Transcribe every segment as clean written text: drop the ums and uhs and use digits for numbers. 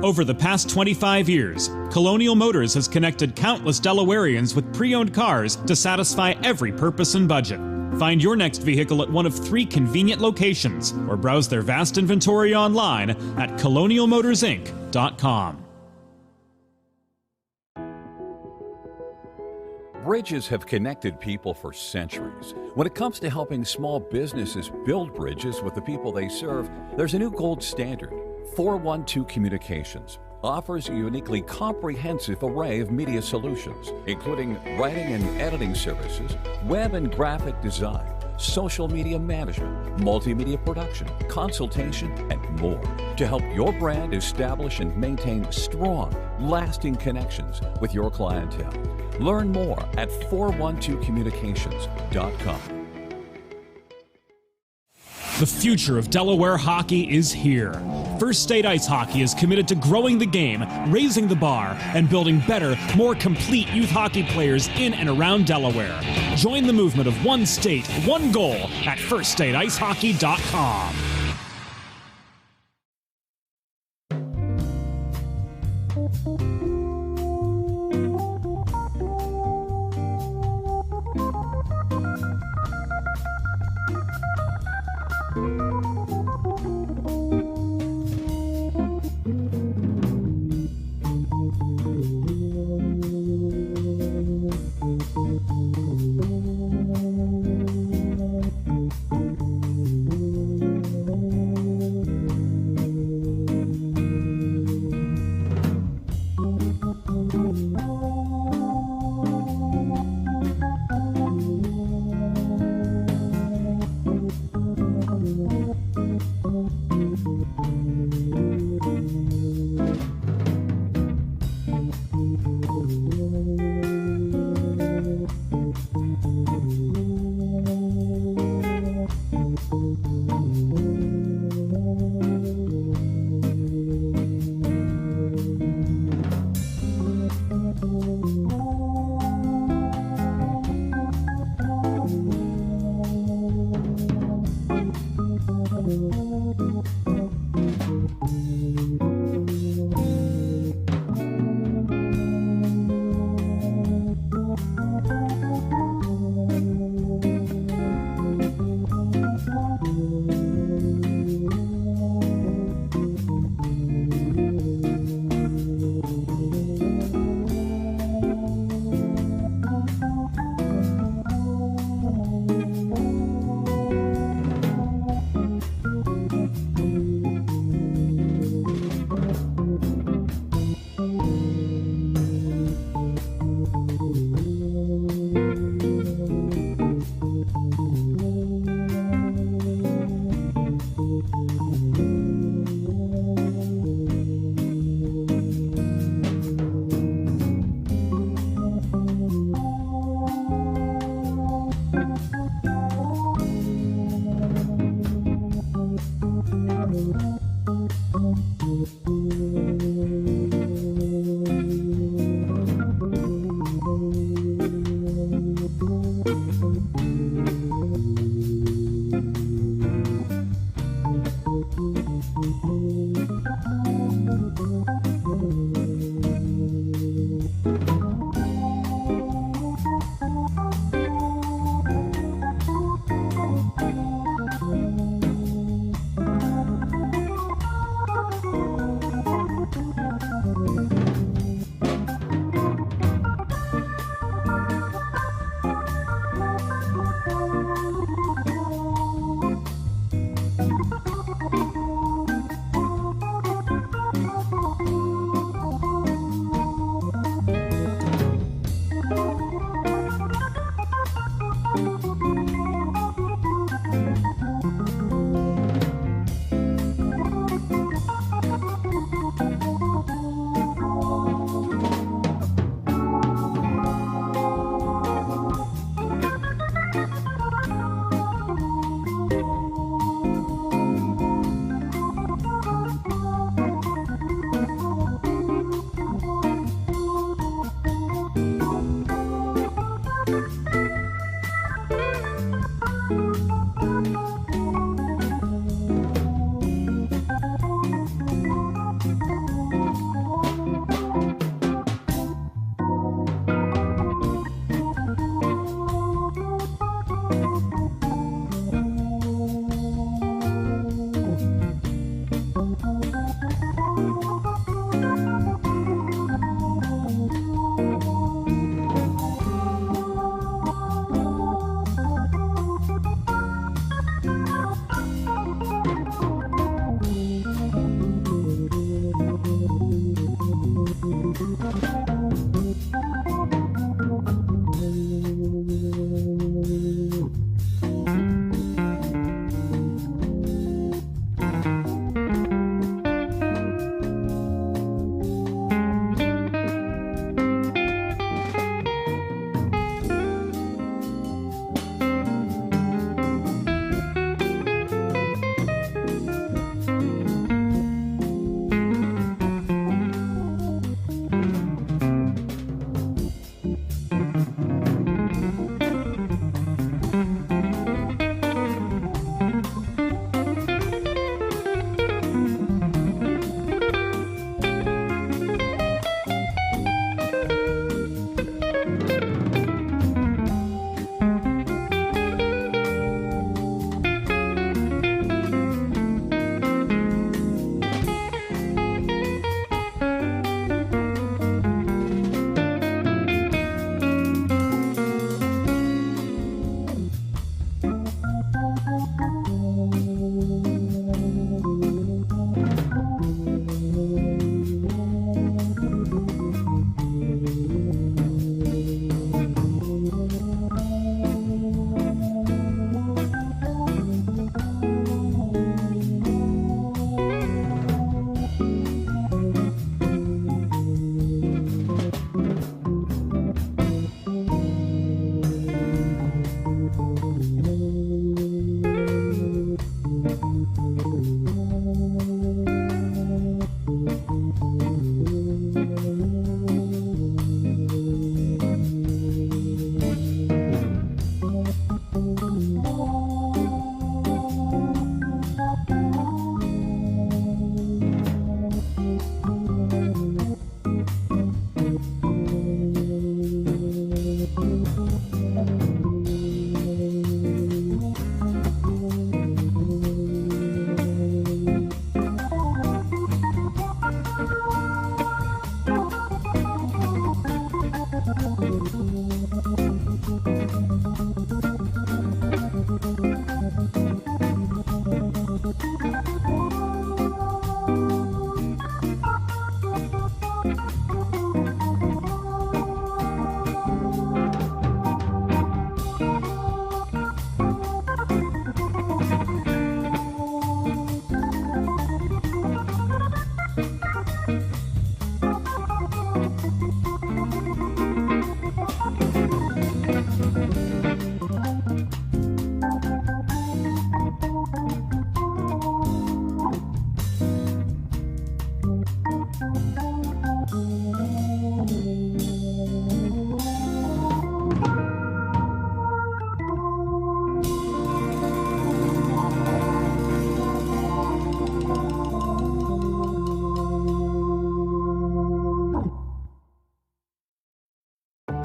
Over the past 25 years, Colonial Motors has connected countless Delawareans with pre-owned cars to satisfy every purpose and budget. Find your next vehicle at one of 3 convenient locations or browse their vast inventory online at colonialmotorsinc.com. Bridges have connected people for centuries. When it comes to helping small businesses build bridges with the people they serve, there's a new gold standard. 412 Communications offers a uniquely comprehensive array of media solutions, including writing and editing services, web and graphic design, social media management, multimedia production, consultation, and more to help your brand establish and maintain strong, lasting connections with your clientele. Learn more at 412communications.com. The future of Delaware hockey is here. First State Ice Hockey is committed to growing the game, raising the bar, and building better, more complete youth hockey players in and around Delaware. Join the movement of one state, one goal at firststateicehockey.com.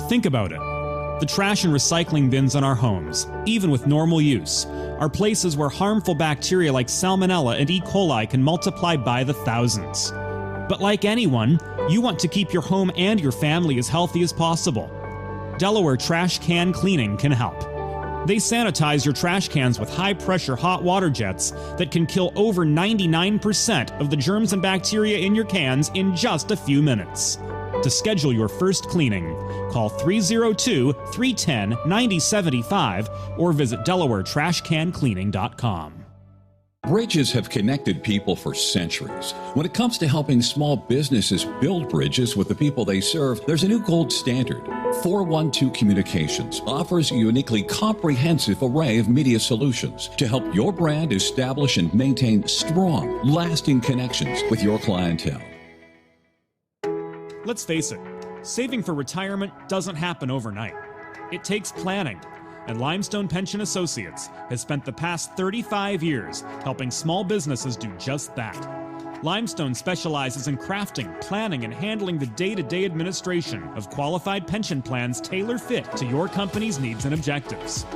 Think about it. The trash and recycling bins in our homes, even with normal use, are places where harmful bacteria like Salmonella and E. coli can multiply by the thousands. But like anyone, you want to keep your home and your family as healthy as possible. Delaware Trash Can Cleaning can help. They sanitize your trash cans with high-pressure hot water jets that can kill over 99% of the germs and bacteria in your cans in just a few minutes. To schedule your first cleaning, call 302-310-9075 or visit DelawareTrashCanCleaning.com. Bridges have connected people for centuries. When it comes to helping small businesses build bridges with the people they serve, there's a new gold standard. 412 Communications offers a uniquely comprehensive array of media solutions to help your brand establish and maintain strong, lasting connections with your clientele. Let's face it, saving for retirement doesn't happen overnight. It takes planning, and Limestone Pension Associates has spent the past 35 years helping small businesses do just that. Limestone specializes in crafting, planning, and handling the day-to-day administration of qualified pension plans tailor-fit to your company's needs and objectives.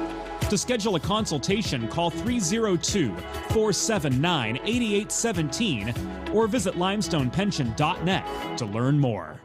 To schedule a consultation, call 302-479-8817 or visit limestonepension.net to learn more.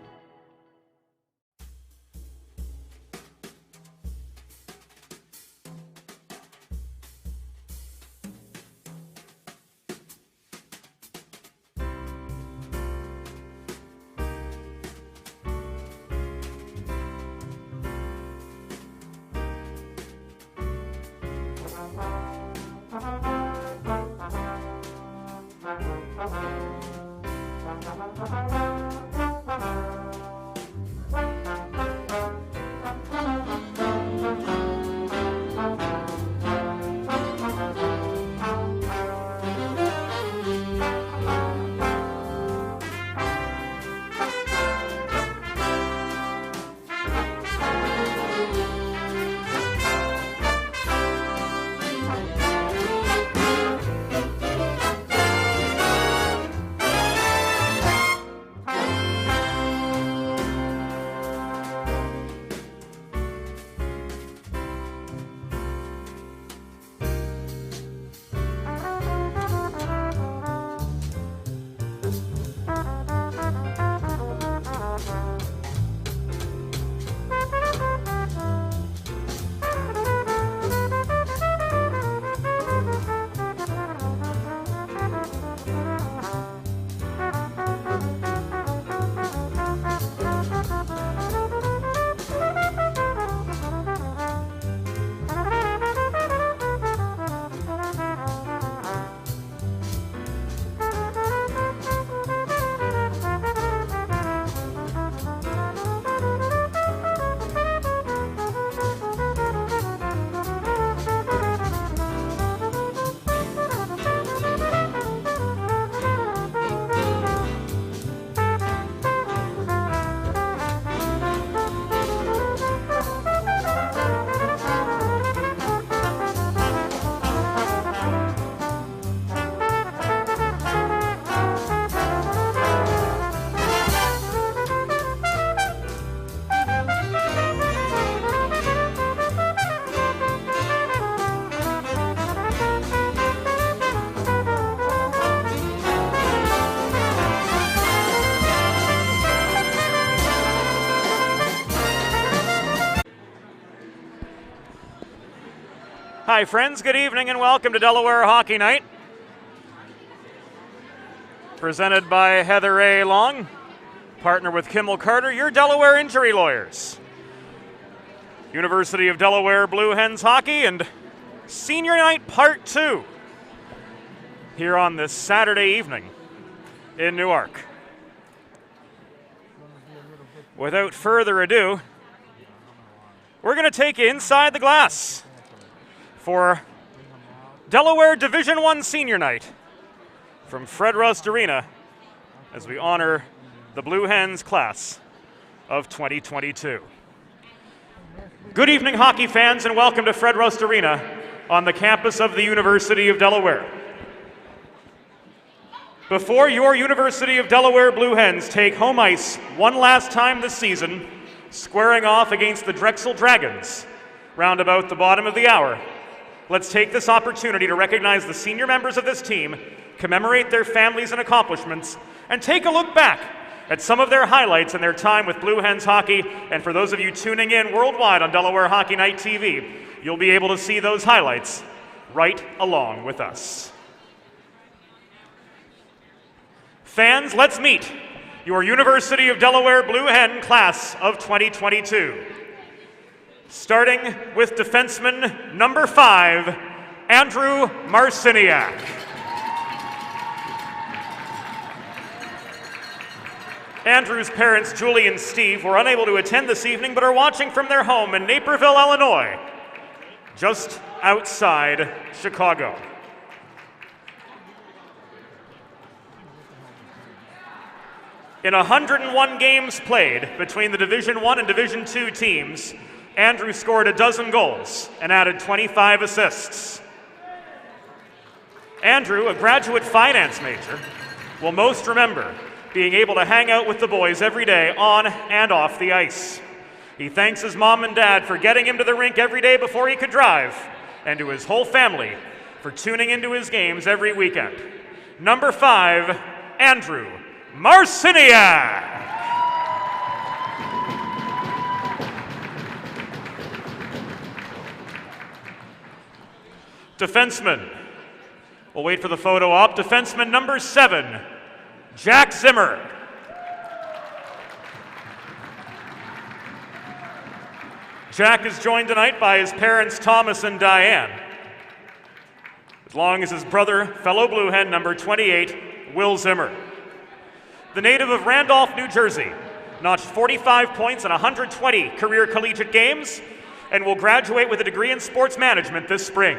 Hi friends, good evening and welcome to Delaware Hockey Night. Presented by Heather A. Long, partner with Kimmel Carter, your Delaware injury lawyers. University of Delaware Blue Hens Hockey and Senior Night Part 2 here on this Saturday evening in Newark. Without further ado, we're going to take you inside the glass for Delaware Division I Senior Night from Fred Rust Arena as we honor the Blue Hens class of 2022. Good evening, hockey fans, and welcome to Fred Rust Arena on the campus of the University of Delaware. Before your University of Delaware Blue Hens take home ice one last time this season, squaring off against the Drexel Dragons, round about the bottom of the hour. Let's take this opportunity to recognize the senior members of this team, commemorate their families and accomplishments, and take a look back at some of their highlights in their time with Blue Hens hockey. And for those of you tuning in worldwide on Delaware Hockey Night TV, you'll be able to see those highlights right along with us. Fans, let's meet your University of Delaware Blue Hen class of 2022. Starting with defenseman number 5, Andrew Marciniak. Andrew's parents, Julie and Steve, were unable to attend this evening but are watching from their home in Naperville, Illinois, just outside Chicago. In 101 games played between the Division I and Division II teams, Andrew scored 12 goals and added 25 assists. Andrew, a graduate finance major, will most remember being able to hang out with the boys every day on and off the ice. He thanks his mom and dad for getting him to the rink every day before he could drive, and to his whole family for tuning into his games every weekend. Number 5, Andrew Marciniak. Defenseman. We'll wait for the photo op. Defenseman number 7, Jack Zimmer. Jack is joined tonight by his parents, Thomas and Diane, as long as his brother, fellow Blue Hen number 28, Will Zimmer. The native of Randolph, New Jersey, notched 45 points in 120 career collegiate games and will graduate with a degree in sports management this spring.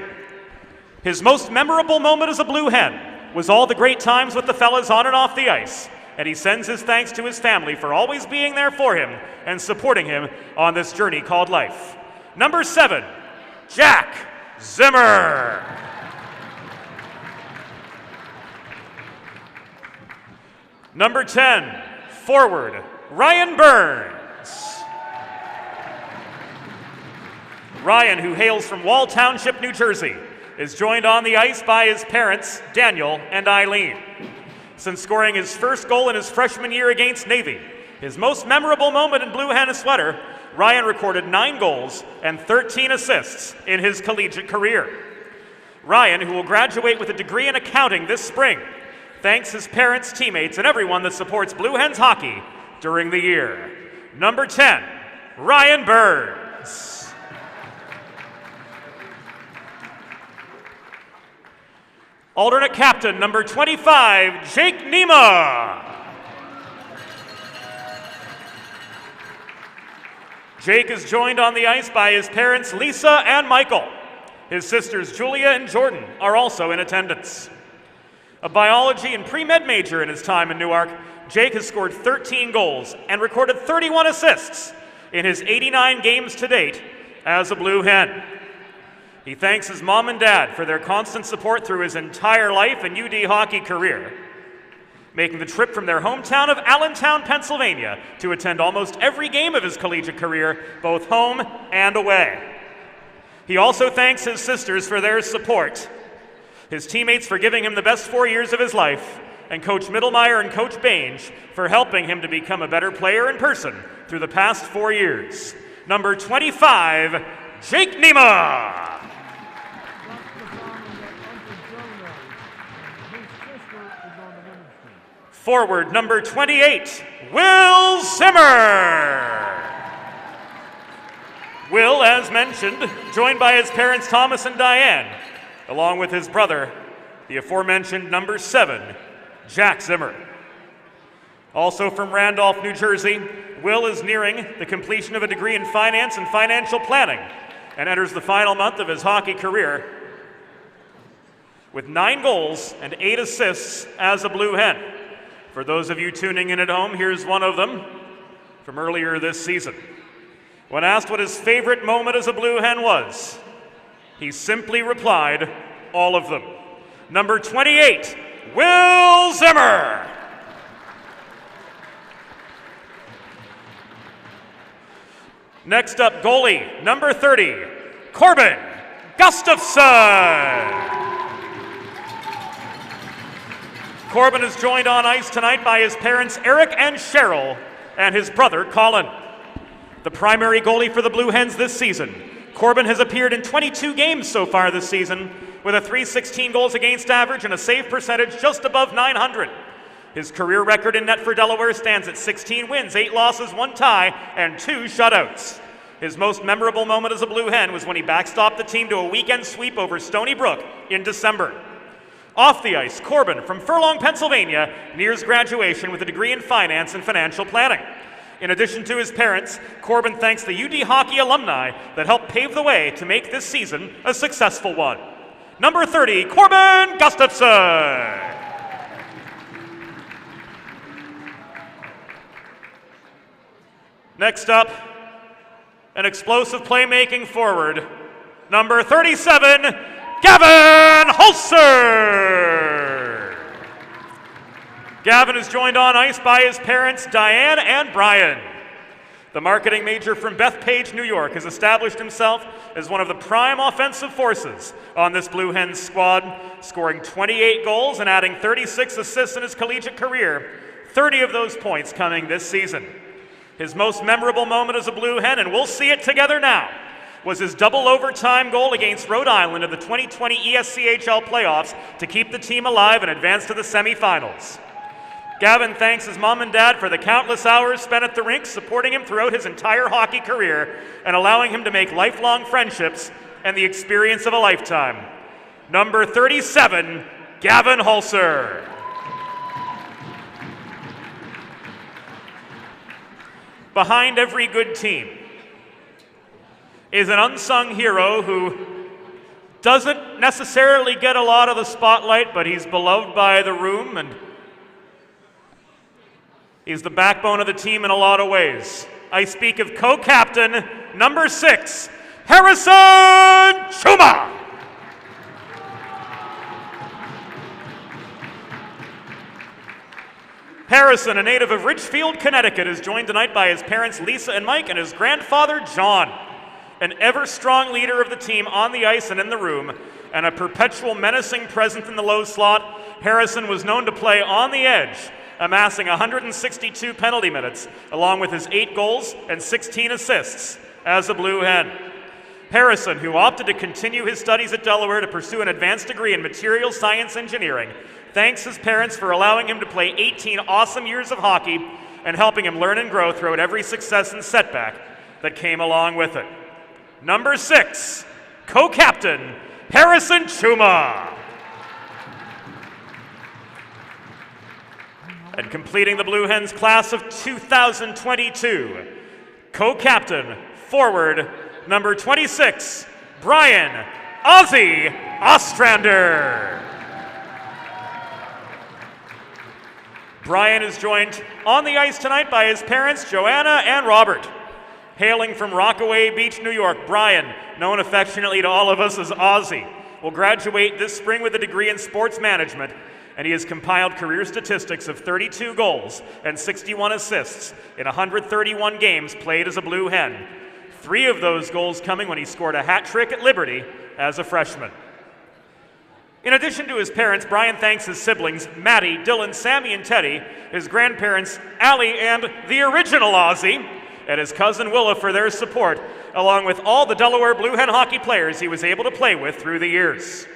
His most memorable moment as a Blue Hen was all the great times with the fellas on and off the ice, and he sends his thanks to his family for always being there for him and supporting him on this journey called life. Number 7, Jack Zimmer. Number 10, forward, Ryan Burns. Ryan, who hails from Wall Township, New Jersey, is joined on the ice by his parents, Daniel and Eileen. Since scoring his first goal in his freshman year against Navy, his most memorable moment in Blue Hen sweater, Ryan recorded 9 goals and 13 assists in his collegiate career. Ryan, who will graduate with a degree in accounting this spring, thanks his parents, teammates, and everyone that supports Blue Hens hockey during the year. Number 10, Ryan Burns. Alternate captain, number 25, Jake Nema. Jake is joined on the ice by his parents, Lisa and Michael. His sisters, Julia and Jordan, are also in attendance. A biology and pre-med major in his time in Newark, Jake has scored 13 goals and recorded 31 assists in his 89 games to date as a Blue Hen. He thanks his mom and dad for their constant support through his entire life and UD hockey career, making the trip from their hometown of Allentown, Pennsylvania, to attend almost every game of his collegiate career, both home and away. He also thanks his sisters for their support, his teammates for giving him the best 4 years of his life, and Coach Mittelmeyer and Coach Bainge for helping him to become a better player in person through the past 4 years. Number 25, Jake Nema. Forward, number 28, Will Zimmer. Will, as mentioned, joined by his parents Thomas and Diane, along with his brother, the aforementioned number 7, Jack Zimmer. Also from Randolph, New Jersey, Will is nearing the completion of a degree in finance and financial planning and enters the final month of his hockey career with 9 goals and 8 assists as a Blue Hen. For those of you tuning in at home, here's one of them from earlier this season. When asked what his favorite moment as a Blue Hen was, he simply replied, all of them. Number 28, Will Zimmer. Next up, goalie, number 30, Corbin Gustafsson. Corbin is joined on ice tonight by his parents Eric and Cheryl and his brother Colin. The primary goalie for the Blue Hens this season, Corbin has appeared in 22 games so far this season with a .316 goals against average and a save percentage just above .900. His career record in net for Delaware stands at 16 wins, 8 losses, 1 tie, and 2 shutouts. His most memorable moment as a Blue Hen was when he backstopped the team to a weekend sweep over Stony Brook in December. Off the ice, Corbin from Furlong, Pennsylvania, nears graduation with a degree in finance and financial planning. In addition to his parents, Corbin thanks the UD hockey alumni that helped pave the way to make this season a successful one. Number 30, Corbin Gustafsson. Next up, an explosive playmaking forward, number 37, Gavin Hulser. Gavin is joined on ice by his parents, Diane and Brian. The marketing major from Bethpage, New York, has established himself as one of the prime offensive forces on this Blue Hens squad, scoring 28 goals and adding 36 assists in his collegiate career, 30 of those points coming this season. His most memorable moment as a Blue Hen, and we'll see it together now, was his double overtime goal against Rhode Island in the 2020 ESCHL playoffs to keep the team alive and advance to the semifinals. Gavin thanks his mom and dad for the countless hours spent at the rink supporting him throughout his entire hockey career and allowing him to make lifelong friendships and the experience of a lifetime. Number 37, Gavin Hulser. Behind every good team is an unsung hero who doesn't necessarily get a lot of the spotlight, but he's beloved by the room, and he's the backbone of the team in a lot of ways. I speak of co-captain number 6, Harrison Chuma. Harrison, a native of Ridgefield, Connecticut, is joined tonight by his parents Lisa and Mike and his grandfather John. An ever-strong leader of the team on the ice and in the room, and a perpetual menacing presence in the low slot, Harrison was known to play on the edge, amassing 162 penalty minutes, along with his 8 goals and 16 assists as a Blue Hen. Harrison, who opted to continue his studies at Delaware to pursue an advanced degree in material science engineering, thanks his parents for allowing him to play 18 awesome years of hockey and helping him learn and grow throughout every success and setback that came along with it. Number 6, co-captain, Harrison Chuma. And completing the Blue Hens class of 2022, co-captain, forward, number 26, Brian Ozzy Ostrander. Brian is joined on the ice tonight by his parents, Joanna and Robert. Hailing from Rockaway Beach, New York, Brian, known affectionately to all of us as Ozzy, will graduate this spring with a degree in sports management, and he has compiled career statistics of 32 goals and 61 assists in 131 games played as a Blue Hen. 3 of those goals coming when he scored a hat trick at Liberty as a freshman. In addition to his parents, Brian thanks his siblings, Maddie, Dylan, Sammy, and Teddy, his grandparents, Allie and the original Ozzy, and his cousin Willa for their support, along with all the Delaware Blue Hen hockey players he was able to play with through the years.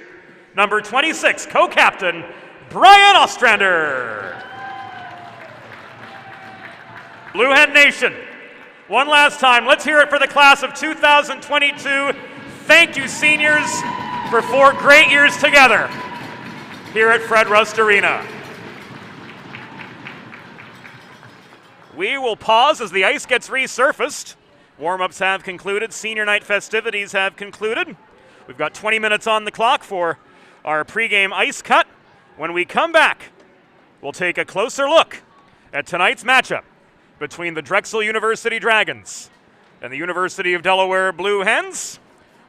Number 26, co-captain, Brian Ostrander. Blue Hen Nation, one last time, let's hear it for the class of 2022. Thank you, seniors, for 4 great years together here at Fred Rust Arena. We will pause as the ice gets resurfaced. Warm-ups have concluded. Senior night festivities have concluded. We've got 20 minutes on the clock for our pregame ice cut. When we come back, we'll take a closer look at tonight's matchup between the Drexel University Dragons and the University of Delaware Blue Hens.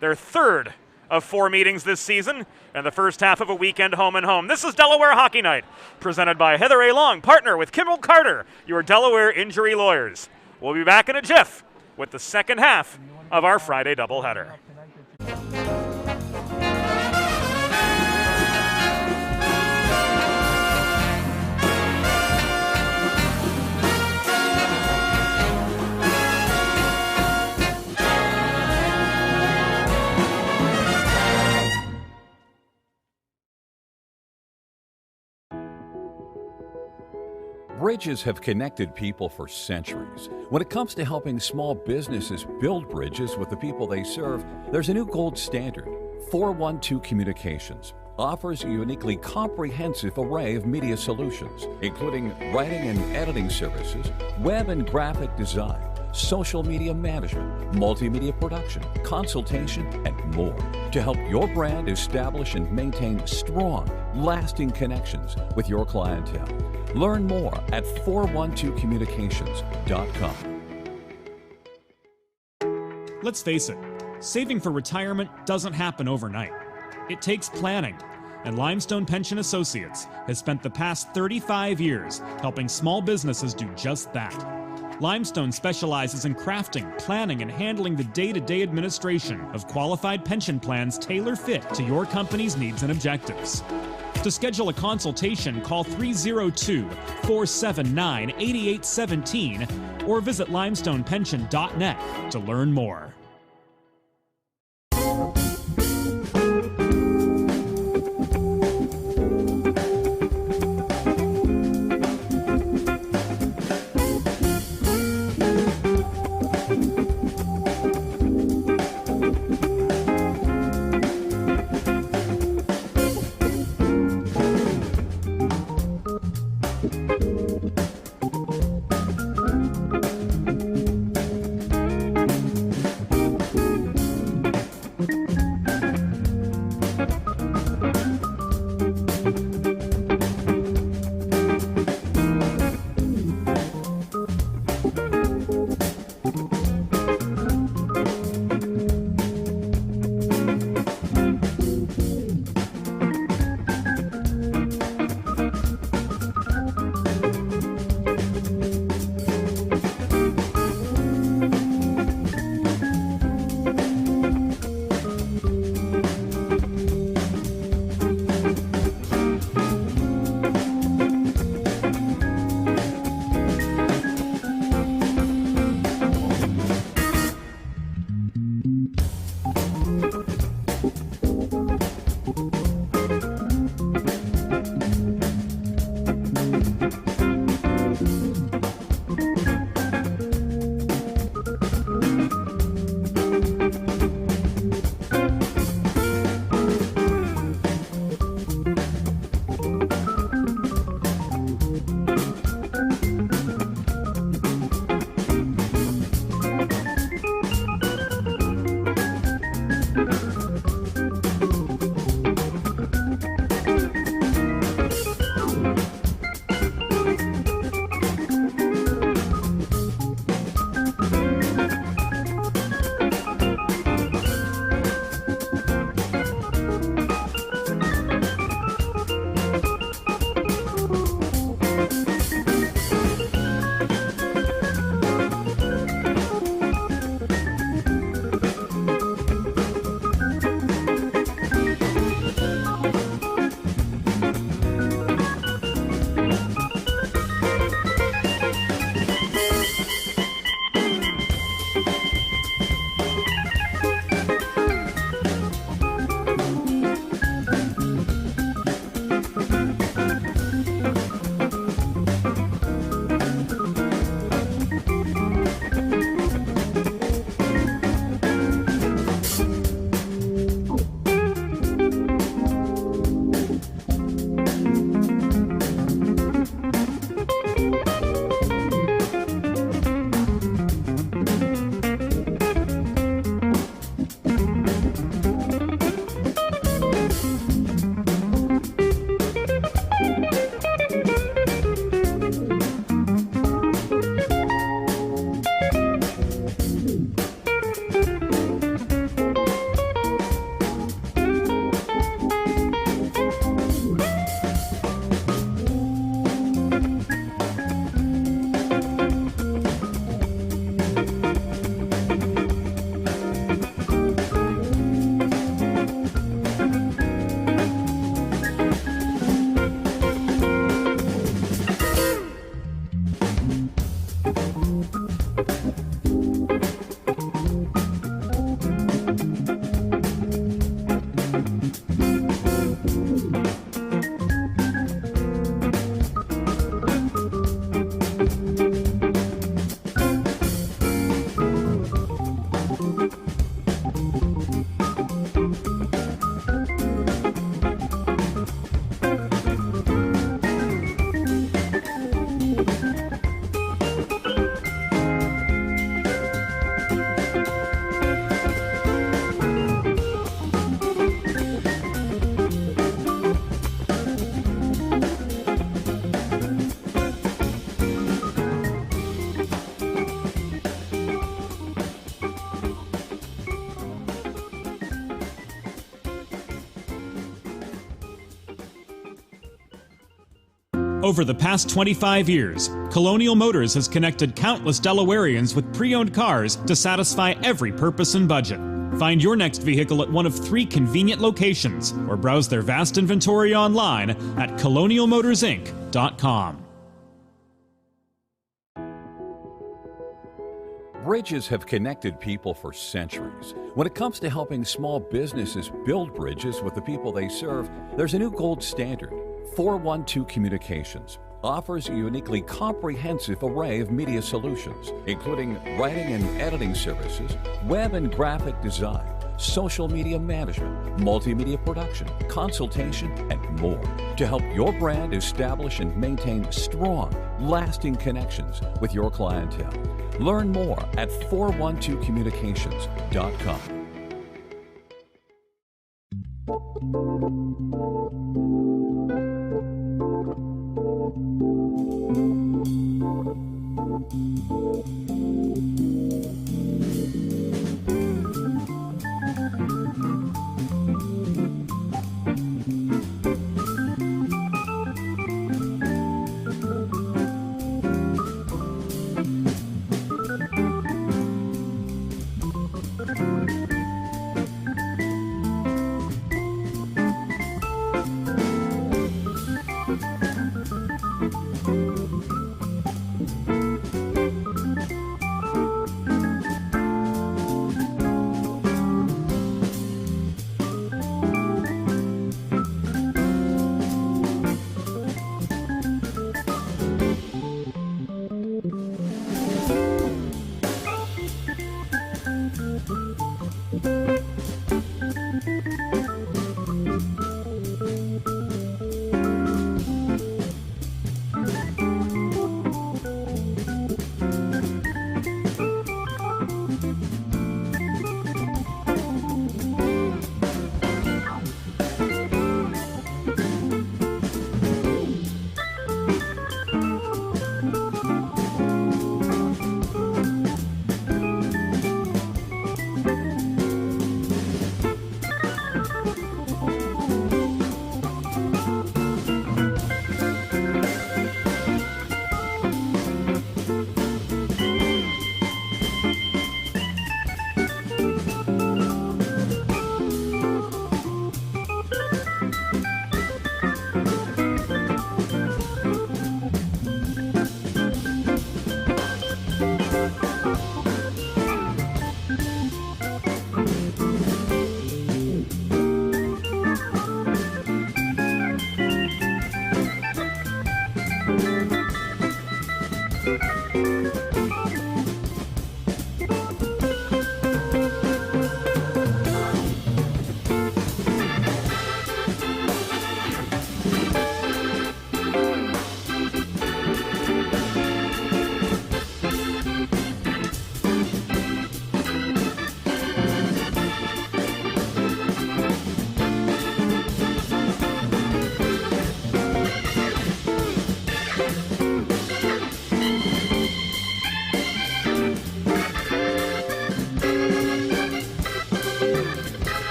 Their 3rd of 4 meetings this season and the first half of a weekend home and home. This is Delaware Hockey Night, presented by Heather A. Long, partner with Kimball Carter, your Delaware injury lawyers. We'll be back in a jiff with the second half of our Friday doubleheader. Bridges have connected people for centuries. When it comes to helping small businesses build bridges with the people they serve, there's a new gold standard. 412 Communications offers a uniquely comprehensive array of media solutions, including writing and editing services, web and graphic design, social media management, multimedia production, consultation, and more to help your brand establish and maintain strong, lasting connections with your clientele. Learn more at 412communications.com. Let's face it, saving for retirement doesn't happen overnight. It takes planning, and Limestone Pension Associates has spent the past 35 years helping small businesses do just that. Limestone specializes in crafting, planning, and handling the day-to-day administration of qualified pension plans tailor-fit to your company's needs and objectives. To schedule a consultation, call 302-479-8817 or visit limestonepension.net to learn more. Over the past 25 years, Colonial Motors has connected countless Delawareans with pre-owned cars to satisfy every purpose and budget. Find your next vehicle at one of 3 convenient locations or browse their vast inventory online at colonialmotorsinc.com. Bridges have connected people for centuries. When it comes to helping small businesses build bridges with the people they serve, there's a new gold standard. 412 Communications offers a uniquely comprehensive array of media solutions, including writing and editing services, web and graphic design, social media management, multimedia production, consultation, and more to help your brand establish and maintain strong, lasting connections with your clientele. Learn more at 412communications.com.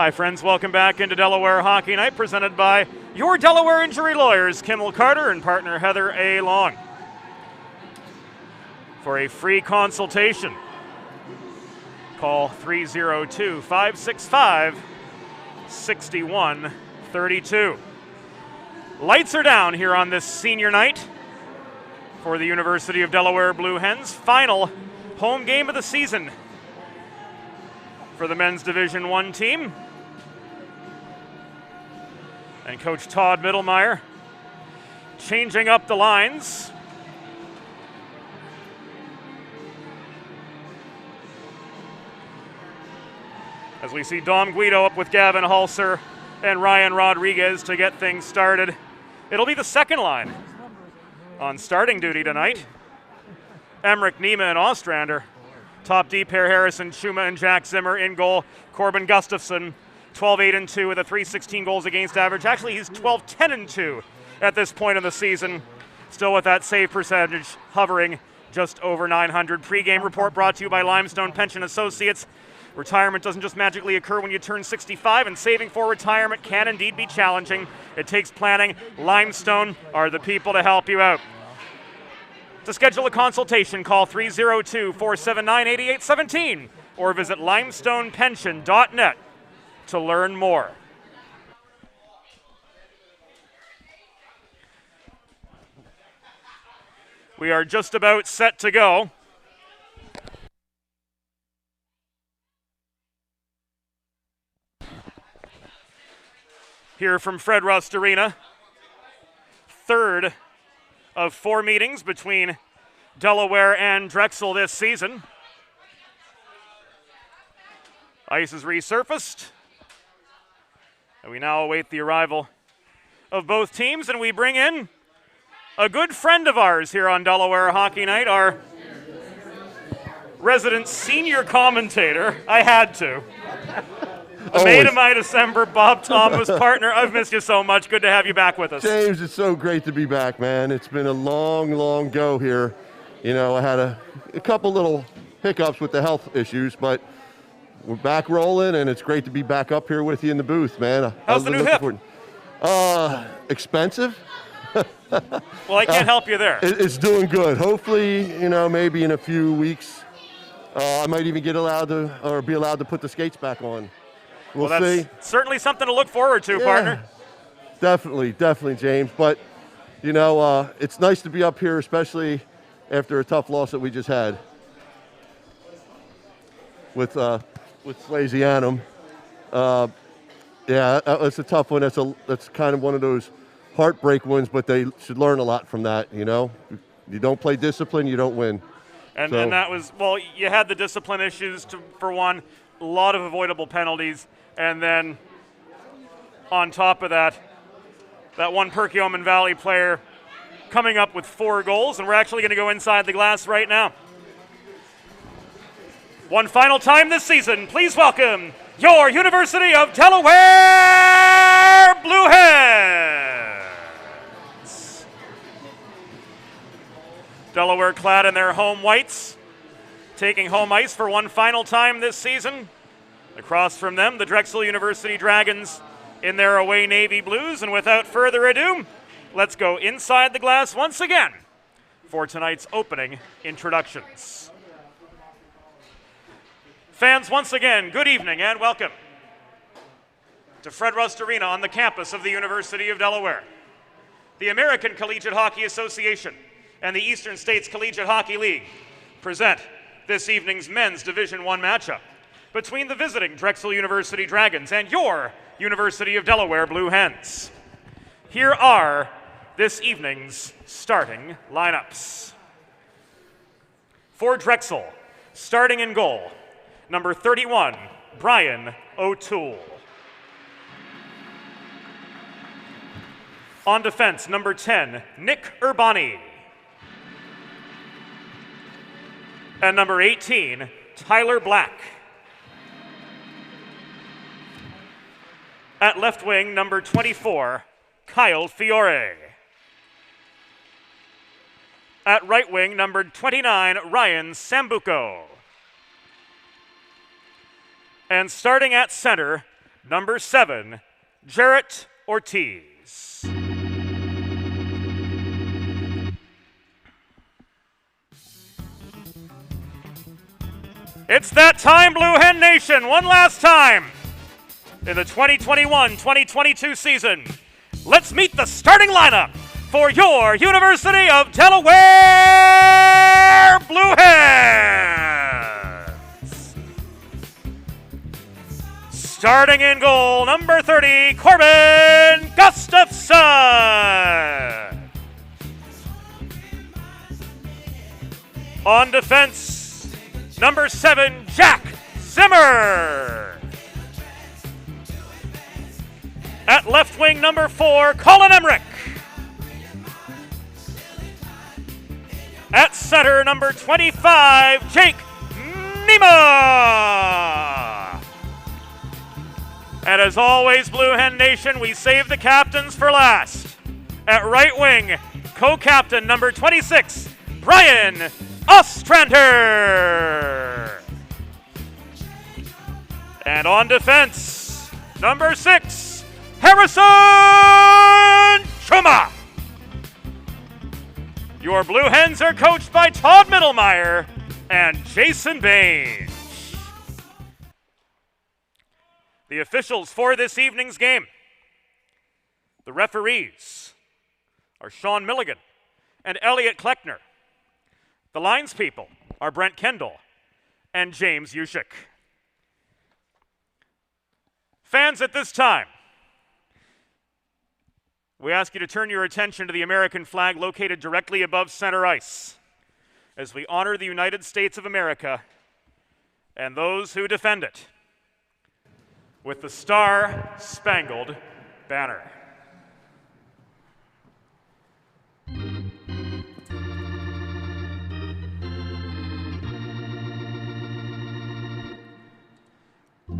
Hi, friends. Welcome back into Delaware Hockey Night, presented by your Delaware Injury Lawyers, Kimmel Carter and partner Heather A. Long. For a free consultation, call 302-565-6132. Lights are down here on this senior night for the University of Delaware Blue Hens. Final home game of the season for the men's Division I team. And Coach Todd Mittelmeyer changing up the lines. As we see Dom Guido up with Gavin Hulser and Ryan Rodriguez to get things started. It'll be the second line on starting duty tonight. Emmerich, Nema, and Ostrander. Top D pair Harrison, Chuma, and Jack Zimmer in goal. Corbin Gustafsson, 12-8-2 with a .316 goals against average. Actually, he's 12-10-2 at this point in the season. Still with that save percentage hovering just over 900. Pre-game report brought to you by Limestone Pension Associates. Retirement doesn't just magically occur when you turn 65, and saving for retirement can indeed be challenging. It takes planning. Limestone are the people to help you out. To schedule a consultation, call 302-479-8817 or visit limestonepension.net to learn more. We are just about set to go. Here from Fred Rust Arena, third of 4 meetings between Delaware and Drexel this season. Ice is resurfaced, and we now await the arrival of both teams, and we bring in a good friend of ours here on Delaware Hockey Night, our resident senior commentator. I had to. The mate of my December, Bob Thomas, partner. I've missed you so much. Good to have you back with us. James, it's so great to be back, man. It's been a long, long go here. You know, I had a couple little hiccups with the health issues, but we're back rolling, and it's great to be back up here with you in the booth, man. How's the new hip? Expensive. Well, I can't help you there. It's doing good. Hopefully, you know, maybe in a few weeks, I might even be allowed to put the skates back on. We'll see. Certainly something to look forward to, partner. Definitely, James. But, you know, it's nice to be up here, especially after a tough loss that we just had with Slasianum. It's a tough one. That's kind of one of those heartbreak wins, but they should learn a lot from that, you know. You don't play discipline, you don't win. And that was, well, you had the discipline issues for one, a lot of avoidable penalties. And then on top of that one Perkiomen Valley player coming up with 4 goals, and we're actually going to go inside the glass right now. One final time this season, please welcome your University of Delaware Blue Hens. Delaware clad in their home whites, taking home ice for one final time this season. Across from them, the Drexel University Dragons in their away navy blues. And without further ado, let's go inside the glass once again for tonight's opening introductions. Fans, once again, good evening and welcome to Fred Rust Arena on the campus of the University of Delaware. The American Collegiate Hockey Association and the Eastern States Collegiate Hockey League present this evening's men's Division I matchup between the visiting Drexel University Dragons and your University of Delaware Blue Hens. Here are this evening's starting lineups. For Drexel, starting in goal, number 31, Brian O'Toole. On defense, number 10, Nick Urbani. And number 18, Tyler Black. At left wing, number 24, Kyle Fiore. At right wing, number 29, Ryan Sambuco. And starting at center, number 7, Jarrett Ortiz. It's that time, Blue Hen Nation, one last time in the 2021-2022 season. Let's meet the starting lineup for your University of Delaware Blue Hens. Starting in goal, number 30, Corbin Gustafsson. On defense, number 7, Jack Zimmer. At left wing, number 4, Colin Emmerich. At center, number 25, Jake Nema. And as always, Blue Hen Nation, we save the captains for last. At right wing, co-captain, number 26, Brian Ostrander. And on defense, number 6, Harrison Chuma. Your Blue Hens are coached by Todd Middlemeyer and Jason Baines. The officials for this evening's game. The referees are Sean Milligan and Elliot Kleckner. The linespeople are Brent Kendall and James Yushik. Fans, at this time, we ask you to turn your attention to the American flag located directly above center ice as we honor the United States of America and those who defend it with the Star-Spangled Banner.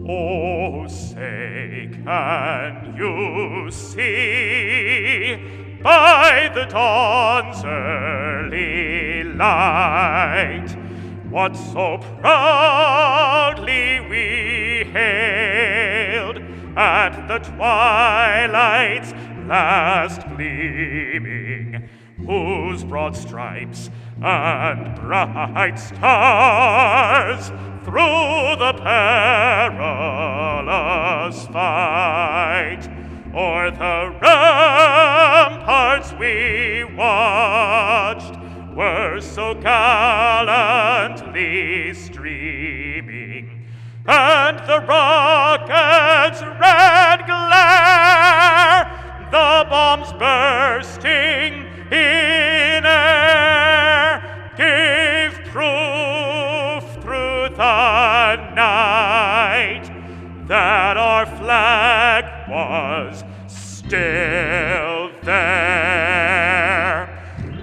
Oh, say, can you see by the dawn's early light what so proudly we hailed at the twilight's last gleaming, whose broad stripes and bright stars through the perilous fight o'er the ramparts we watched were so gallantly streaming, and the rocket's red glare, the bombs bursting in air, gave proof through the night that our flag was still there.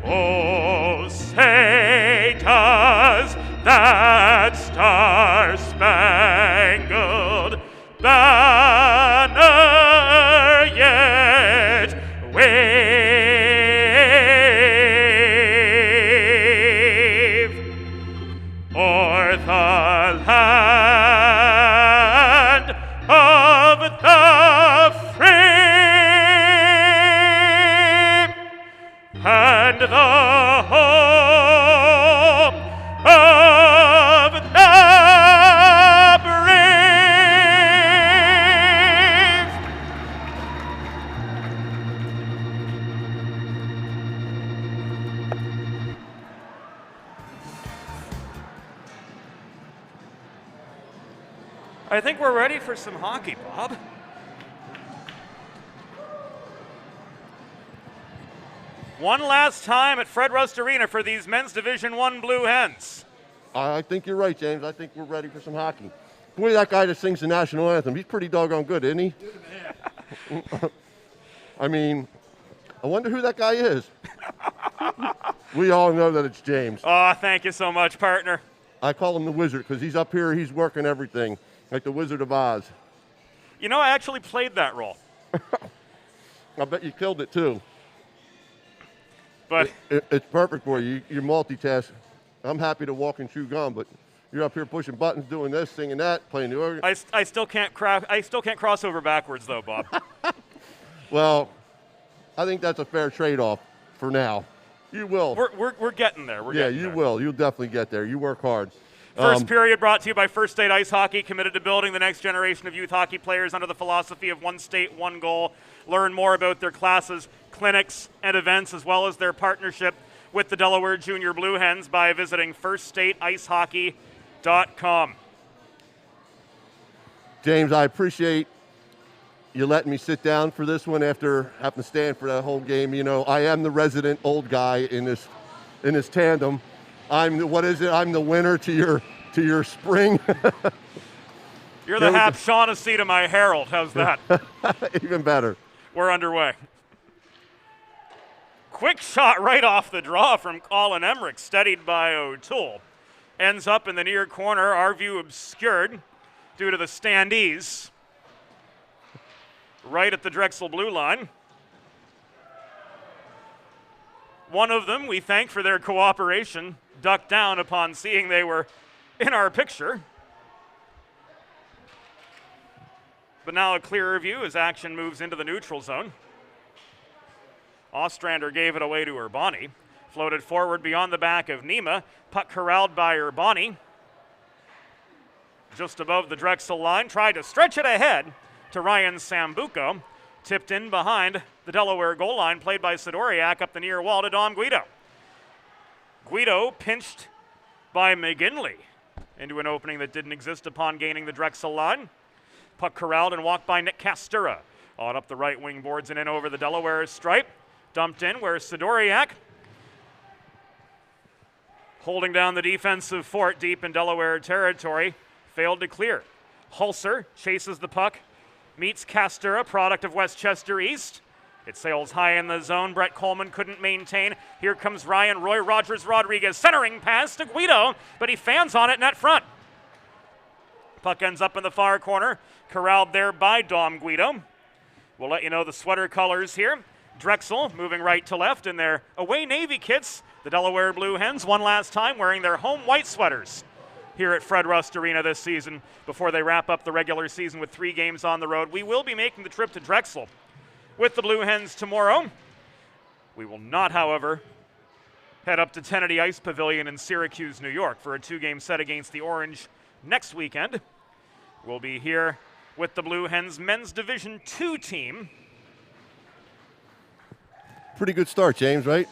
Oh, say does that star-spangled banner yet wave o'er the land of the free and the home of the brave. I think we're ready for some hockey, Bob. One last time at Fred Rust Arena for these men's Division I Blue Hens. I think you're right, James. I think we're ready for some hockey. Boy, that guy that sings the national anthem, he's pretty doggone good, isn't he? I mean, I wonder who that guy is. We all know that it's James. Oh, thank you so much, partner. I call him the Wizard because he's up here, he's working everything, like the Wizard of Oz. You know, I actually played that role. I bet you killed it, too. But It's perfect for you. You multitask. I'm happy to walk and chew gum, but You're up here pushing buttons, doing this, singing that, playing the organ. I still can't cross over backwards though, Bob. Well, I think that's a fair trade-off for now. You will. We're getting there. You will. You'll definitely get there. You work hard. First period brought to you by First State Ice Hockey, committed to building the next generation of youth hockey players under the philosophy of one state, one goal. Learn more about their classes, clinics, and events, as well as their partnership with the Delaware Junior Blue Hens by visiting firststateicehockey.com. James, I appreciate you letting me sit down for this one after having to stand for that whole game. You know, I am the resident old guy in this tandem. I'm the winner to your spring. You're the Hap Shaughnessy to my Herald. How's that? Even better. We're underway. Quick shot right off the draw from Colin Emmerich, steadied by O'Toole. Ends up in the near corner, our view obscured due to the standees. Right at the Drexel blue line. One of them, we thank for their cooperation, ducked down upon seeing they were in our picture. But now a clearer view as action moves into the neutral zone. Ostrander gave it away to Urbani. Floated forward beyond the back of Nema. Puck corralled by Urbani. Just above the Drexel line. Tried to stretch it ahead to Ryan Sambuco. Tipped in behind the Delaware goal line. Played by Sidoriak up the near wall to Dom Guido. Guido pinched by McGinley into an opening that didn't exist upon gaining the Drexel line. Puck corralled and walked by Nick Castura. On up the right wing boards and in over the Delaware stripe. Dumped in where Sidoriak, holding down the defensive fort deep in Delaware territory, failed to clear. Hulser chases the puck, meets Castura, product of Westchester East. It sails high in the zone. Brett Coleman couldn't maintain. Here comes Ryan Roy Rogers Rodriguez, centering pass to Guido, but he fans on it net front. Puck ends up in the far corner, corralled there by Dom Guido. We'll let you know the sweater colors here. Drexel moving right to left in their away Navy kits. The Delaware Blue Hens one last time wearing their home white sweaters here at Fred Rust Arena this season before they wrap up the regular season with 3 games on the road. We will be making the trip to Drexel with the Blue Hens tomorrow. We will not, however, head up to Tennedy Ice Pavilion in Syracuse, New York for a 2-game set against the Orange next weekend. We'll be here with the Blue Hens men's Division II team. Pretty good start, James, right?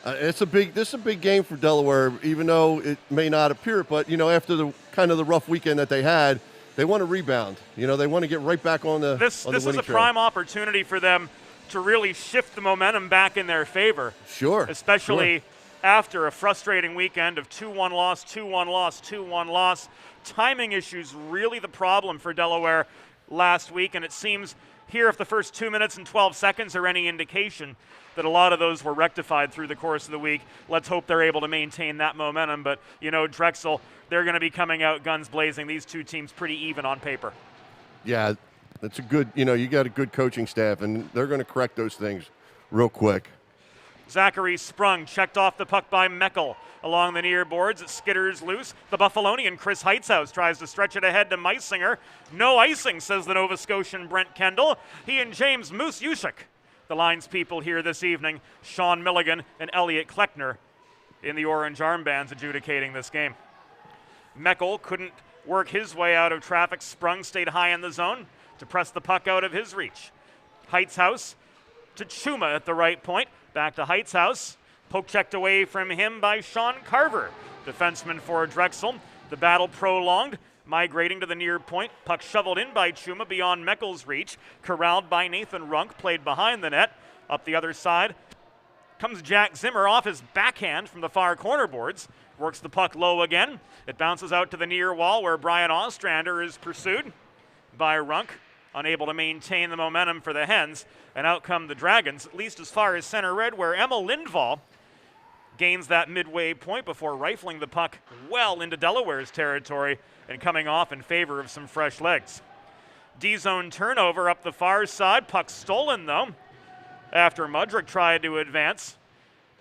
This is a big game for Delaware, even though it may not appear. But, you know, after the kind of the rough weekend that they had, they want to rebound. You know, they want to get right back on the This is a prime opportunity for them to really shift the momentum back in their favor. Sure. Especially after a frustrating weekend of 2-1 loss, 2-1 loss, 2-1 loss. Timing issues really the problem for Delaware last week, and it seems here, if the first 2 minutes and 12 seconds are any indication, that a lot of those were rectified through the course of the week. Let's hope they're able to maintain that momentum. But, you know, Drexel, they're going to be coming out guns blazing. These two teams pretty even on paper. Yeah, that's a good, you know, you got a good coaching staff, and they're going to correct those things real quick. Zachary Sprung checked off the puck by Meckel. Along the near boards, it skitters loose. The Buffalonian Chris Heitzhaus tries to stretch it ahead to Meisinger. No icing, says the Nova Scotian Brent Kendall. He and James Moose Yushik, the lines people here this evening. Sean Milligan and Elliot Kleckner in the orange armbands adjudicating this game. Meckel couldn't work his way out of traffic. Sprung stayed high in the zone to press the puck out of his reach. Heitzhaus to Chuma at the right point. Back to Heitzhaus. Poke checked away from him by Sean Carver, defenseman for Drexel. The battle prolonged, migrating to the near point. Puck shoveled in by Chuma beyond Meckel's reach. Corralled by Nathan Runk, played behind the net. Up the other side comes Jack Zimmer off his backhand from the far corner boards. Works the puck low again. It bounces out to the near wall where Brian Ostrander is pursued by Runk. Unable to maintain the momentum for the Hens. And out come the Dragons, at least as far as center red, where Emma Lindvall gains that midway point before rifling the puck well into Delaware's territory and coming off in favor of some fresh legs. D-zone turnover up the far side. Puck stolen, though, after Mudrick tried to advance.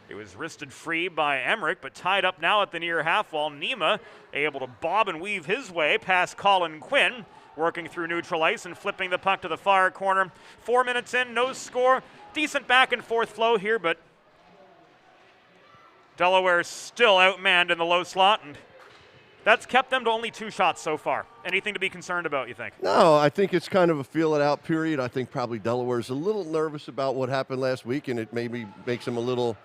It was wristed free by Emmerich, but tied up now at the near half wall. Nema able to bob and weave his way past Colin Quinn, working through neutral ice and flipping the puck to the far corner. 4 minutes in, no score. Decent back and forth flow here, but Delaware still outmanned in the low slot, and that's kept them to only 2 shots so far. Anything to be concerned about, you think? No, I think it's kind of a feel-it-out period. I think probably Delaware's a little nervous about what happened last week, and it maybe makes them a little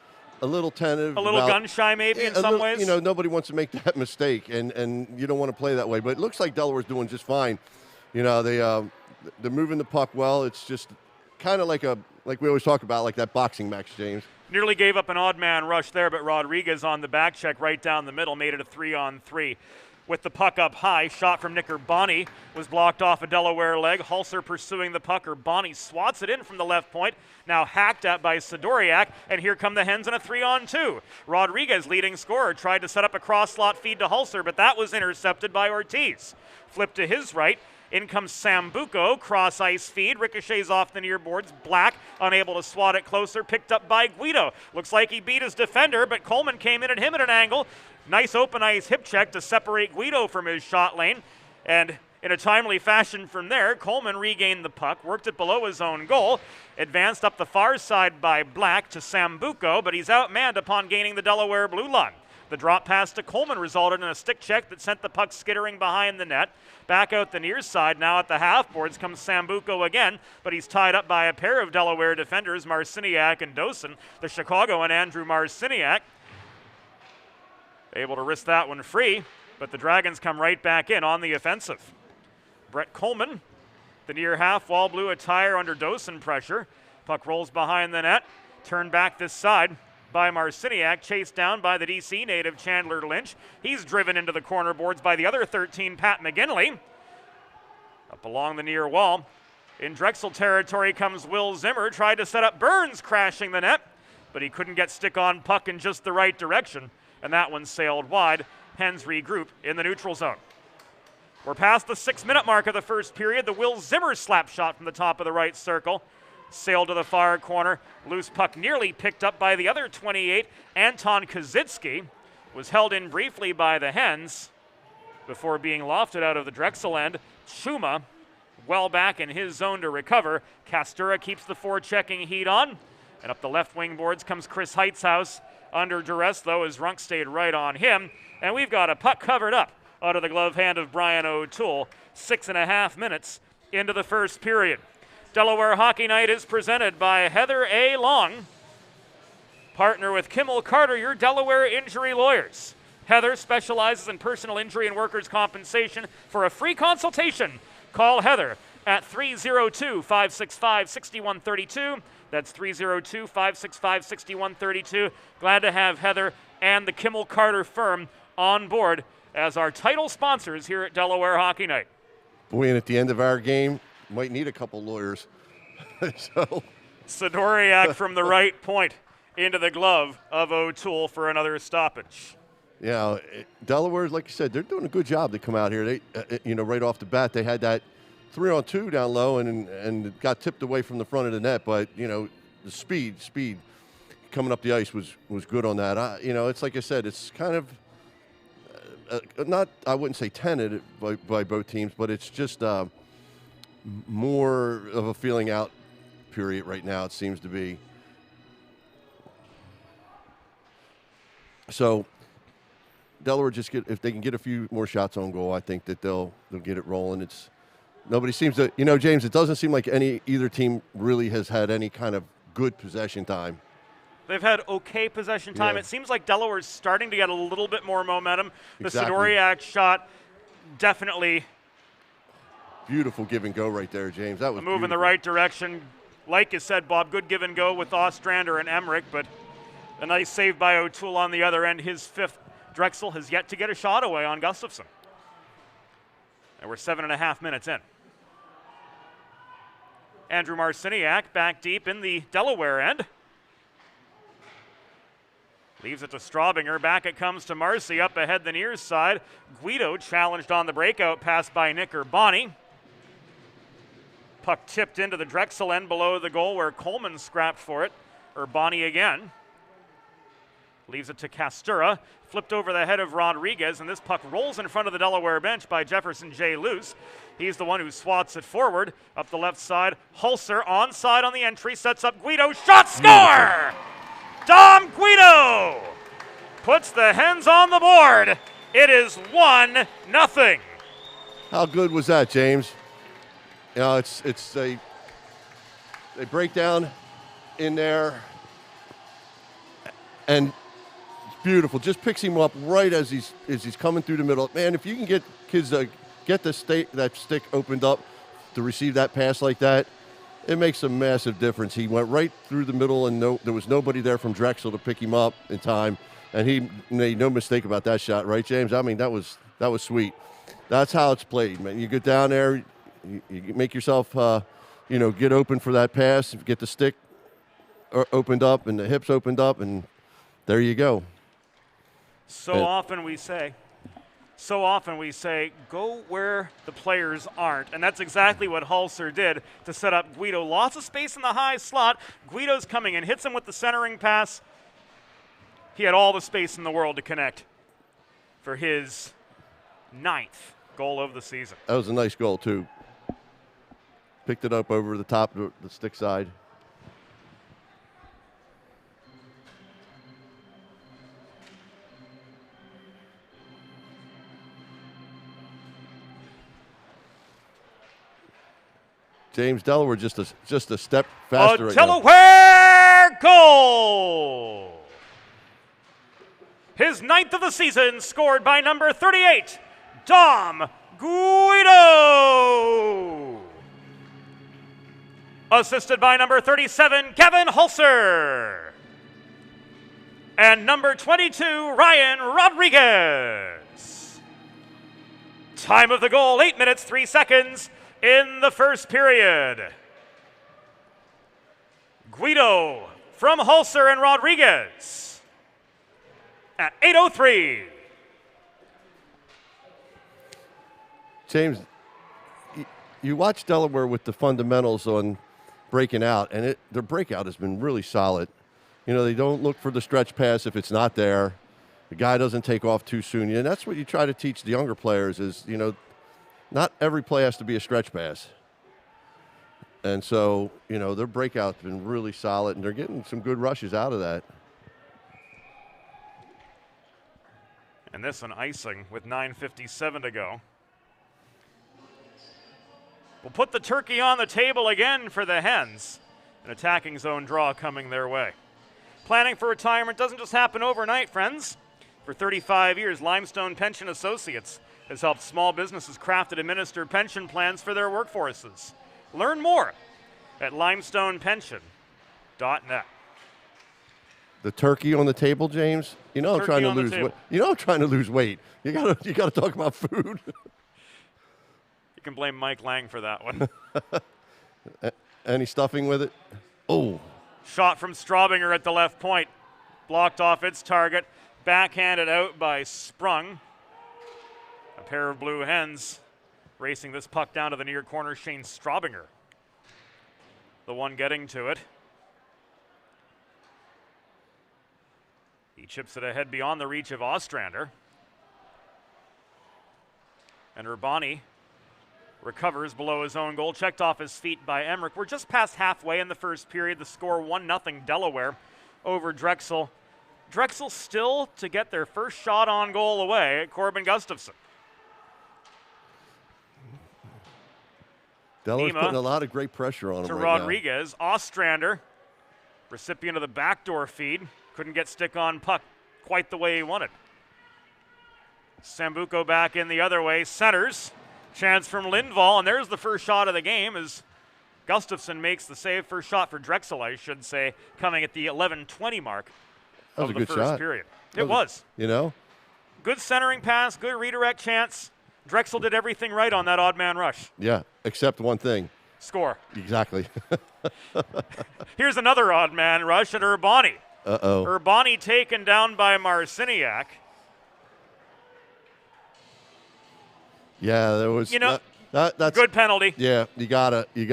tentative. A little gun-shy maybe in some ways? You know, nobody wants to make that mistake, and you don't want to play that way. But it looks like Delaware's doing just fine. You know, they're moving the puck well. It's just kind of like we always talk about, like that boxing match, James. Nearly gave up an odd man rush there, but Rodriguez on the back check right down the middle made it a 3-on-3. With the puck up high, shot from Nick Urbani was blocked off a Delaware leg. Hulser pursuing the puck. Urbani swats it in from the left point. Now hacked at by Sidoriak, and here come the Hens in a 3-on-2. Rodriguez, leading scorer, tried to set up a cross-slot feed to Hulser, but that was intercepted by Ortiz. Flipped to his right. In comes Sambuco, cross-ice feed, ricochets off the near boards. Black, unable to swat it closer, picked up by Guido. Looks like he beat his defender, but Coleman came in at him at an angle. Nice open ice hip check to separate Guido from his shot lane. And in a timely fashion from there, Coleman regained the puck, worked it below his own goal, advanced up the far side by Black to Sambuco, but he's outmanned upon gaining the Delaware blue line. The drop pass to Coleman resulted in a stick check that sent the puck skittering behind the net. Back out the near side, now at the half boards comes Sambuco again, but he's tied up by a pair of Delaware defenders, Marciniak and Dosen. The Chicagoan Andrew Marciniak able to wrist that one free, but the Dragons come right back in on the offensive. Brett Coleman, the near half wall, blue attire under Dosen pressure. Puck rolls behind the net, turned back this side by Marciniak, chased down by the DC native Chandler Lynch. He's driven into the corner boards by the other 13, Pat McGinley. Up along the near wall. In Drexel territory comes Will Zimmer, tried to set up Burns, crashing the net, but he couldn't get stick on puck in just the right direction, and that one sailed wide. Hens regroup in the neutral zone. We're past the 6-minute mark of the first period. The Will Zimmer slap shot from the top of the right circle sailed to the far corner. Loose puck nearly picked up by the other 28. Anton Kozitsky was held in briefly by the Hens before being lofted out of the Drexel end. Chuma well back in his zone to recover. Castura keeps the forechecking heat on. And up the left wing boards comes Chris Heitzhaus. Under duress, though, as Runk stayed right on him. And we've got a puck covered up out of the glove hand of Brian O'Toole. 6.5 minutes into the first period. Delaware Hockey Night is presented by Heather A. Long. Partner with Kimmel Carter, your Delaware injury lawyers. Heather specializes in personal injury and workers' compensation. For a free consultation, call Heather at 302-565-6132. That's 302-565-6132. Glad to have Heather and the Kimmel Carter firm on board as our title sponsors here at Delaware Hockey Night. Boy, and at the end of our game, might need a couple lawyers. Sidoriak from the right point into the glove of O'Toole for another stoppage. Yeah, Delaware, like you said, they're doing a good job to come out here. They, right off the bat, they had that 3-on-2 down low and got tipped away from the front of the net. But the speed coming up the ice was good on that. It's like I said, it's kind of not, I wouldn't say tentative by both teams, but it's just more of a feeling out period right now, it seems to be. So Delaware if they can get a few more shots on goal, I think that they'll get it rolling. Nobody seems to, James, it doesn't seem like either team really has had any kind of good possession time. They've had okay possession time. Yeah. It seems like Delaware's starting to get a little bit more momentum. Exactly. The Sidoriak shot definitely beautiful give and go right there, James. That was a move in the right direction. Like you said, Bob, good give and go with Ostrander and Emmerich, but a nice save by O'Toole on the other end. His fifth. Drexel has yet to get a shot away on Gustafsson. And we're 7.5 minutes in. Andrew Marciniak back deep in the Delaware end. Leaves it to Straubinger. Back it comes to Marcy. Up ahead the near side. Guido challenged on the breakout pass by Nick Urbani. Puck tipped into the Drexel end below the goal where Coleman scrapped for it. Urbani again. Leaves it to Castura, flipped over the head of Rodriguez, and this puck rolls in front of the Delaware bench by Jefferson J. Luce. He's the one who swats it forward, up the left side. Hulser onside on the entry, sets up Guido, shot, score! Dom Guido puts the Hens on the board. It is 1-0. How good was that, James? You know, they break down in there, and it's beautiful. Just picks him up right as he's coming through the middle. Man, if you can get kids to get that stick opened up to receive that pass like that, it makes a massive difference. He went right through the middle, and there was nobody there from Drexel to pick him up in time, and he made no mistake about that shot, right, James? I mean, that was sweet. That's how it's played, man. You get down there, you make yourself, get open for that pass, get the stick opened up and the hips opened up, and there you go. So often we say, go where the players aren't. And that's exactly what Hulser did to set up Guido. Lots of space in the high slot. Guido's coming in, hits him with the centering pass. He had all the space in the world to connect for his 9th goal of the season. That was a nice goal, too. Picked it up over the top of the stick side. James, Delaware just a step faster. A Delaware goal! His 9th of the season, scored by number 38, Dom Guido! Assisted by number 37, Gavin Hulser! And number 22, Ryan Rodriguez! Time of the goal, 8 minutes, 3 seconds in the first period. Guido from Hulser and Rodriguez at 8:03. James, you watch Delaware with the fundamentals on breaking out, and their breakout has been really solid. You know, they don't look for the stretch pass if it's not there. The guy doesn't take off too soon. And that's what you try to teach the younger players is, not every play has to be a stretch pass. And so, their breakout's been really solid, and they're getting some good rushes out of that. And this an icing with 9:57 to go. We'll put the turkey on the table again for the Hens. An attacking zone draw coming their way. Planning for retirement doesn't just happen overnight, friends. For 35 years, Limestone Pension Associates has helped small businesses craft and administer pension plans for their workforces. Learn more at limestonepension.net. The turkey on the table, James. I'm trying to lose weight. I'm trying to lose weight. You gotta talk about food. You can blame Mike Lang for that one. Any stuffing with it? Oh. Shot from Straubinger at the left point. Blocked off its target. Backhanded out by Sprung. A pair of Blue Hens racing this puck down to the near corner. Shane Straubinger, the one getting to it. He chips it ahead beyond the reach of Ostrander. And Urbani recovers below his own goal, checked off his feet by Emmerich. We're just past halfway in the first period. The score 1-0 Delaware over Drexel. Drexel still to get their first shot on goal away at Corbin Gustafsson. Delaware's putting a lot of great pressure on him to right Rodriguez. Now. Ostrander, recipient of the backdoor feed, couldn't get stick on puck quite the way he wanted. Sambuco back in the other way, centers. Chance from Lindvall, and there's the first shot of the game as Gustafsson makes the save. First shot for Drexel, I should say, coming at the 11:20 mark of the first period. It was. Good centering pass, good redirect chance. Drexel did everything right on that odd man rush. Yeah, except one thing. Score. Exactly. Here's another odd man rush at Urbani. Uh-oh. Urbani taken down by Marciniak. Yeah, there was. That's good penalty. Yeah, you gotta. You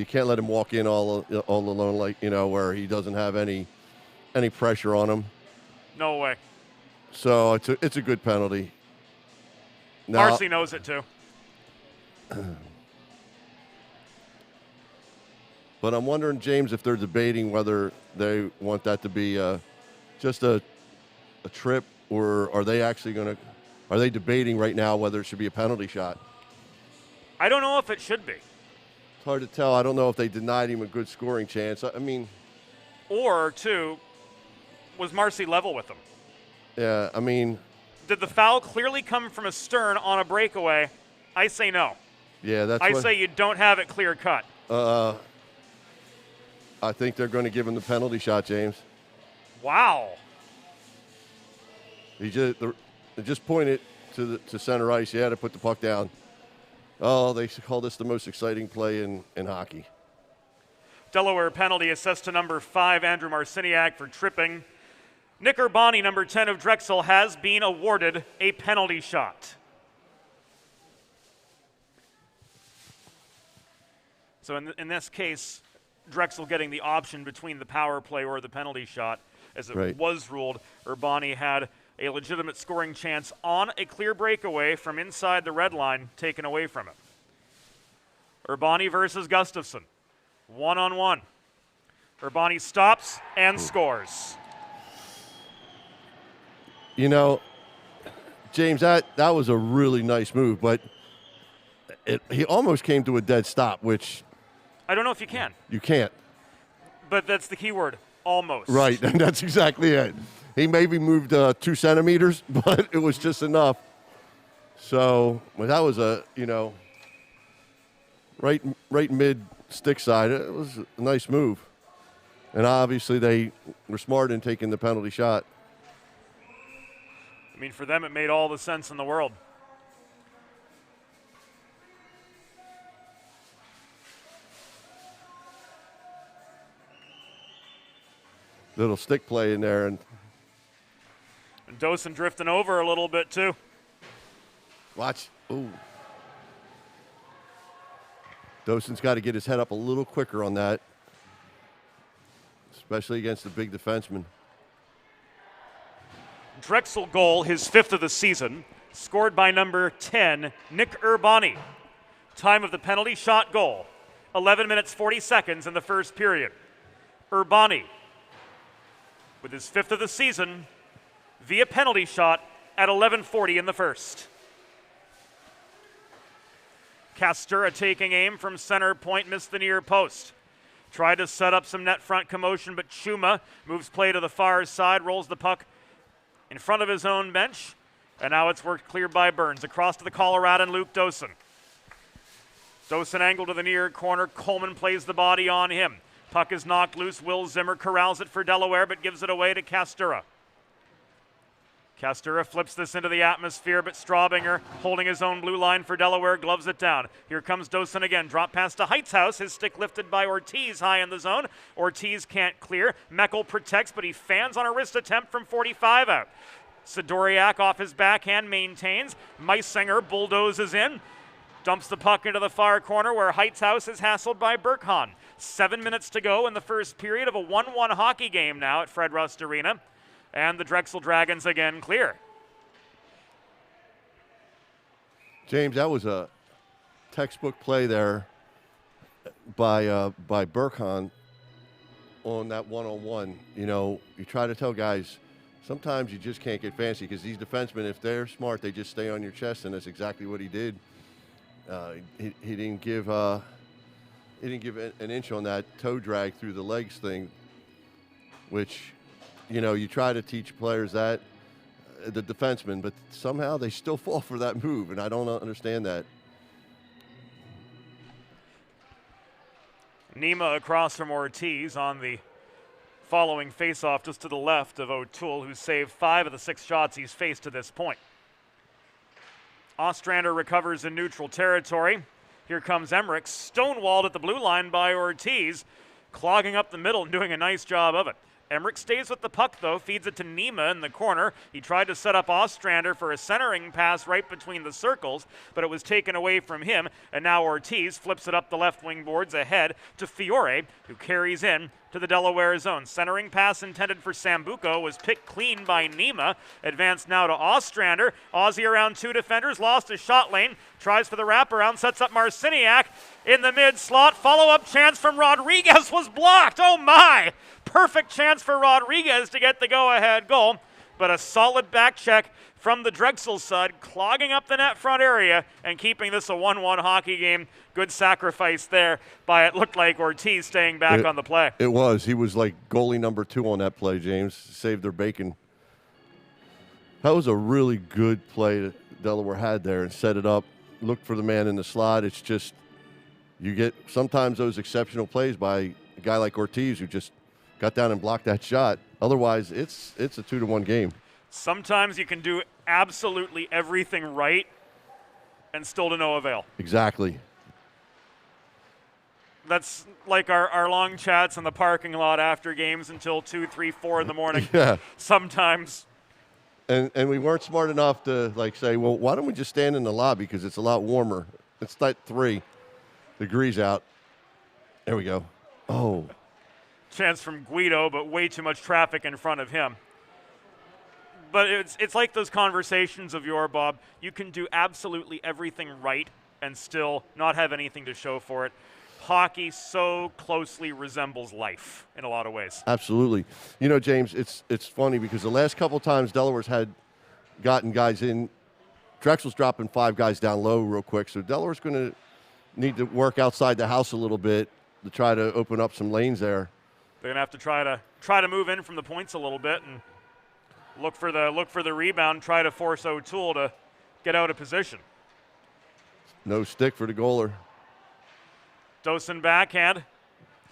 can't let him walk in all alone, where he doesn't have any pressure on him. No way. So it's a good penalty. Now, Marcy knows it too. But I'm wondering, James, if they're debating whether they want that to be just a trip, or are they debating right now whether it should be a penalty shot? I don't know if it should be. It's hard to tell. I don't know if they denied him a good scoring chance. I mean, or two, was Marcy level with them? Yeah, I mean, did the foul clearly come from astern on a breakaway? I say no. Yeah, I say you don't have it clear cut. I think they're going to give him the penalty shot, James. Wow. They just pointed to center ice. He had to put the puck down. Oh, they call this the most exciting play in hockey. Delaware penalty assessed to number 5, Andrew Marciniak, for tripping. Nick Urbani, number 10 of Drexel, has been awarded a penalty shot. So in this case, Drexel getting the option between the power play or the penalty shot, as it was ruled. Urbani had a legitimate scoring chance on a clear breakaway from inside the red line taken away from him. Urbani versus Gustafsson. 1-on-1. Urbani stops and scores. You know, James, that was a really nice move, but he almost came to a dead stop, which I don't know if you can. You can't. But that's the key word, almost. Right, and that's exactly it. He maybe moved 2 centimeters, but it was just enough. So, well, that was right mid stick side. It was a nice move. And obviously they were smart in taking the penalty shot. I mean, for them, it made all the sense in the world. Little stick play in there. And Dosen drifting over a little bit, too. Watch. Ooh. Dosen's got to get his head up a little quicker on that, especially against the big defenseman. Drexel goal, his 5th of the season, scored by number 10, Nick Urbani. Time of the penalty shot goal, 11 minutes 40 seconds in the first period. Urbani, with his 5th of the season, via penalty shot at 11:40 in the first. Castura taking aim from center point, missed the near post. Tried to set up some net front commotion, but Chuma moves play to the far side, rolls the puck in front of his own bench, and now it's worked clear by Burns. Across to the Coloradan, Luke Dosen. Dosen angled to the near corner. Coleman plays the body on him. Puck is knocked loose. Will Zimmer corrals it for Delaware, but gives it away to Castura. Castura flips this into the atmosphere, but Straubinger, holding his own blue line for Delaware, gloves it down. Here comes Dosen again. Drop pass to Heightshouse. His stick lifted by Ortiz high in the zone. Ortiz can't clear. Meckel protects, but he fans on a wrist attempt from 45 out. Sidoriak off his backhand maintains. Meisinger bulldozes in. Dumps the puck into the far corner where Heightshouse is hassled by Berkhahn. 7 minutes to go in the first period of a 1-1 hockey game now at Fred Rust Arena. And the Drexel Dragons again clear. James, that was a textbook play there by Berkhahn on that one-on-one. You know, you try to tell guys, sometimes you just can't get fancy because these defensemen, if they're smart, they just stay on your chest, and that's exactly what he did. He didn't give an inch on that toe drag through the legs thing, which, you know, you try to teach players that, the defensemen, but somehow they still fall for that move, and I don't understand that. Nema across from Ortiz on the following faceoff just to the left of O'Toole, who's saved 5 of the 6 shots he's faced to this point. Ostrander recovers in neutral territory. Here comes Emmerich, stonewalled at the blue line by Ortiz, clogging up the middle and doing a nice job of it. Emmerich stays with the puck, though, feeds it to Nema in the corner. He tried to set up Ostrander for a centering pass right between the circles, but it was taken away from him, and now Ortiz flips it up the left wing boards ahead to Fiore, who carries in to the Delaware zone. Centering pass intended for Sambuco was picked clean by Nema. Advanced now to Ostrander. Ozzy around 2 defenders, lost his shot lane, tries for the wraparound, sets up Marciniak in the mid slot. Follow-up chance from Rodriguez was blocked. Oh my! Perfect chance for Rodriguez to get the go-ahead goal, but a solid back check from the Drexel side, clogging up the net front area and keeping this a 1-1 hockey game. Good sacrifice there by, it looked like, Ortiz staying back on the play. It was. He was like goalie number 2 on that play, James. Saved their bacon. That was a really good play that Delaware had there and set it up. Looked for the man in the slot. It's just, you get sometimes those exceptional plays by a guy like Ortiz who just got down and blocked that shot. Otherwise, it's a 2-1 game. Sometimes you can do absolutely everything right and still to no avail. Exactly. That's like our long chats in the parking lot after games until 2, 3, 4 in the morning. Yeah. Sometimes. And we weren't smart enough to like say, well, why don't we just stand in the lobby because it's a lot warmer. It's like 3 degrees out. There we go. Oh. Chance from Guido, but way too much traffic in front of him. But it's like those conversations of yore, Bob. You can do absolutely everything right and still not have anything to show for it. Hockey so closely resembles life in a lot of ways. Absolutely. You know, James, it's funny because the last couple times Delaware's had gotten guys in, Drexel's dropping 5 guys down low real quick, so Delaware's going to need to work outside the house a little bit to try to open up some lanes there. They're going to have to try to move in from the points a little bit and look for the rebound, try to force O'Toole to get out of position. No stick for the goaler. Dosen backhand,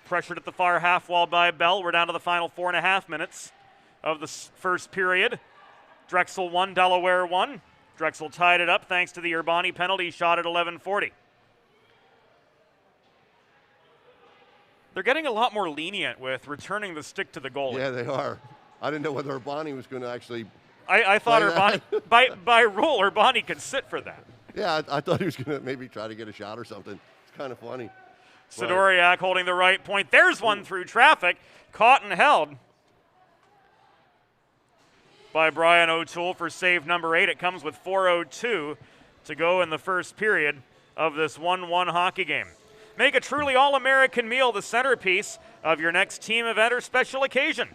pressured at the far half wall by Bell. We're down to the final 4.5 minutes of the first period. Drexel 1, Delaware 1. Drexel tied it up thanks to the Urbani penalty shot at 11:40. They're getting a lot more lenient with returning the stick to the goalie. Yeah, they are. I didn't know whether Urbani was going to actually. I thought Urbani, by rule, Urbani could sit for that. Yeah, I thought he was going to maybe try to get a shot or something. It's kind of funny. Sidoriak holding the right point. There's one through traffic. Caught and held by Brian O'Toole for save number 8. It comes with 4:02 to go in the first period of this 1-1 hockey game. Make a truly all-American meal the centerpiece of your next team event or special occasion.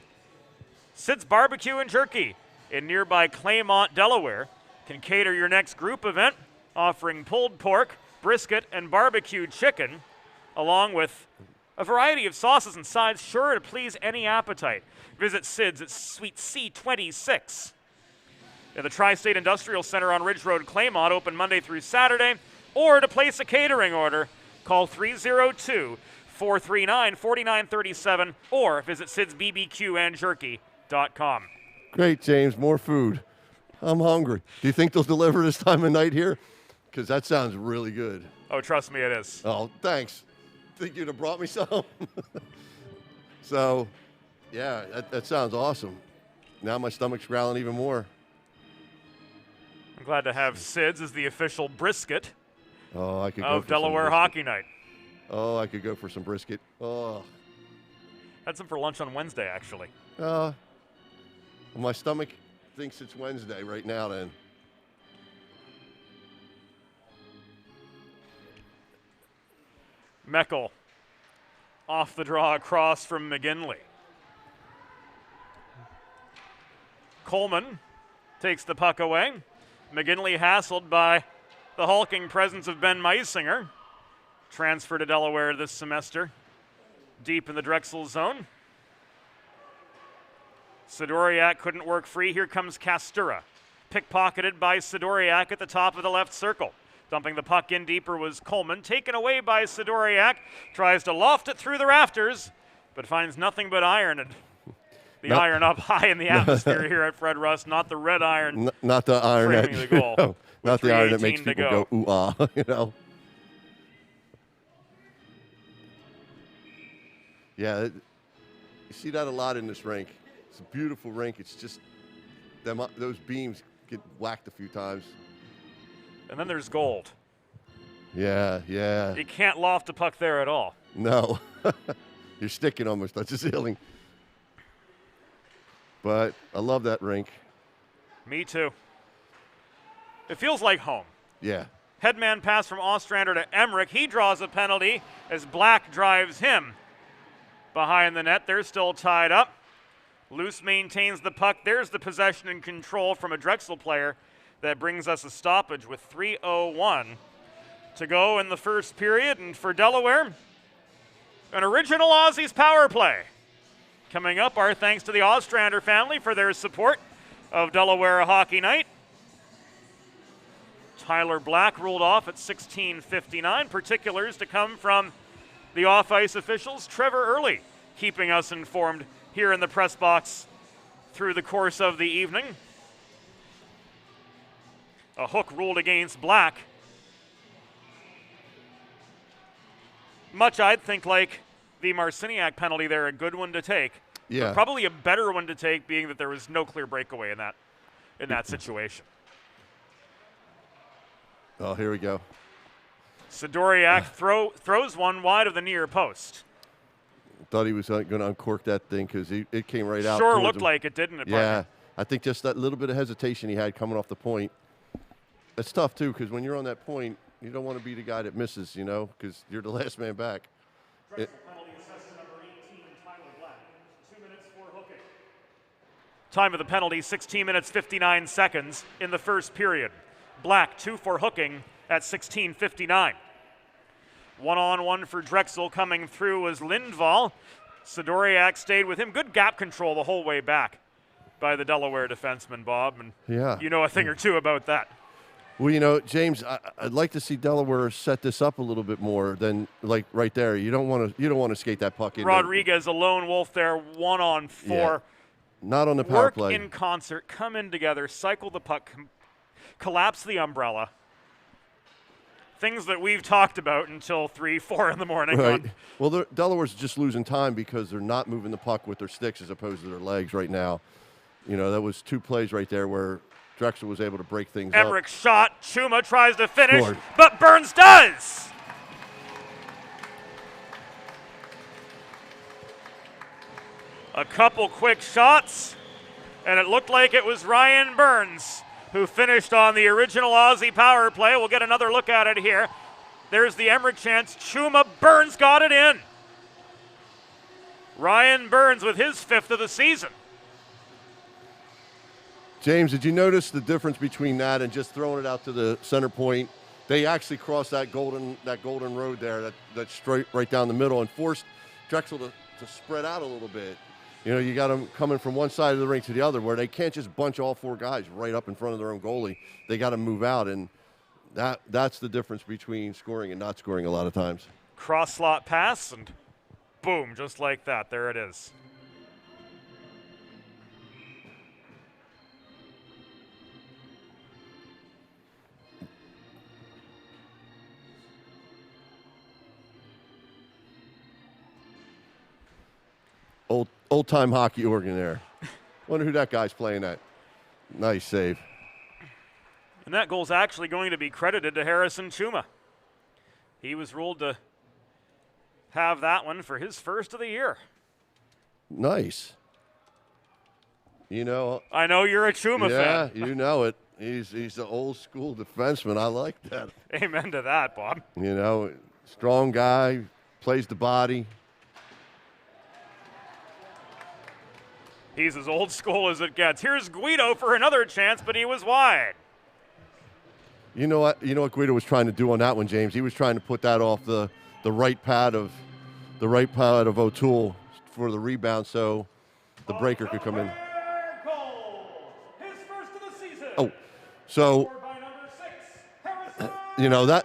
Sid's Barbecue and Jerky in nearby Claymont, Delaware can cater your next group event, offering pulled pork, brisket, and barbecued chicken, along with a variety of sauces and sides sure to please any appetite. Visit Sid's at Suite C26. At the Tri-State Industrial Center on Ridge Road, Claymont, open Monday through Saturday, or to place a catering order, call 302-439-4937 or visit sidsbbqandjerky.com. Great, James. More food. I'm hungry. Do you think they'll deliver this time of night here? Because that sounds really good. Oh, trust me, it is. Oh, thanks. Think you'd have brought me some? So, yeah, that sounds awesome. Now my stomach's growling even more. I'm glad to have Sid's as the official brisket of Delaware Hockey Night. Oh, I could go for some brisket. Oh. Had some for lunch on Wednesday, actually. Well, my stomach thinks it's Wednesday right now then. Meckel off the draw across from McGinley. Coleman takes the puck away. McGinley hassled by the hulking presence of Ben Meisinger. Transfer to Delaware this semester. Deep in the Drexel zone. Sidoriak couldn't work free. Here comes Castura. Pickpocketed by Sidoriak at the top of the left circle. Dumping the puck in deeper was Coleman. Taken away by Sidoriak. Tries to loft it through the rafters, but finds nothing but iron. And the iron up high in the atmosphere here at Fred Russ. Not the red iron. Not the iron that, the goal. No, not the iron that makes people go ooh-ah, you know. Yeah, see that a lot in this rink. It's a beautiful rink. It's just those beams get whacked a few times. And then there's gold. Yeah. You can't loft a puck there at all. No. You're sticking almost. That's the ceiling. But I love that rink. Me too. It feels like home. Yeah. Headman pass from Ostrander to Emmerich. He draws a penalty as Black drives him behind the net. They're still tied up. Luce maintains the puck. There's the possession and control from a Drexel player that brings us a stoppage with 3:01 to go in the first period. And for Delaware, an original Aussies power play. Coming up, our thanks to the Ostrander family for their support of Delaware Hockey Night. Tyler Black ruled off at 16:59. Particulars to come from the off-ice officials. Trevor Early keeping us informed here in the press box through the course of the evening. A hook ruled against Black. Much, I'd think, like the Marciniak penalty there, a good one to take. Yeah. But probably a better one to take, being that there was no clear breakaway in that situation. Oh, here we go. Sidoriak throws one wide of the near post. Thought he was going to uncork that thing because it came right out. Sure looked like it, didn't it, Yeah. partner? I think just that little bit of hesitation he had coming off the point. It's tough, too, because when you're on that point, you don't want to be the guy that misses, because you're the last man back. Drexel penalty assessed to number 18, Tyler Black. 2 minutes for hooking. Time of the penalty, 16 minutes, 59 seconds in the first period. Black, 2 for hooking at 16:59. 1-on-1 for Drexel coming through was Lindvall. Sidoriak stayed with him. Good gap control the whole way back by the Delaware defenseman, Bob. And Yeah. you know a thing or two about that. Well, James, I'd like to see Delaware set this up a little bit more than like right there. You don't want to skate that puck in. Rodriguez, a lone wolf there, 1-on-4. Yeah. Not on the power Work play. in concert, come in together, cycle the puck, collapse the umbrella. Things that we've talked about until 3, 4 in the morning. Right. Well, Delaware's just losing time because they're not moving the puck with their sticks as opposed to their legs right now. That was 2 plays right there where Drexel was able to break things up. Emmerich shot. Chuma tries to finish, Scored. but Burns does. A couple quick shots, and it looked like it was Ryan Burns who finished on the original Aussie power play. We'll get another look at it here. There's the Emmerich chance. Chuma, Burns got it in. Ryan Burns with his 5th of the season. James, did you notice the difference between that and just throwing it out to the center point? They actually crossed that golden road there, that straight right down the middle, and forced Drexel to spread out a little bit. You got them coming from one side of the rink to the other, where they can't just bunch all 4 guys right up in front of their own goalie. They got to move out, and that's the difference between scoring and not scoring a lot of times. Cross slot pass, and boom, just like that. There it is. Old-time hockey organ there. Wonder who that guy's playing at. Nice save. And that goal's actually going to be credited to Harrison Chuma. He was ruled to have that one for his first of the year. Nice. I know you're a Chuma fan. Yeah, you know it. He's an old-school defenseman. I like that. Amen to that, Bob. Strong guy, plays the body. He's as old school as it gets. Here's Guido for another chance, but he was wide. You know what Guido was trying to do on that one, James? He was trying to put that off the right pad of O'Toole for the rebound, so the breaker could come in. His first of the season. Oh, so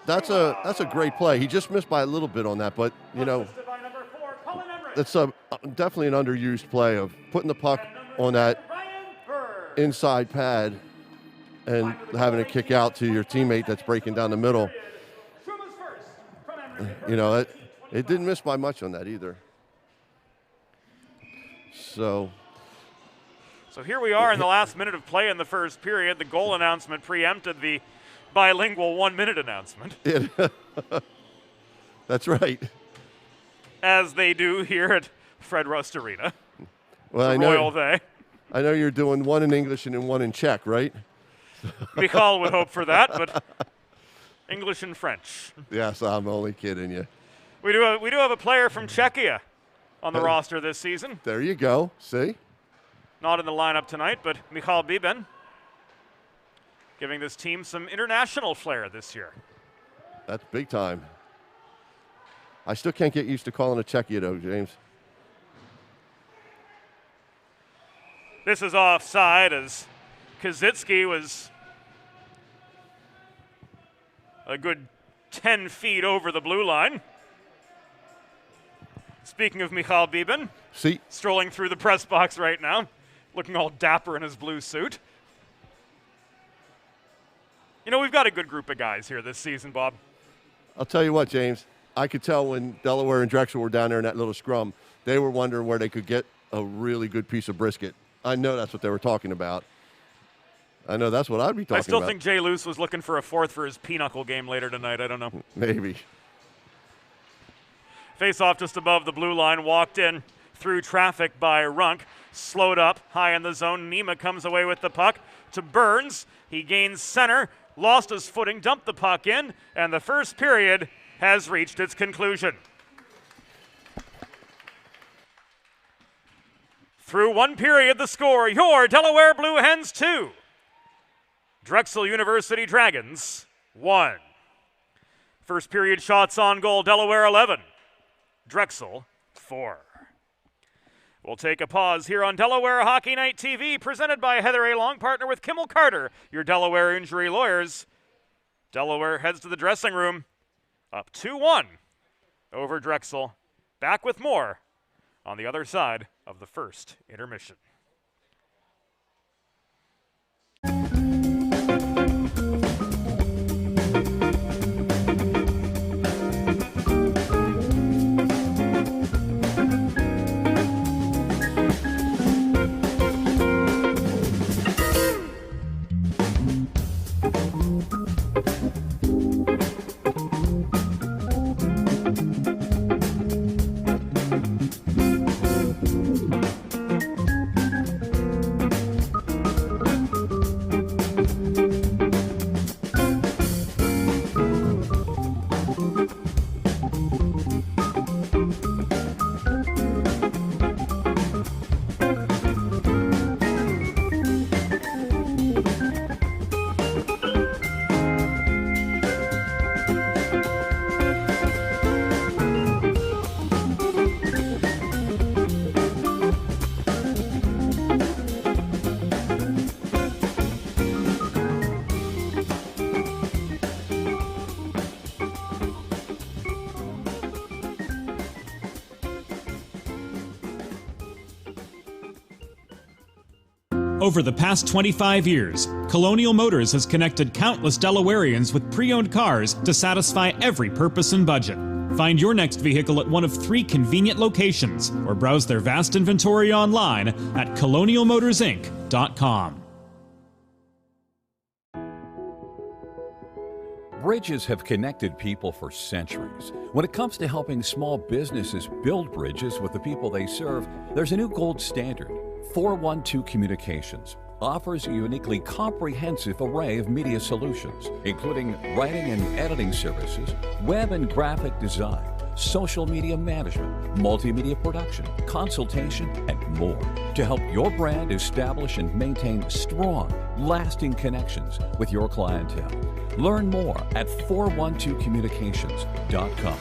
that's a great play. He just missed by a little bit on that, but that's definitely an underused play of putting the puck on that inside pad and having it kick out to your teammate that's breaking down the middle. It didn't miss by much on that either. So here we are in the last minute of play in the first period. The goal announcement preempted the bilingual 1-minute announcement. That's right. As they do here at Fred Rust Arena. Well, I know you're doing one in English and then one in Czech, right? Michal would hope for that, but English and French. Yes, I'm only kidding you. We do have a player from Czechia on the roster this season. There you go. See? Not in the lineup tonight, but Michal Biben giving this team some international flair this year. That's big time. I still can't get used to calling it Czechia, though, James. This is offside as Kazitsky was a good 10 feet over the blue line. Speaking of Michal Biben, strolling through the press box right now, looking all dapper in his blue suit. You know, we've got a good group of guys here this season, Bob. I'll tell you what, James. I could tell when Delaware and Drexel were down there in that little scrum, they were wondering where they could get a really good piece of brisket. I know that's what they were talking about. I know that's what I'd be talking about. I still think Jay Luce was looking for a fourth for his pinochle game later tonight. I don't know. Maybe. Face-off just above the blue line, walked in through traffic by Runk. Slowed up, high in the zone. Nema comes away with the puck to Burns. He gains center, lost his footing, dumped the puck in, and the first period has reached its conclusion. Through one period, the score, your Delaware Blue Hens 2. Drexel University Dragons 1. First period shots on goal, Delaware 11. Drexel 4. We'll take a pause here on Delaware Hockey Night TV, presented by Heather A. Long, partner with Kimmel Carter, your Delaware injury lawyers. Delaware heads to the dressing room, up 2-1 over Drexel. Back with more on the other side of the first intermission. Over the past 25 years, Colonial Motors has connected countless Delawareans with pre-owned cars to satisfy every purpose and budget. Find your next vehicle at one of 3 convenient locations or browse their vast inventory online at colonialmotorsinc.com. Bridges have connected people for centuries. When it comes to helping small businesses build bridges with the people they serve, there's a new gold standard. 412 Communications offers a uniquely comprehensive array of media solutions, including writing and editing services, web and graphic design, social media management, multimedia production, consultation, and more to help your brand establish and maintain strong, lasting connections with your clientele. Learn more at 412communications.com.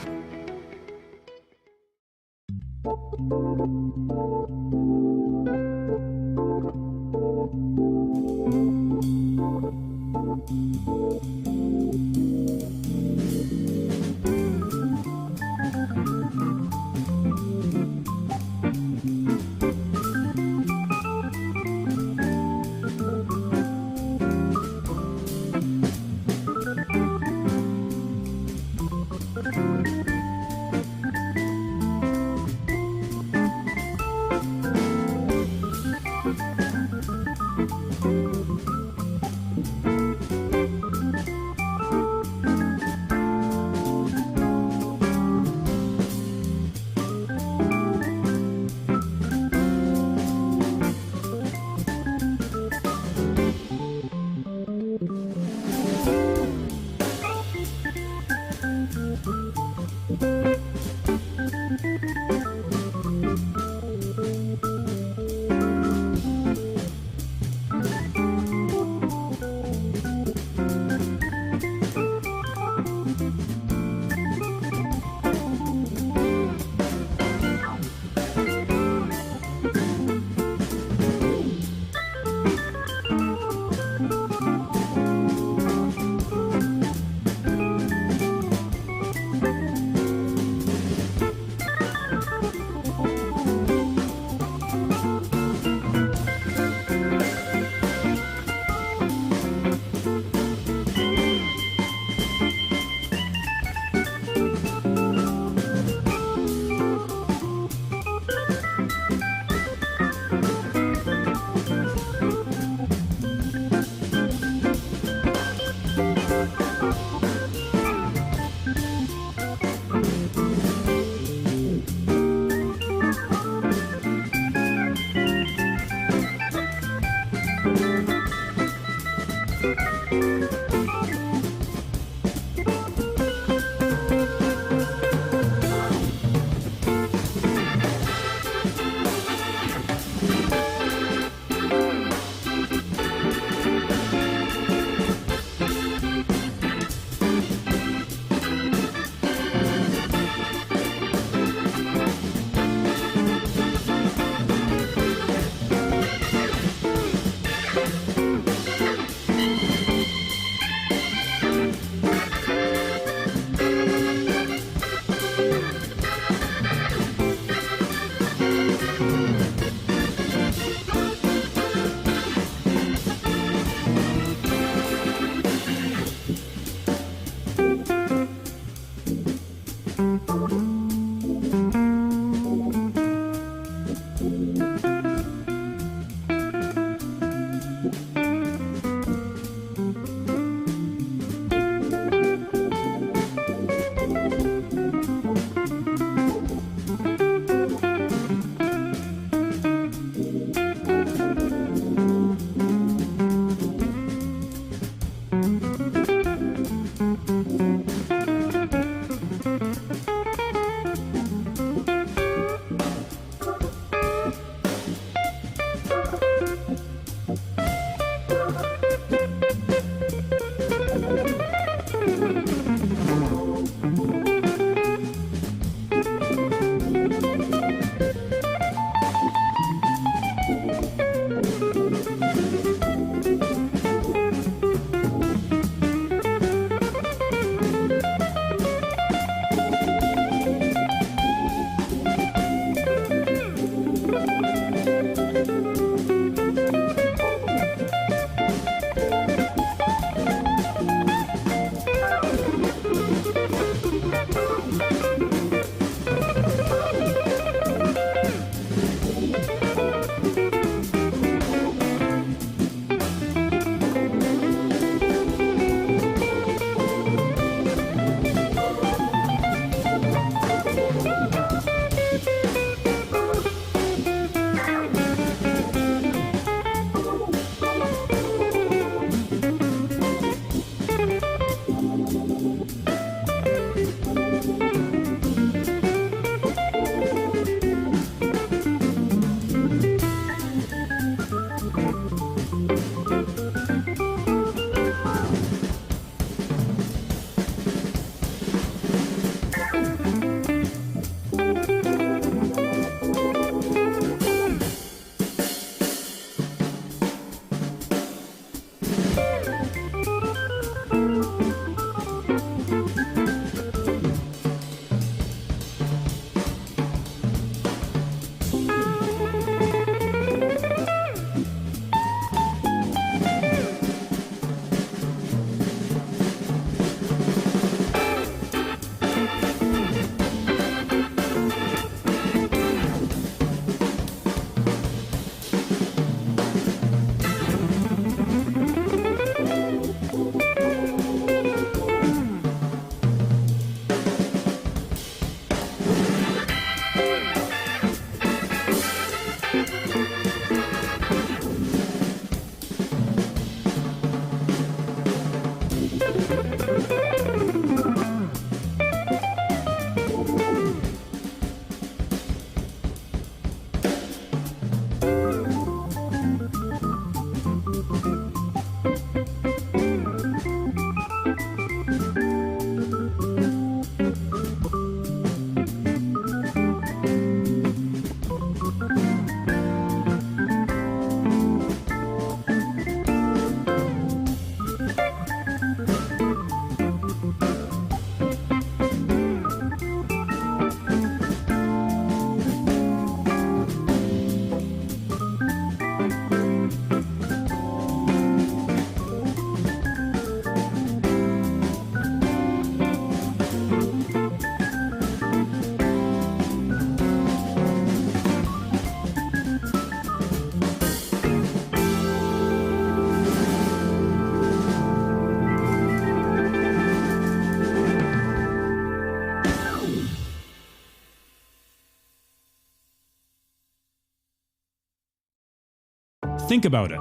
Think about it.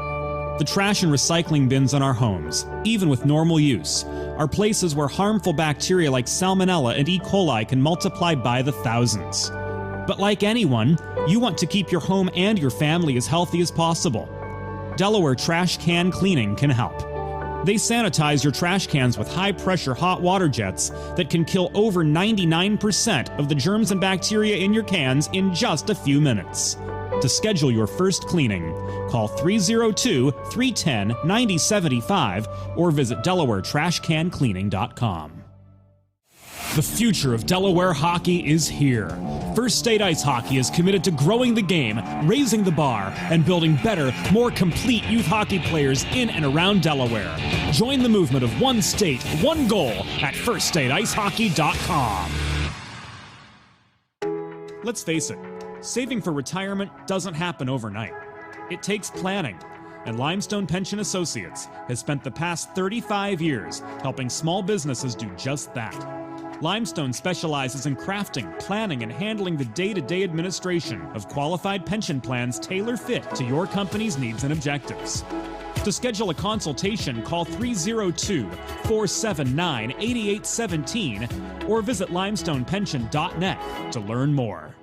The trash and recycling bins in our homes, even with normal use, are places where harmful bacteria like Salmonella and E. coli can multiply by the thousands. But like anyone, you want to keep your home and your family as healthy as possible. Delaware Trash Can Cleaning can help. They sanitize your trash cans with high-pressure hot water jets that can kill over 99% of the germs and bacteria in your cans in just a few minutes. To schedule your first cleaning, call 302-310-9075 or visit DelawareTrashCanCleaning.com. The future of Delaware hockey is here. First State Ice Hockey is committed to growing the game, raising the bar, and building better, more complete youth hockey players in and around Delaware. Join the movement of one state, one goal at FirstStateIceHockey.com. Let's face it, saving for retirement doesn't happen overnight. It takes planning, and Limestone Pension Associates has spent the past 35 years helping small businesses do just that. Limestone specializes in crafting, planning, and handling the day-to-day administration of qualified pension plans tailor-fit to your company's needs and objectives. To schedule a consultation, call 302-479-8817 or visit limestonepension.net to learn more.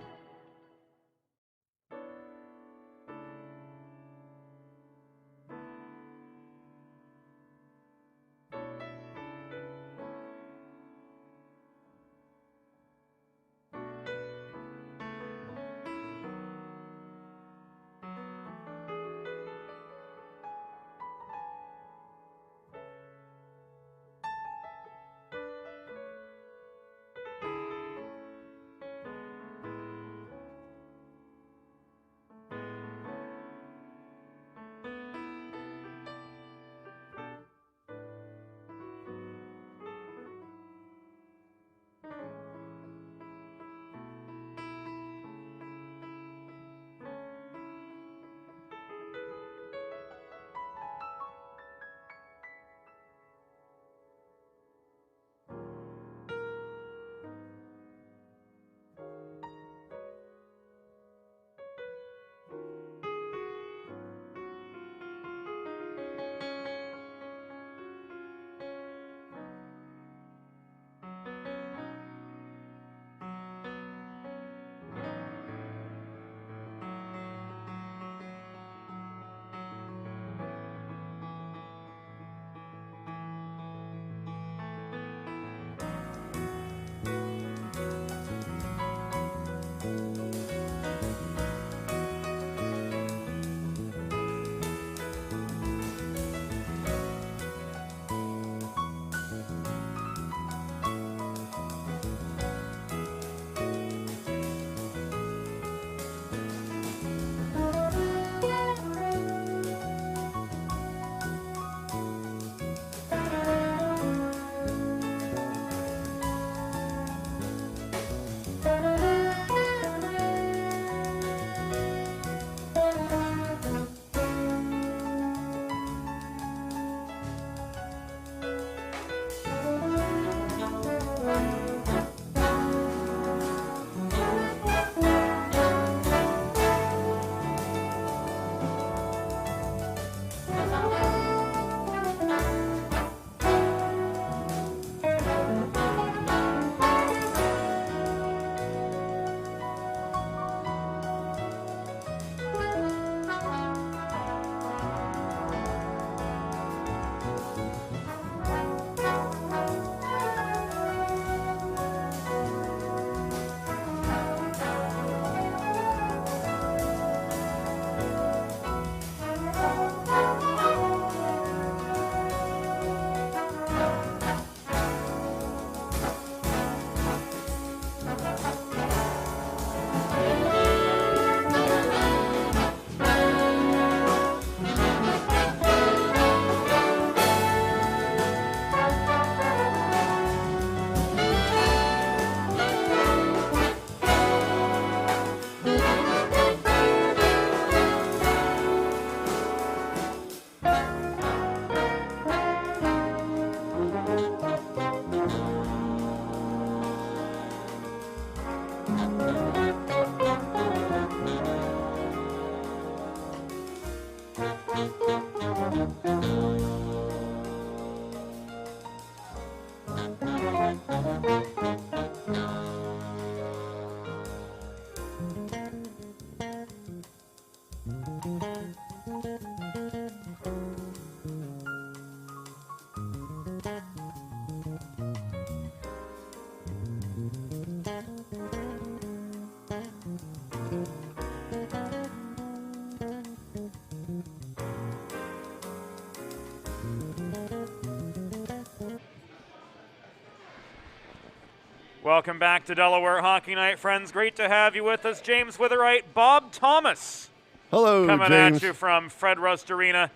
Welcome back to Delaware Hockey Night, friends. Great to have you with us. James Witherite, Bob Thomas. Hello, coming James. at you from Fred Rust Arena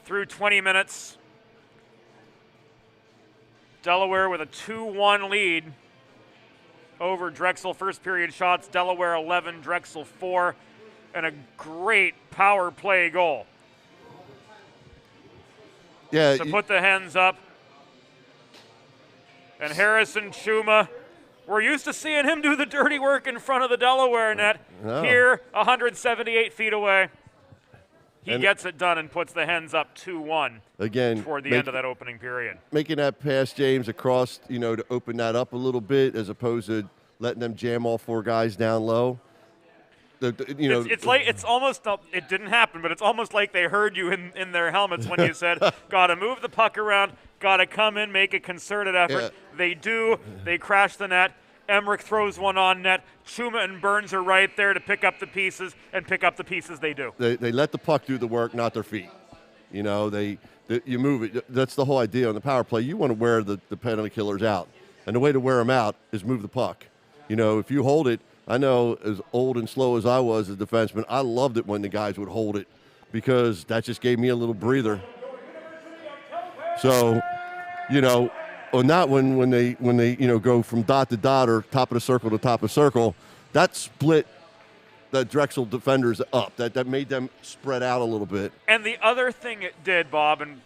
through 20 minutes. Delaware with a 2-1 lead over Drexel. First period shots, Delaware 11, Drexel 4, and a great power play goal. Yeah, to put the Hens up. And Harrison Chuma, we're used to seeing him do the dirty work in front of the Delaware net. No. Here, 178 feet away, he gets it done and puts the Hens up 2-1 again toward the end of that opening period. Making that pass, James, across, to open that up a little bit as opposed to letting them jam all four guys down low. It's like, it's almost, it didn't happen, but it's almost like they heard you in their helmets when you said, got to move the puck around, got to come in, make a concerted effort. Yeah. They do. They crash the net. Emmerich throws one on net. Chuma and Burns are right there to pick up the pieces, and pick up the pieces they do. They let the puck do the work, not their feet. You move it. That's the whole idea on the power play. You want to wear the penalty killers out. And the way to wear them out is move the puck. If you hold it, I know as old and slow as I was as a defenseman, I loved it when the guys would hold it because that just gave me a little breather. So, or not when they go from dot to dot or top of the circle to top of circle, that split the Drexel defenders up. That made them spread out a little bit. And the other thing it did, Bob, and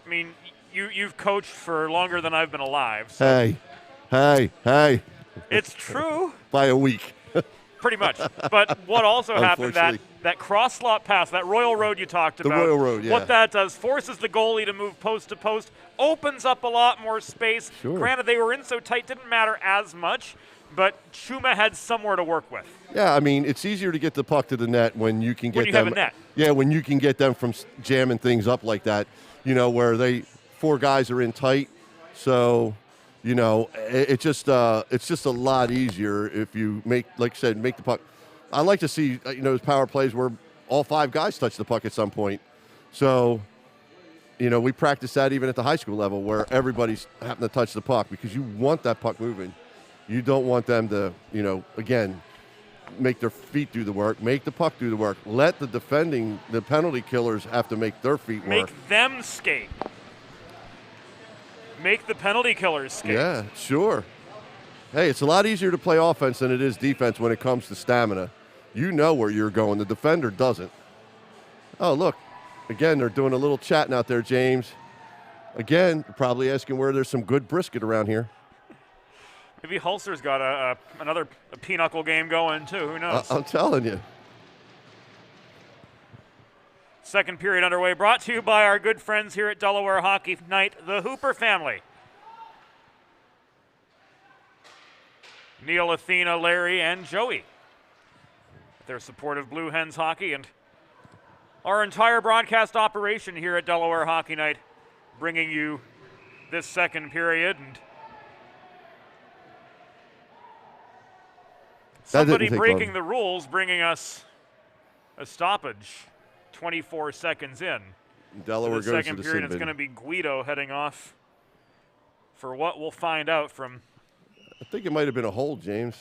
I mean, you've coached for longer than I've been alive. So Hey. It's true. By a week. Pretty much. But what also happened, that cross-slot pass, that Royal Road you talked about. The Royal Road, yeah. What that does, forces the goalie to move post to post, opens up a lot more space. Sure. Granted, they were in so tight, didn't matter as much, but Chuma had somewhere to work with. Yeah, I mean, it's easier to get the puck to the net when you can get them. When you have a net. Yeah, when you can get them from jamming things up like that, where four guys are in tight. So, it's just a lot easier if you make the puck. I like to see, those power plays where all five guys touch the puck at some point. So, we practice that even at the high school level where everybody's having to touch the puck because you want that puck moving. You don't want them to, again, make their feet do the work, make the puck do the work. Let the penalty killers have to make their feet work. Make them skate. Make the penalty killers skate. Yeah, sure. Hey, it's a lot easier to play offense than it is defense when it comes to stamina. You know where you're going. The defender doesn't. Oh, look. Again, they're doing a little chatting out there, James. Again, probably asking where there's some good brisket around here. Maybe Hulser's got another pinochle game going, too. Who knows? I'm telling you. Second period underway, brought to you by our good friends here at Delaware Hockey Night, the Hooper family. Neil, Athena, Larry, and Joey. Their support of Blue Hens hockey and our entire broadcast operation here at Delaware Hockey Night, bringing you this second period. And somebody breaking the rules, bringing us a stoppage. 24 seconds in. Delaware goes to the second period. It's going to be Guido heading off for what we'll find out from. I think it might have been a hold, James.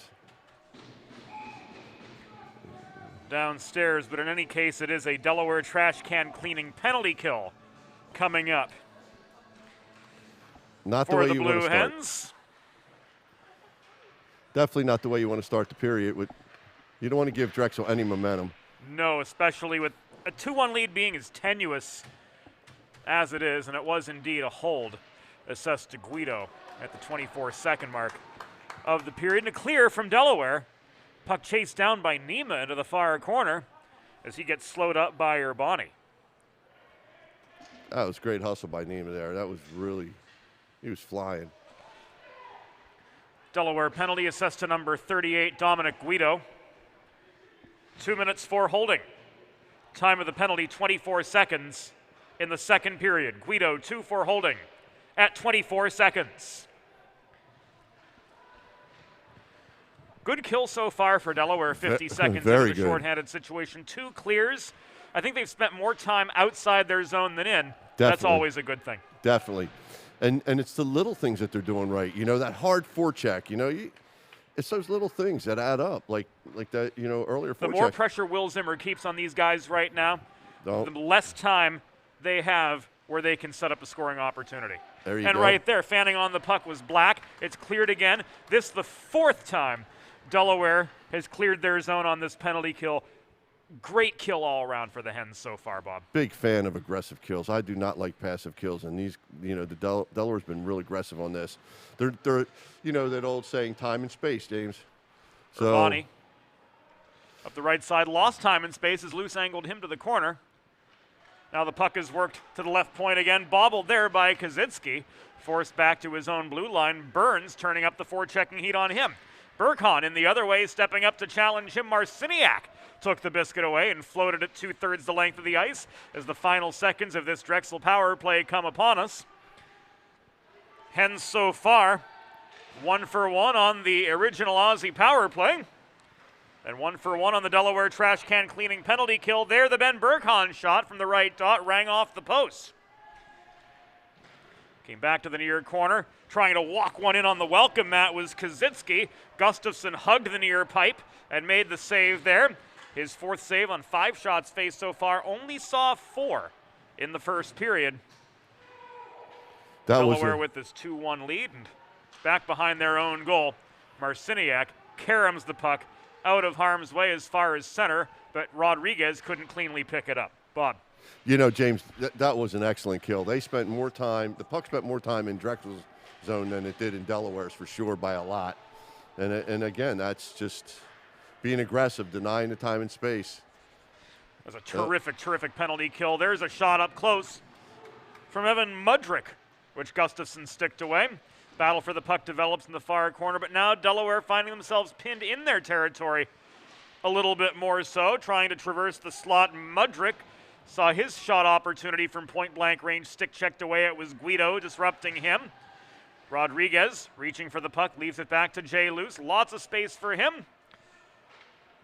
Downstairs, but in any case, it is a Delaware trash can cleaning penalty kill coming up. Not the way you want to Blue start. Hens. Definitely not the way you want to start the period. You don't want to give Drexel any momentum. No, especially with a 2-1 lead being as tenuous as it is, and it was indeed a hold assessed to Guido at the 24-second mark of the period. And a clear from Delaware. Puck chased down by Nema into the far corner as he gets slowed up by Urbani. That was great hustle by Nema there. That was really, he was flying. Delaware penalty assessed to number 38, Dominic Guido. 2 minutes for holding. Time of the penalty, 24 seconds in the second period. Guido, 2 for holding at 24 seconds. Good kill so far for Delaware, 50 seconds into the shorthanded situation. 2 clears. I think they've spent more time outside their zone than in. Definitely. That's always a good thing. Definitely. And it's the little things that they're doing right. You know, that hard forecheck, you know, it's those little things that add up, like that, you know, earlier forecheck. The more pressure Will Zimmer keeps on these guys right now, the less time they have where they can set up a scoring opportunity. There you go. And right there, fanning on the puck was Black. It's cleared again. This is the 4th time Delaware has cleared their zone on this penalty kill. Great kill all around for the Hens so far, Bob. Big fan of aggressive kills. I do not like passive kills, and these, you know, Delaware's been really aggressive on this. They're, you know, that old saying, time and space, James. So Bonnie up the right side, lost time and space as loose angled him to the corner. Now the puck is worked to the left point again, bobbled there by Kazitsky, forced back to his own blue line. Burns turning up the forechecking heat on him. Burkhan in the other way, stepping up to challenge him. Marciniak took the biscuit away and floated it 2/3 the length of the ice as the final seconds of this Drexel power play come upon us. Hens so far 1 for 1 on the original Ozzy power play, and 1 for 1 on the Delaware trash can cleaning penalty kill. There, the Ben Burkhan shot from the right dot rang off the post. Came back to the near corner, trying to walk one in on the welcome mat was Kazitsky. Gustafsson hugged the near pipe and made the save there. His 4th save on 5 shots faced so far, only saw 4 in the first period. Delaware with this 2-1 lead and back behind their own goal. Marciniak caroms the puck out of harm's way as far as center, but Rodriguez couldn't cleanly pick it up. Bob. You know, James, that was an excellent kill. They spent more time, the puck spent more time in Drexel's zone than it did in Delaware's for sure by a lot. And again, that's just being aggressive, denying the time and space. That's a terrific penalty kill. There's a shot up close from Evan Mudrick, which Gustafsson sticked away. Battle for the puck develops in the far corner, but now Delaware finding themselves pinned in their territory a little bit more so, trying to traverse the slot. Mudrick saw his shot opportunity from point-blank range, stick checked away. It was Guido disrupting him. Rodriguez reaching for the puck, leaves it back to Jay Luce. Lots of space for him.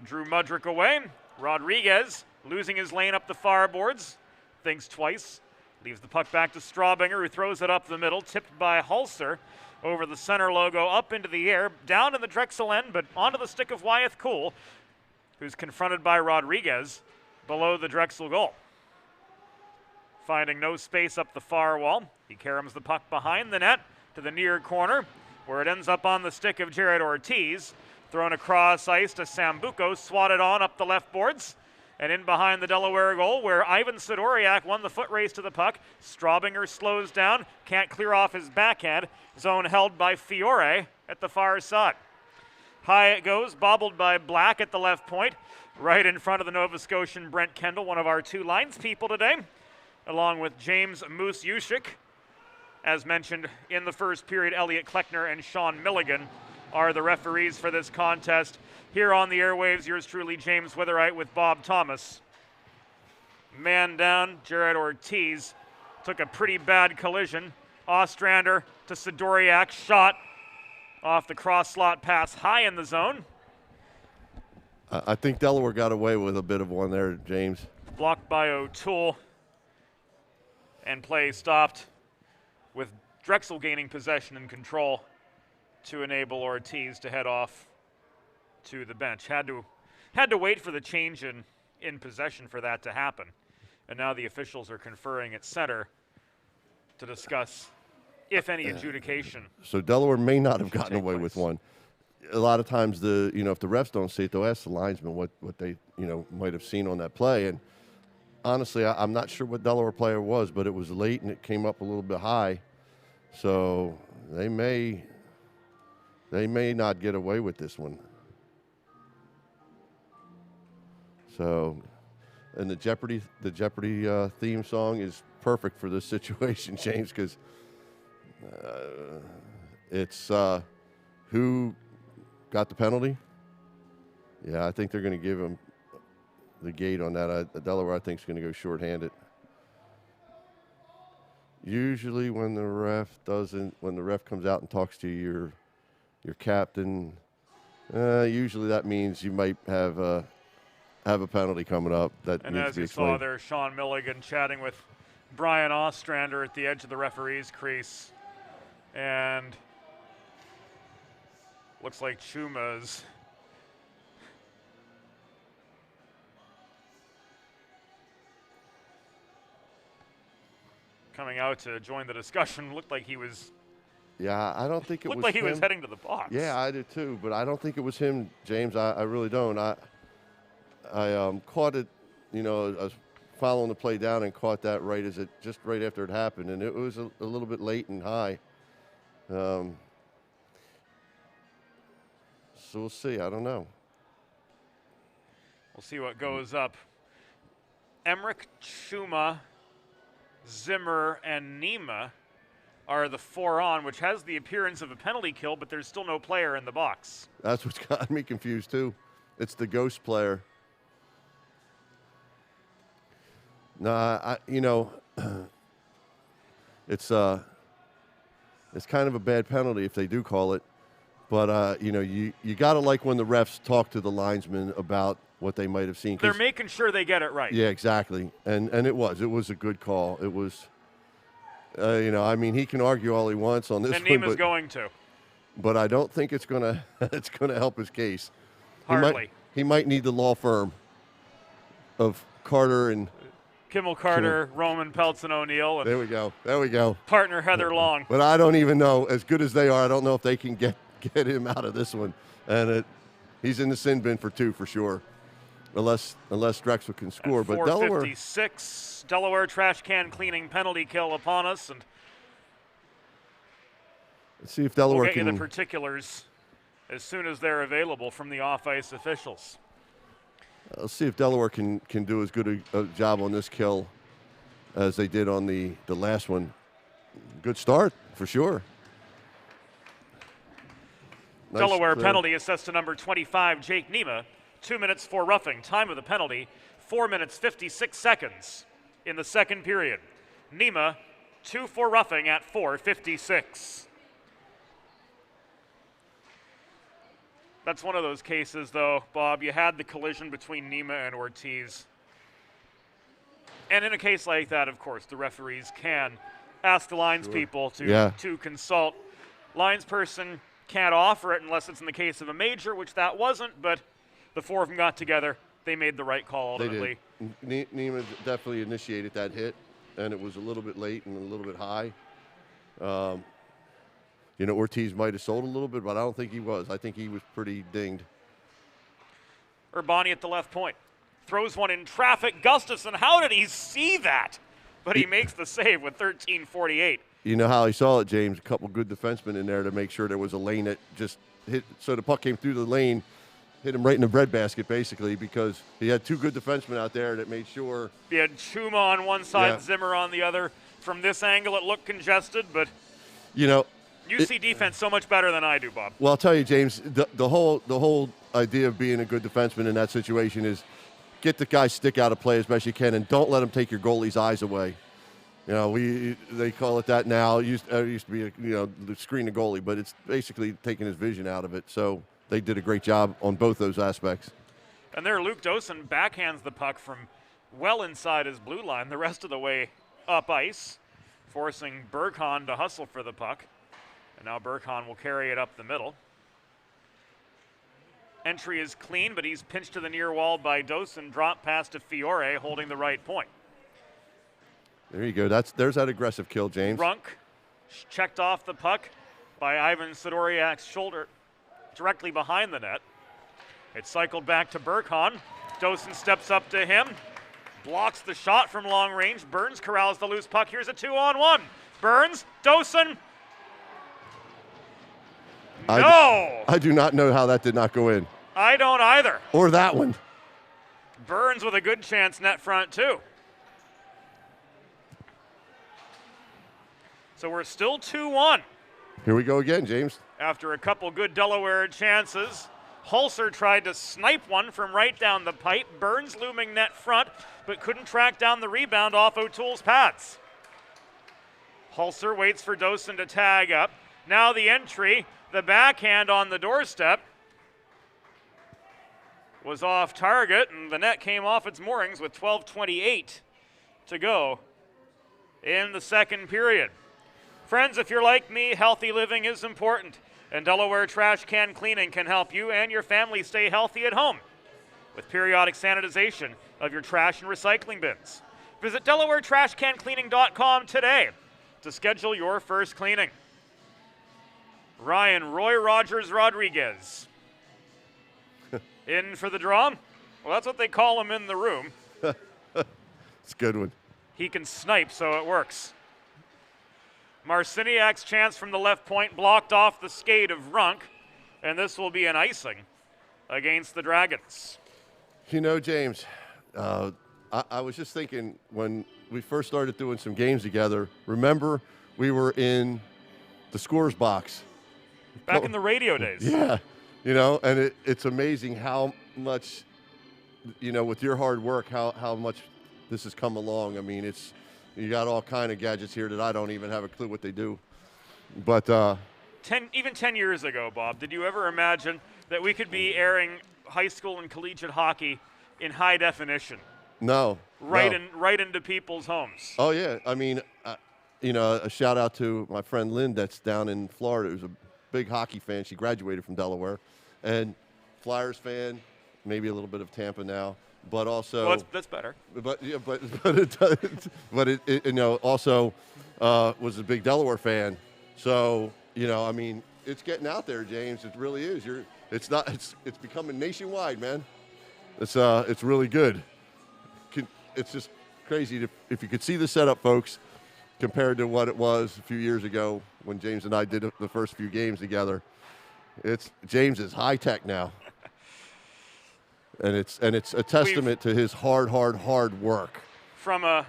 Drew Mudrick away. Rodriguez losing his lane up the far boards. Thinks twice. Leaves the puck back to Straubinger, who throws it up the middle, tipped by Hulser over the center logo, up into the air, down in the Drexel end, but onto the stick of Wyeth Cool, who's confronted by Rodriguez below the Drexel goal. Finding no space up the far wall, he caroms the puck behind the net to the near corner, where it ends up on the stick of Jared Ortiz. Thrown across ice to Sambuco, swatted on up the left boards, and in behind the Delaware goal, where Ivan Sidoriak won the foot race to the puck. Straubinger slows down, can't clear off his backhand. Zone held by Fiore at the far side. High it goes, bobbled by Black at the left point, right in front of the Nova Scotian Brent Kendall, one of our 2 lines people today, along with James Moose Yushik. As mentioned in the first period, Elliot Kleckner and Sean Milligan are the referees for this contest. Here on the airwaves, yours truly, James Witherite with Bob Thomas. Man down, Jared Ortiz took a pretty bad collision. Ostrander to Sidoriak, shot off the cross slot pass high in the zone. I think Delaware got away with a bit of one there, James. Blocked by O'Toole, and play stopped with Drexel gaining possession and control to enable Ortiz to head off to the bench. Had to wait for the change in possession for that to happen. And now the officials are conferring at center to discuss, if any, adjudication. So Delaware may not have gotten away with one. A lot of times, if the refs don't see it, they'll ask the linesman what they, might have seen on that play. And honestly, I'm not sure what Delaware player was, but it was late and it came up a little bit high. So they may not get away with this one. So and the Jeopardy theme song is perfect for this situation, James, because it's who got the penalty. Yeah, I think they're going to give him the gate on that. Delaware, I think, is going to go shorthanded. Usually, when the ref comes out and talks to your captain, usually that means you might have a penalty coming up that and needs as to be you explained. saw there, Sean Milligan chatting with Brian Ostrander at the edge of the referee's crease, and looks like Chuma's coming out to join the discussion. Looked like he was. Yeah, I don't think it looked was like him. he was heading to the box. Yeah, I did too, but I don't think it was him, James. I really don't. I caught it, I was following the play down and caught that just right after it happened, and it was a little bit late and high. So we'll see. I don't know. We'll see what goes up. Emmerich, Chuma, Zimmer, and Nema are the 4 on, which has the appearance of a penalty kill, but there's still no player in the box. That's what's got me confused too. It's the ghost player. It's kind of a bad penalty if they do call it, but you got to like when the refs talk to the linesmen about what they might have seen. They're making sure they get it right. Yeah, exactly, and it was a good call. It was, he can argue all he wants on this and one, Nema's going to. but I don't think it's gonna help his case. Hardly. He might need the law firm of Carter and Kimmel Carter, Roman Peltz, and O'Neill. There we go. Partner Heather Long. But I don't even know, as good as they are, I don't know if they can get him out of this one. And he's in the sin bin for 2 for sure, unless Drexel can score. At but Delaware, 4:56, Delaware trash can cleaning penalty kill upon us, and let's see if Delaware we'll get can. you the particulars as soon as they're available from the off-ice officials. Let's see if Delaware can do as good a job on this kill as they did on the last one. Good start, for sure. Nice Delaware clear. penalty assessed to number 25, Jake Nema. 2 minutes for roughing. Time of the penalty, 4 minutes 56 seconds in the second period. Nema, 2 for roughing at 4:56. That's one of those cases, though, Bob. You had the collision between Nema and Ortiz. And in a case like that, of course, the referees can ask the lines people to consult. Linesperson can't offer it unless it's in the case of a major, which that wasn't, but the 4 of them got together. They made the right call ultimately. They did. Nema definitely initiated that hit, and it was a little bit late and a little bit high. Ortiz might have sold a little bit, but I don't think he was. I think he was pretty dinged. Urbani at the left point. Throws one in traffic. Gustafsson, how did he see that? But he makes the save with 13:48. You know how he saw it, James? A couple good defensemen in there to make sure there was a lane that just hit. So the puck came through the lane, hit him right in the breadbasket, basically, because he had 2 good defensemen out there that made sure. He had Chuma on one side, Yeah. Zimmer on the other. From this angle, it looked congested, but you see defense so much better than I do, Bob. Well, I'll tell you, James, the whole idea of being a good defenseman in that situation is get the guy's stick out of play as best you can, and don't let him take your goalie's eyes away. They call it that now. It used to be the screen the goalie, but it's basically taking his vision out of it. So they did a great job on both those aspects. And there, Luke Dosen backhands the puck from well inside his blue line, the rest of the way up ice, forcing Berghan to hustle for the puck. And now Berghan will carry it up the middle. Entry is clean, but he's pinched to the near wall by Dosen. Drop pass to Fiore, holding the right point. There you go. There's that aggressive kill, James. Runk checked off the puck by Ivan Sidoriak's shoulder, directly behind the net. It cycled back to Berghan. Dosen steps up to him, blocks the shot from long range. Burns corrals the loose puck. Here's a 2-on-1. Burns, Dosen. I do not know how that did not go in. I don't either. Or that one. Burns with a good chance net front, too. So we're still 2-1. Here we go again, James. After a couple good Delaware chances, Hulser tried to snipe one from right down the pipe. Burns looming net front, but couldn't track down the rebound off O'Toole's pads. Hulser waits for Dosen to tag up. Now the entry, the backhand on the doorstep was off target, and the net came off its moorings with 12:28 to go in the second period. Friends, if you're like me, healthy living is important, and Delaware Trash Can Cleaning can help you and your family stay healthy at home with periodic sanitization of your trash and recycling bins. Visit DelawareTrashCanCleaning.com today to schedule your first cleaning. Ryan Roy Rogers Rodriguez in for the draw. Well, that's what they call him in the room. It's a good one. He can snipe, so it works. Marciniak's chance from the left point blocked off the skate of Runk, and this will be an icing against the Dragons. You know, James, I was just thinking when we first started doing some games together, remember we were in the scores box. Back in the radio days. Yeah, you know, and it's amazing how much, you know, with your hard work, how much this has come along. I mean, you got all kind of gadgets here that I don't even have a clue what they do. But 10 years ago, Bob, did you ever imagine that we could be airing high school and collegiate hockey in high definition? No. Right into people's homes. Oh yeah, I mean, you know, a shout out to my friend Lynn that's down in Florida, who's a big hockey fan. She graduated from Delaware, and Flyers fan, maybe a little bit of Tampa now, but also. Well, that's better. But it you know, also was a big Delaware fan. So you know, I mean, it's getting out there, James. It really is. It's becoming nationwide, man. It's really good. It's just crazy if you could see the setup, folks, compared to what it was a few years ago when James and I did the first few games together. James is high tech now, and it's a testament to his hard work. From a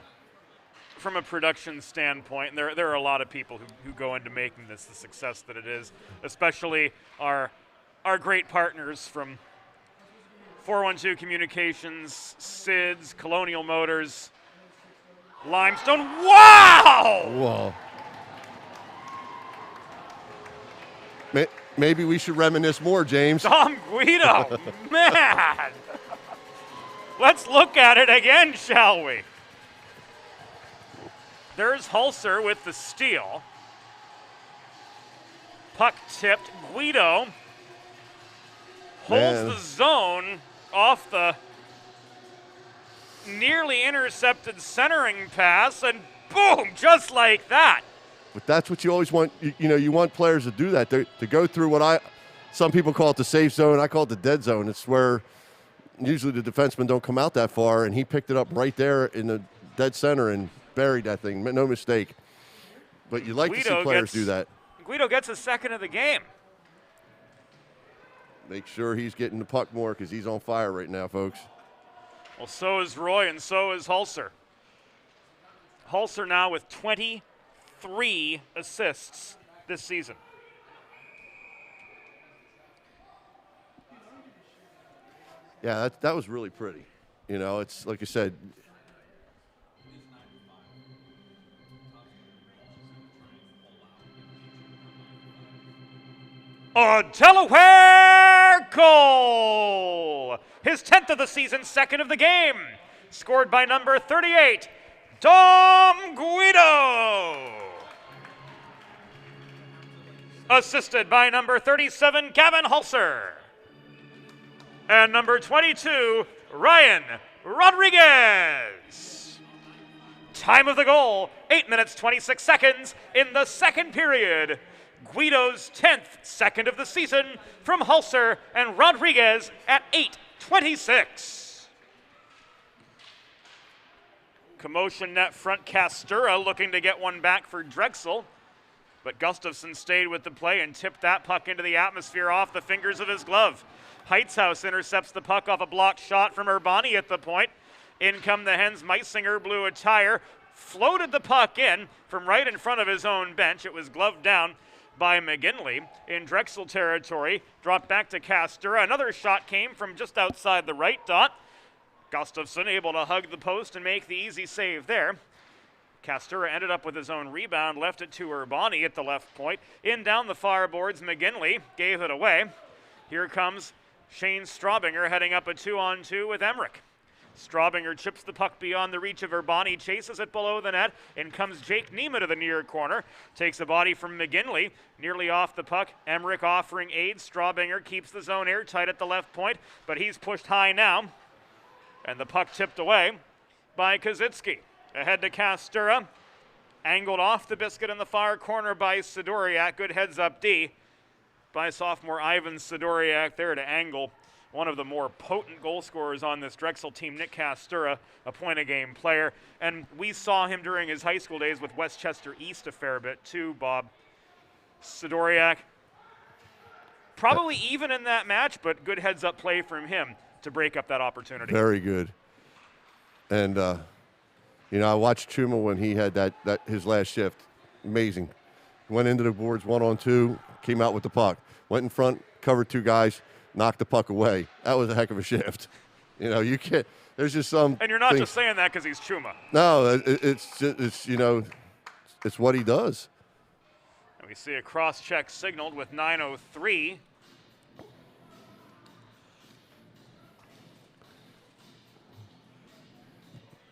production standpoint, there are a lot of people who go into making this the success that it is, especially our great partners from 412 Communications, SIDS, Colonial Motors, Limestone. Wow! Whoa. Maybe we should reminisce more, James. Tom Guido, man! Let's look at it again, shall we? There's Hulser with the steal. Puck tipped. Guido holds the zone off the nearly intercepted centering pass, and boom, just like that. But that's what you always want. You know, you want players to do that, to go through what some people call it the safe zone. I call it the dead zone. It's where usually the defensemen don't come out that far, and he picked it up right there in the dead center and buried that thing. No mistake. But you like to see players do that. Guido gets a second of the game. Make sure he's getting the puck more because he's on fire right now, folks. Well, so is Roy, and so is Hulser. Hulser now with 23 assists this season. Yeah, that was really pretty. You know, it's like I said. A Delaware goal! His 10th of the season, second of the game. Scored by number 38, Dom Guido. Assisted by number 37, Gavin Hulser. And number 22, Ryan Rodriguez. Time of the goal, 8 minutes, 26 seconds in the second period. Guido's 10th second of the season from Hulser and Rodriguez at 8:26. Commotion net front, Castura looking to get one back for Drexel, but Gustafsson stayed with the play and tipped that puck into the atmosphere off the fingers of his glove. Heitzhaus intercepts the puck off a blocked shot from Urbani at the point. In come the Hens. Meisinger blew a tire, floated the puck in from right in front of his own bench. It was gloved down by McGinley in Drexel territory. Dropped back to Castura. Another shot came from just outside the right dot. Gustafsson able to hug the post and make the easy save there. Castura ended up with his own rebound, left it to Urbani at the left point. In down the far boards, McGinley gave it away. Here comes Shane Straubinger heading up a 2-on-2 with Emmerich. Straubinger chips the puck beyond the reach of Urbani, chases it below the net. In comes Jake Nema to the near corner. Takes a body from McGinley, nearly off the puck. Emmerich offering aid. Straubinger keeps the zone airtight at the left point, but he's pushed high now. And the puck tipped away by Kazitsky. Ahead to Castura. Angled off the biscuit in the far corner by Sidoriak. Good heads up D by sophomore Ivan Sidoriak there to angle one of the more potent goal scorers on this Drexel team, Nick Castura, a point-a-game player. And we saw him during his high school days with Westchester East a fair bit too, Bob. Sidoriak, probably even in that match, but good heads-up play from him to break up that opportunity. Very good. And, you know, I watched Chuma when he had that his last shift. Amazing. Went into the boards 1-on-2, came out with the puck. Went in front, covered two guys, knocked the puck away. That was a heck of a shift. You know, you can't, there's just some. And you're not just saying that because he's Chuma. No, it's, you know, it's what he does. And we see a cross-check signaled with 9:03.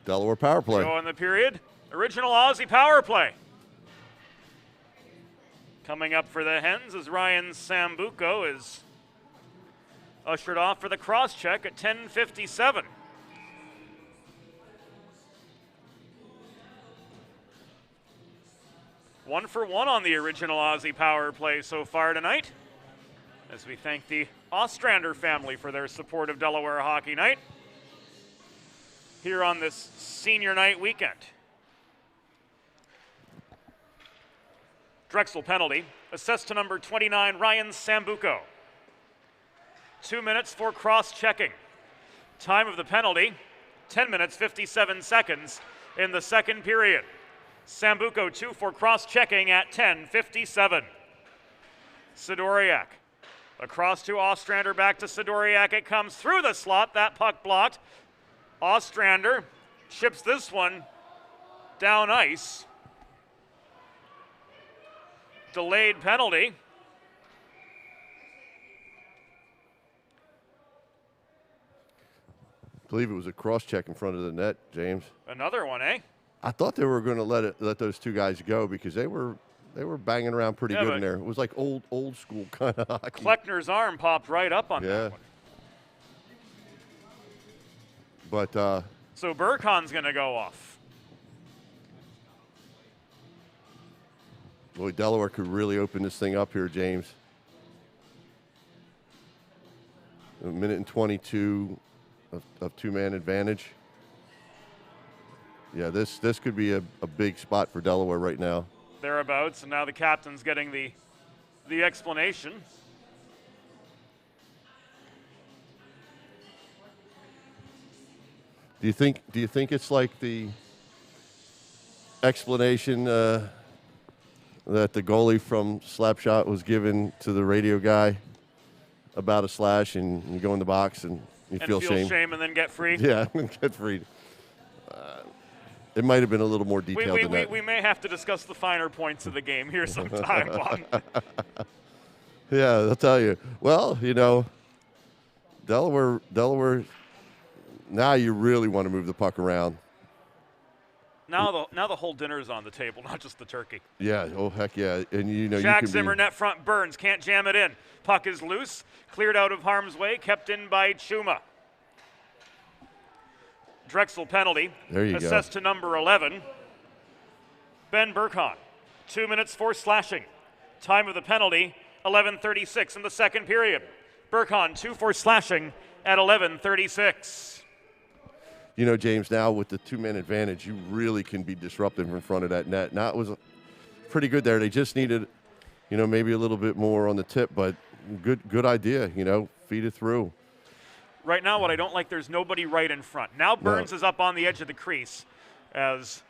Delaware power play. Go in the period. Original Ozzy power play. Coming up for the Hens as Ryan Sambuco is ushered off for the cross-check at 10:57. One for one on the original Ozzy power play so far tonight, as we thank the Ostrander family for their support of Delaware Hockey Night here on this senior night weekend. Drexel penalty, assessed to number 29, Ryan Sambuco. 2 minutes for cross-checking. Time of the penalty, 10 minutes, 57 seconds in the second period. Sambuco 2 for cross-checking at 10:57. Sidoriak, across to Ostrander, back to Sidoriak. It comes through the slot, that puck blocked. Ostrander chips this one down ice. Delayed penalty. I believe it was a cross-check in front of the net, James. Another one, eh? I thought they were going to let those two guys go because they were banging around pretty good in there. It was like old school kind of hockey. Kleckner's arm popped right up on that one. But so Burkhan's going to go off. boy, Delaware could really open this thing up here, James. A minute and 22 of two-man advantage. Yeah, this could be a big spot for Delaware right now. Thereabouts, and now the captain's getting the explanation. Do you think it's like the explanation that the goalie from Slapshot was given to the radio guy about a slash, and you go in the box and you feel shame and then get freed? Yeah, get freed. It might have been a little more detailed than that. We may have to discuss the finer points of the game here sometime, Bob. Yeah, I'll tell you. Well, you know, Delaware. Now you really want to move the puck around. Now the whole dinner is on the table, not just the turkey. Yeah. Oh heck yeah. And you know Jack you can Zimmer net front, Burns can't jam it in. Puck is loose, cleared out of harm's way, kept in by Chuma. Drexel penalty. There you assessed go. to number 11. Ben Burkhan. 2 minutes for slashing. Time of the penalty, 11:36 in the second period. Burkhan 2 for slashing at 11:36. You know, James, now with the two-man advantage, you really can be disruptive in front of that net. Now, it was pretty good there. They just needed, you know, maybe a little bit more on the tip, but good idea, you know. feed it through. Right now, what I don't like, there's nobody right in front. Now Burns is up on the edge of the crease as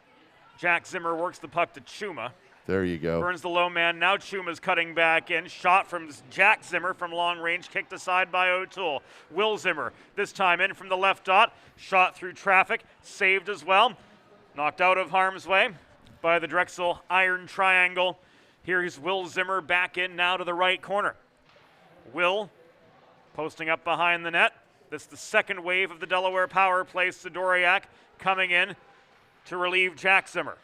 Jack Zimmer works the puck to Chuma. There you go. Burns the low man. Now Chuma's cutting back in. Shot from Jack Zimmer from long range. Kicked aside by O'Toole. Will Zimmer this time in from the left dot. Shot through traffic. Saved as well. Knocked out of harm's way by the Drexel iron triangle. Here's Will Zimmer back in now to the right corner. Will posting up behind the net. This is the second wave of the Delaware power play. Sidoriak coming in to relieve Jack Zimmer.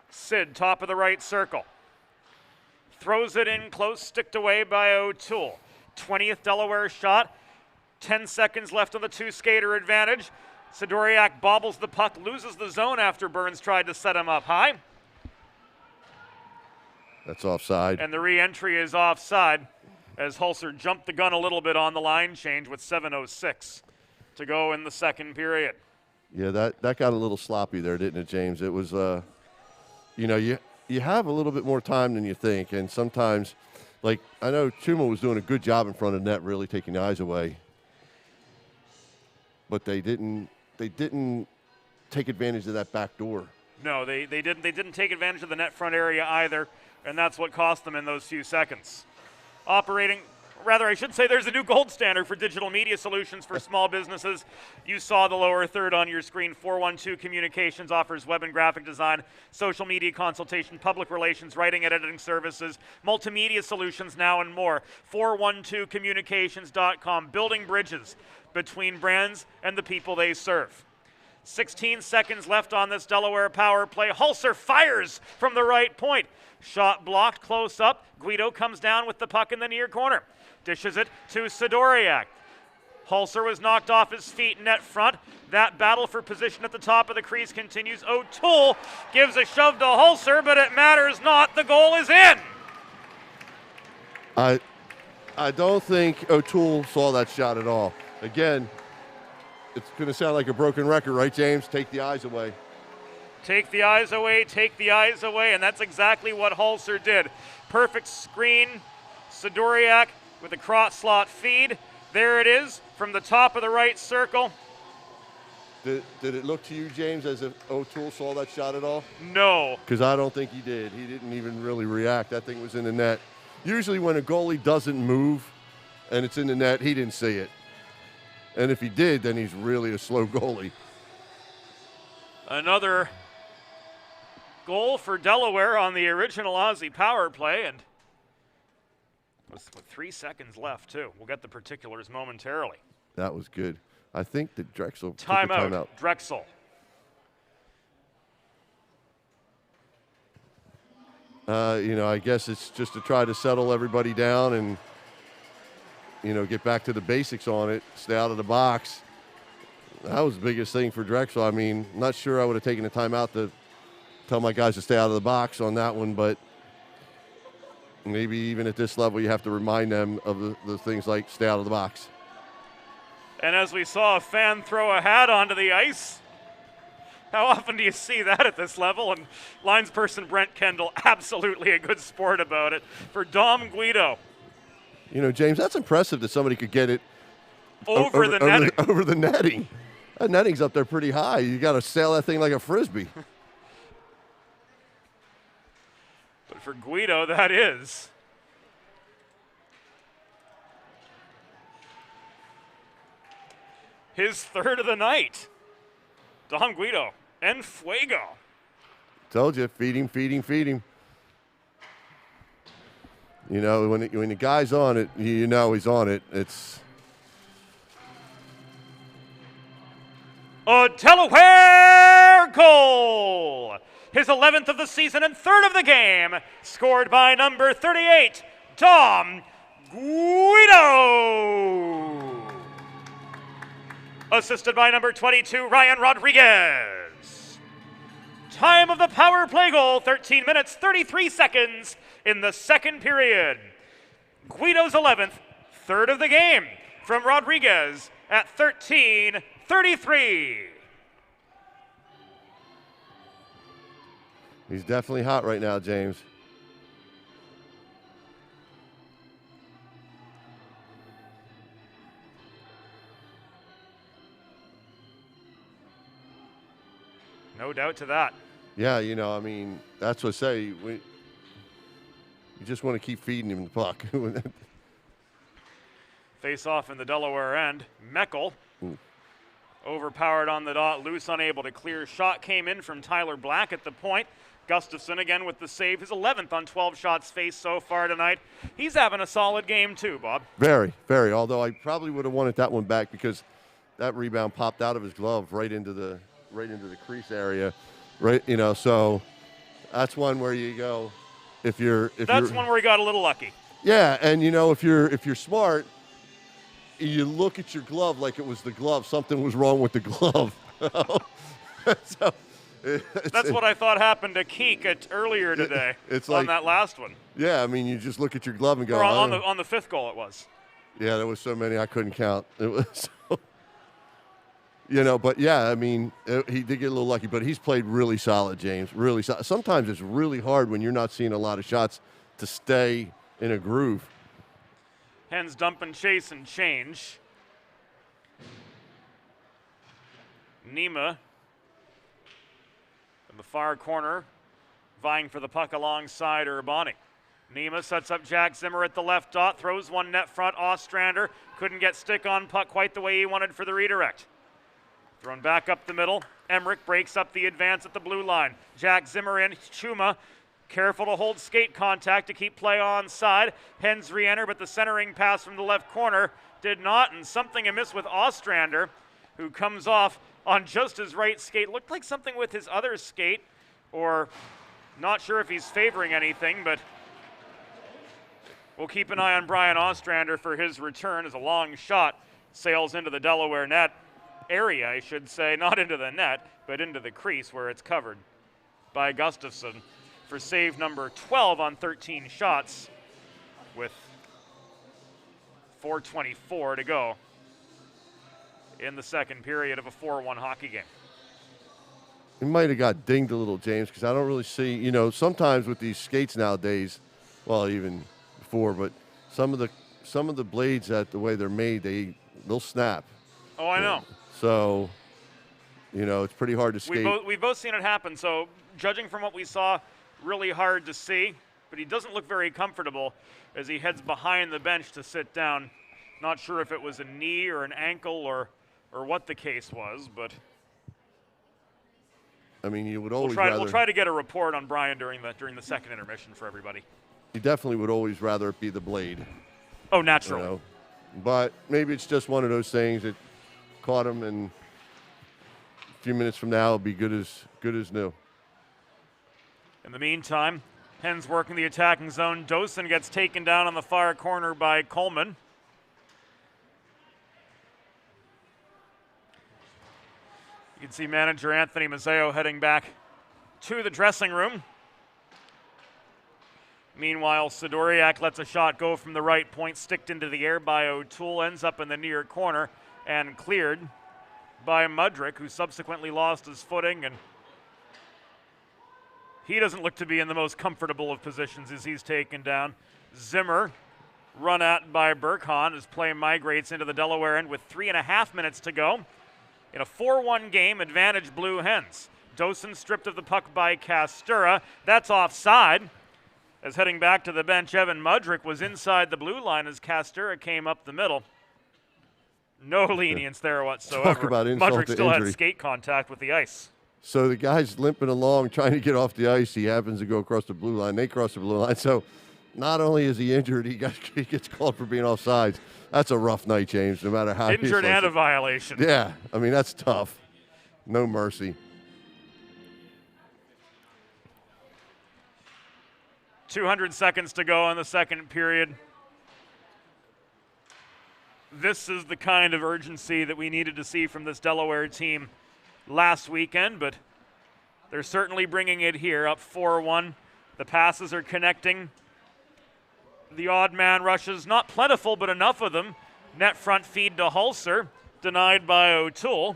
Sid, top of the right circle. Throws it in close, sticked away by O'Toole. 20th Delaware shot. 10 seconds left on the two-skater advantage. Sidoriak bobbles the puck, loses the zone after Burns tried to set him up high. That's offside. And the re-entry is offside as Hulser jumped the gun a little bit on the line change with 7:06 to go in the second period. Yeah, that got a little sloppy there, didn't it, James? It was, you have a little bit more time than you think, and sometimes, like, I know Chuma was doing a good job in front of net, really taking the eyes away, but they didn't take advantage of that back door. No, they didn't take advantage of the net front area either, and that's what cost them in those few seconds. I should say there's a new gold standard for digital media solutions for small businesses. You saw the lower third on your screen. 412 Communications offers web and graphic design, social media consultation, public relations, writing and editing services, multimedia solutions now and more. 412communications.com, building bridges between brands and the people they serve. 16 seconds left on this Delaware power play. Hulser fires from the right point. Shot blocked close up. Guido comes down with the puck in the near corner. Dishes it to Sidoriak. Hulser was knocked off his feet net front. That battle for position at the top of the crease continues. O'Toole gives a shove to Hulser, but it matters not. The goal is in. I don't think O'Toole saw that shot at all. Again, it's going to sound like a broken record, right, James? Take the eyes away. Take the eyes away, take the eyes away, and that's exactly what Hulser did. Perfect screen. Sidoriak with a cross slot feed. There it is from the top of the right circle. Did it look to you, James, as if O'Toole saw that shot at all? No. Because I don't think he did. He didn't even really react. That thing was in the net. Usually when a goalie doesn't move and it's in the net, he didn't see it. And if he did, then he's really a slow goalie. Another goal for Delaware on the original Ozzy power play, and with 3 seconds left, too. We'll get the particulars momentarily. That was good. I think that Drexel took a Timeout. timeout. Drexel. I guess it's just to try to settle everybody down and, get back to the basics on it, stay out of the box. That was the biggest thing for Drexel. I mean, I'm not sure I would have taken a timeout to tell my guys to stay out of the box on that one, but maybe even at this level you have to remind them of the things like stay out of the box. And as we saw a fan throw a hat onto the ice, how often do you see that at this level? And linesperson Brent Kendall, absolutely a good sport about it for Dom Guido. James, that's impressive that somebody could get it over the netting. Over the netting. That netting's up there pretty high. You got to sail that thing like a Frisbee. But for Guido, that is. His third of the night. Dom Guido en fuego. Told you, feed him. When the guy's on it, he's on it. It's a Delaware goal! His 11th of the season and third of the game, scored by number 38, Dom Guido! Assisted by number 22, Ryan Rodriguez. Time of the power play goal, 13 minutes, 33 seconds in the second period. Guido's 11th, third of the game from Rodriguez at 13:33. He's definitely hot right now, James. No doubt to that. Yeah, you know, I mean, that's what I say. You just want to keep feeding him the puck. Face off in the Delaware end. Meckel overpowered on the dot, loose, unable to clear. Shot came in from Tyler Black at the point. Gustafsson again with the save, his 11th on 12 shots faced so far tonight. He's having a solid game too, Bob. Very, very. Although I probably would have wanted that one back because that rebound popped out of his glove right into the crease area, right? You know, so that's one where you go. That's one where he got a little lucky. Yeah, and you know, if you're smart, you look at your glove like it was the glove. Something was wrong with the glove. So. That's what I thought happened to Keek earlier today. It's on that last one. Yeah, I mean, you just look at your glove and go. Or on the fifth goal, it was. Yeah, there was so many I couldn't count. It was, you know, but yeah, I mean, he did get a little lucky, but he's played really solid, James. Really solid. Sometimes it's really hard when you're not seeing a lot of shots to stay in a groove. Hens dump and chase and change. Nema in the far corner, vying for the puck alongside Urbani. Nema sets up Jack Zimmer at the left dot, throws one net front. Ostrander couldn't get stick on puck quite the way he wanted for the redirect. Thrown back up the middle. Emmerich breaks up the advance at the blue line. Jack Zimmer in. Chuma careful to hold skate contact to keep play onside. Hens re-enter, but the centering pass from the left corner did not, and something amiss with Ostrander, who comes off on just his right skate. Looked like something with his other skate, or not sure if he's favoring anything, but we'll keep an eye on Brian Ostrander for his return as a long shot sails into the Delaware net area, I should say, not into the net, but into the crease where it's covered by Gustafsson for save number 12 on 13 shots with 4:24 to go in the second period of a 4-1 hockey game. He might have got dinged a little, James, because I don't really see, you know, sometimes with these skates nowadays, well, even before, but some of the blades, that the way they're made, they'll snap. Oh, I know. So, you know, it's pretty hard to skate. We've both seen it happen, so judging from what we saw, really hard to see, but he doesn't look very comfortable as he heads behind the bench to sit down. Not sure if it was a knee or an ankle or what the case was, but I mean, you would always we'll try to get a report on Brian during the second intermission for everybody. You definitely would always rather it be the blade. Oh, naturally. You know? But maybe it's just one of those things that caught him, and a few minutes from now it'll be good as new. In the meantime, Hens working the attacking zone. Dosen gets taken down on the far corner by Coleman. You can see manager Anthony Mazzeo heading back to the dressing room. Meanwhile, Sidoriak lets a shot go from the right point, sticked into the air by O'Toole, ends up in the near corner and cleared by Mudrick, who subsequently lost his footing, and he doesn't look to be in the most comfortable of positions as he's taken down. Zimmer, run at by Burkhan as play migrates into the Delaware end with 3.5 minutes to go. In a 4-1 game, advantage Blue Hens. Dosen stripped of the puck by Castura. That's offside. As heading back to the bench, Evan Mudrick was inside the blue line as Castura came up the middle. No lenience there whatsoever. Talk about insult Mudrick to still injury. had skate contact with the ice. So the guy's limping along, trying to get off the ice. He happens to go across the blue line. They cross the blue line. So not only is he injured, he gets called for being offsides. That's a rough night, James, no matter how injured and a violation. Yeah, I mean, that's tough. No mercy. 200 seconds to go in the second period. This is the kind of urgency that we needed to see from this Delaware team last weekend, but they're certainly bringing it here, up 4-1. The passes are connecting. The odd man rushes, not plentiful, but enough of them. Net front feed to Hulser, denied by O'Toole.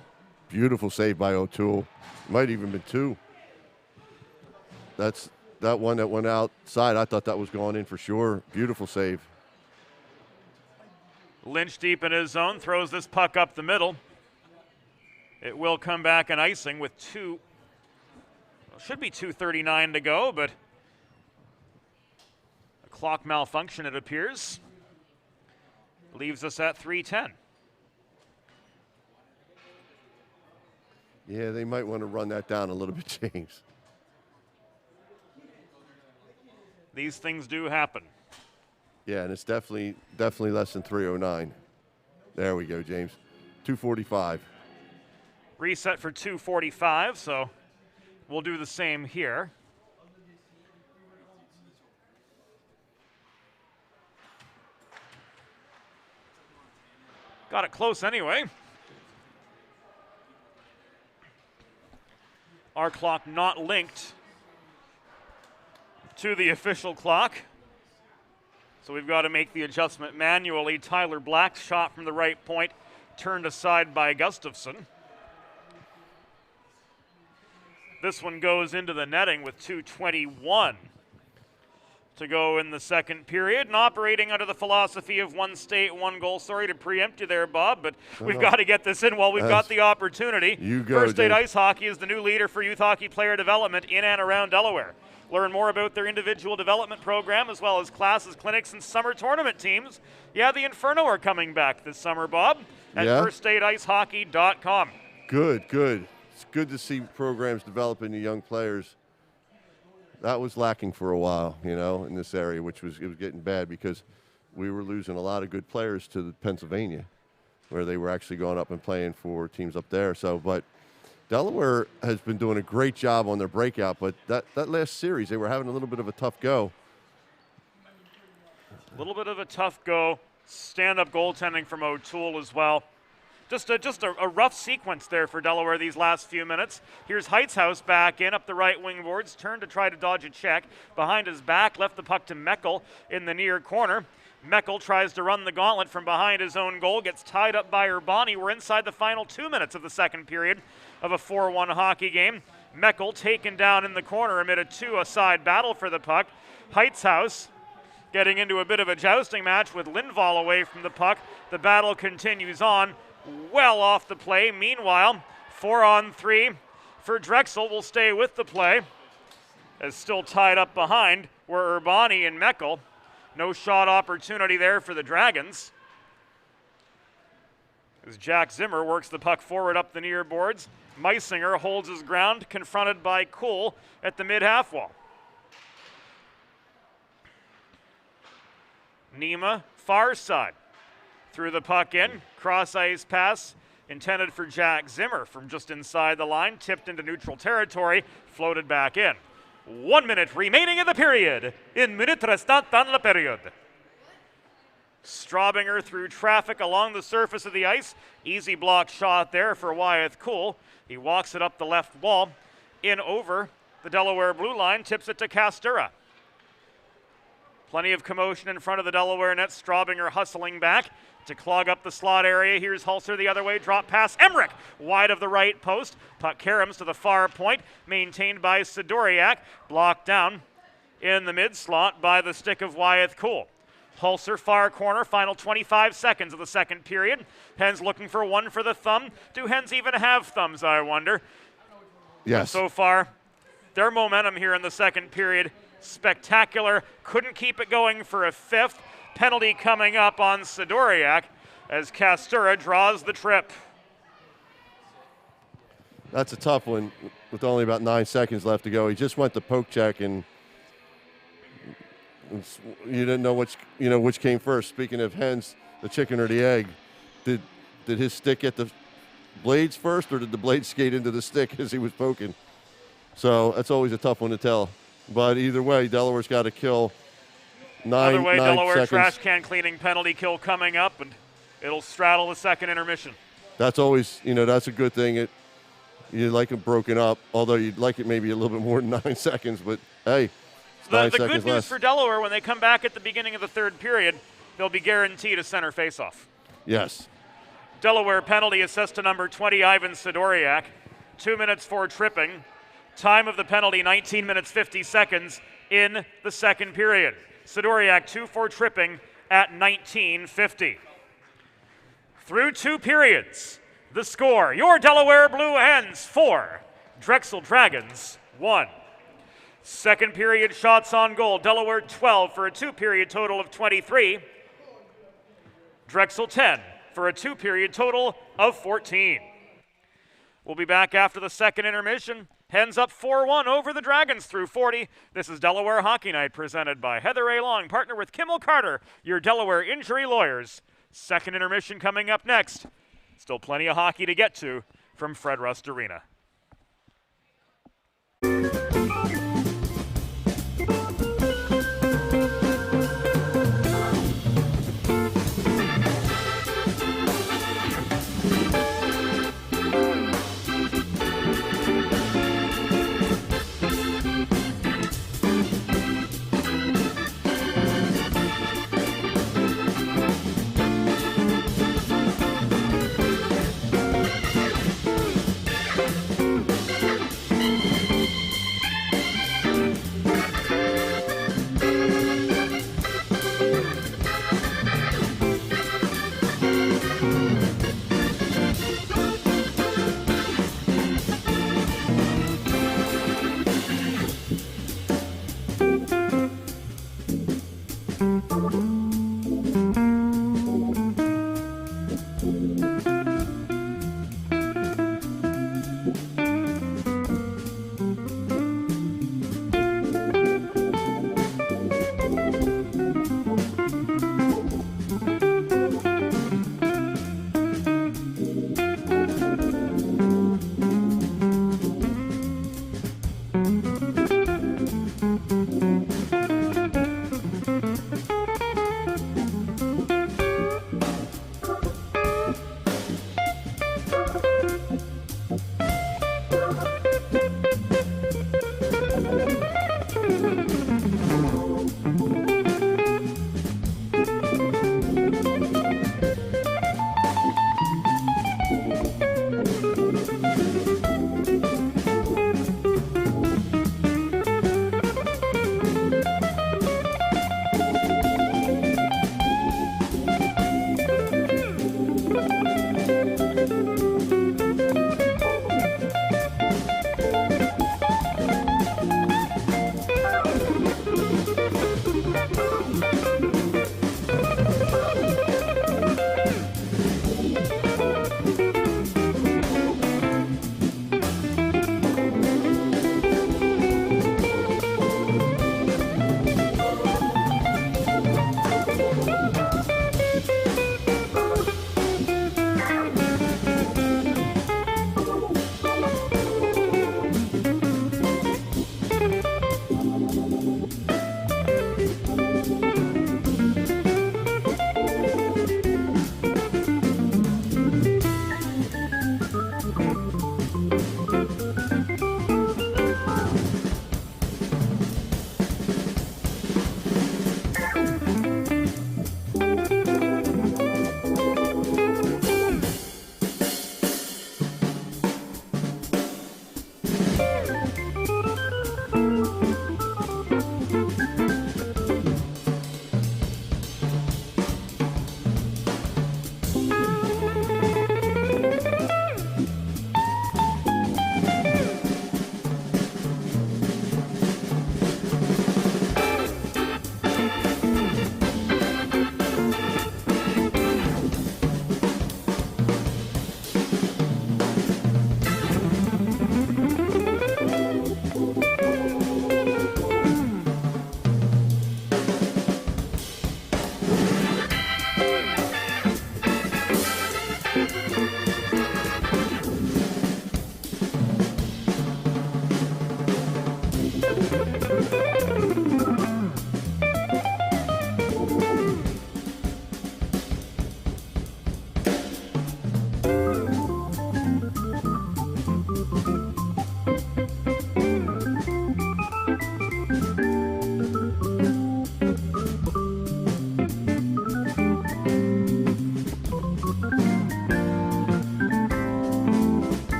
Beautiful save by O'Toole. Might even been two. That's that one that went outside. I thought that was going in for sure. Beautiful save. Lynch deep in his zone, throws this puck up the middle. It will come back an icing with Should be 2:39 to go, but a clock malfunction, it appears. Leaves us at 3:10. Yeah, they might want to run that down a little bit, James. These things do happen. Yeah, and it's definitely less than 3:09. There we go, James. 2:45. Reset for 2:45, so we'll do the same here. Got it close anyway. Our clock not linked to the official clock. So we've got to make the adjustment manually. Tyler Black's shot from the right point, turned aside by Gustafsson. This one goes into the netting with 2:21 to go in the second period, and operating under the philosophy of one state, one goal. Sorry to preempt you there, Bob, but we've got to get this in while we've got the opportunity. You go, First State Dave. Ice Hockey is the new leader for youth hockey player development in and around Delaware. Learn more about their individual development program as well as classes, clinics, and summer tournament teams. Yeah, the Inferno are coming back this summer, Bob, at firststateicehockey.com. Good. It's good to see programs developing the young players. That was lacking for a while, in this area, it was getting bad because we were losing a lot of good players to Pennsylvania, where they were actually going up and playing for teams up there. So, but Delaware has been doing a great job on their breakout, but that last series, they were having a little bit of a tough go. A little bit of a tough go. Stand-up goaltending from O'Toole as well. Just a rough sequence there for Delaware these last few minutes. Here's Heightshouse back in, up the right wing boards, turned to try to dodge a check. Behind his back, left the puck to Meckel in the near corner. Meckel tries to run the gauntlet from behind his own goal, gets tied up by Urbani. We're inside the final 2 minutes of the second period of a 4-1 hockey game. Meckel taken down in the corner amid a two-a-side battle for the puck. Heightshouse getting into a bit of a jousting match with Lindvall away from the puck. The battle continues on. Well off the play. Meanwhile, 4-on-3 for Drexel will stay with the play. As still tied up behind were Urbani and Meckel. No shot opportunity there for the Dragons. As Jack Zimmer works the puck forward up the near boards. Meisinger holds his ground, confronted by Kuhl at the mid-half wall. Nema, far side. Threw the puck in, cross-ice pass intended for Jack Zimmer from just inside the line, tipped into neutral territory, floated back in. 1 minute remaining in the period. In minute restant dans la période. Straubinger through traffic along the surface of the ice. Easy block shot there for Wyeth Kuhl. He walks it up the left wall, in over the Delaware blue line, tips it to Castura. Plenty of commotion in front of the Delaware net. Straubinger hustling back to clog up the slot area. Here's Hulser the other way. Drop pass. Emmerich wide of the right post. Puck caroms to the far point. Maintained by Sidoriak. Blocked down in the mid slot by the stick of Wyeth Kuhl. Hulser far corner. Final 25 seconds of the second period. Hens looking for one for the thumb. Do Hens even have thumbs, I wonder? Yes. But so far, their momentum here in the second period, spectacular. Couldn't keep it going for a fifth. Penalty coming up on Sidoriak as Castura draws the trip. That's a tough one with only about 9 seconds left to go. He just went to poke check, and you didn't know which came first. Speaking of Hens, the chicken or the egg, did his stick get the blades first, or did the blade skate into the stick as he was poking? So that's always a tough one to tell. But either way, Delaware's got to kill nine Delaware seconds. trash can cleaning penalty kill coming up, and it'll straddle the second intermission. That's always, that's a good thing. You like it broken up, although you'd like it maybe a little bit more than 9 seconds. But hey, the good news for Delaware, when they come back at the beginning of the third period, they'll be guaranteed a center faceoff. Yes. Delaware penalty assessed to number 20, Ivan Sidoriak. 2 minutes for tripping. Time of the penalty, 19 minutes 50 seconds in the second period. Sidoriak 2 for tripping at 19:50. Through 2 periods, the score, your Delaware Blue Hens 4, Drexel Dragons 1. Second period shots on goal. Delaware 12 for a 2-period total of 23. Drexel 10 for a 2-period total of 14. We'll be back after the second intermission. Hens up 4-1 over the Dragons through 40. This is Delaware Hockey Night presented by Heather A. Long, partner with Kimmel Carter, your Delaware injury lawyers. Second intermission coming up next. Still plenty of hockey to get to from Fred Rust Arena.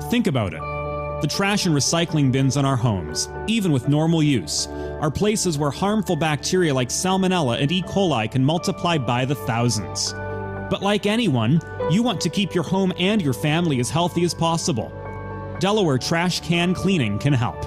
Think about it. The trash and recycling bins in our homes, even with normal use, are places where harmful bacteria like Salmonella and E. coli can multiply by the thousands. But like anyone, you want to keep your home and your family as healthy as possible. Delaware Trash Can Cleaning can help.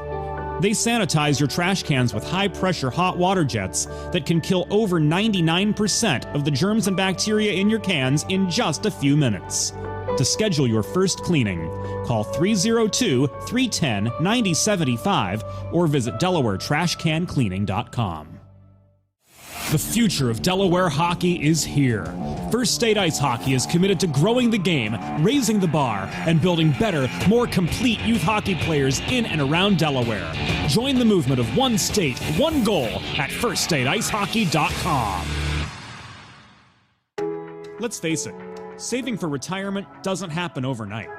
They sanitize your trash cans with high-pressure hot water jets that can kill over 99% of the germs and bacteria in your cans in just a few minutes. To schedule your first cleaning, call 302-310-9075 or visit DelawareTrashCanCleaning.com. The future of Delaware hockey is here. First State Ice Hockey is committed to growing the game, raising the bar, and building better, more complete youth hockey players in and around Delaware. Join the movement of one state, one goal at FirstStateIceHockey.com. Let's face it, saving for retirement doesn't happen overnight.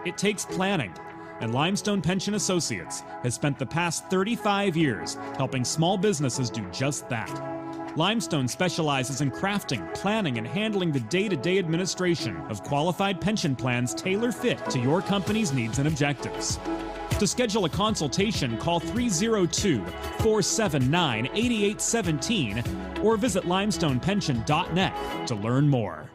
It takes planning, and Limestone Pension Associates has spent the past 35 years helping small businesses do just that. Limestone specializes in crafting, planning, and handling the day-to-day administration of qualified pension plans tailor-fit to your company's needs and objectives. To schedule a consultation, call 302-479-8817 or visit limestonepension.net to learn more.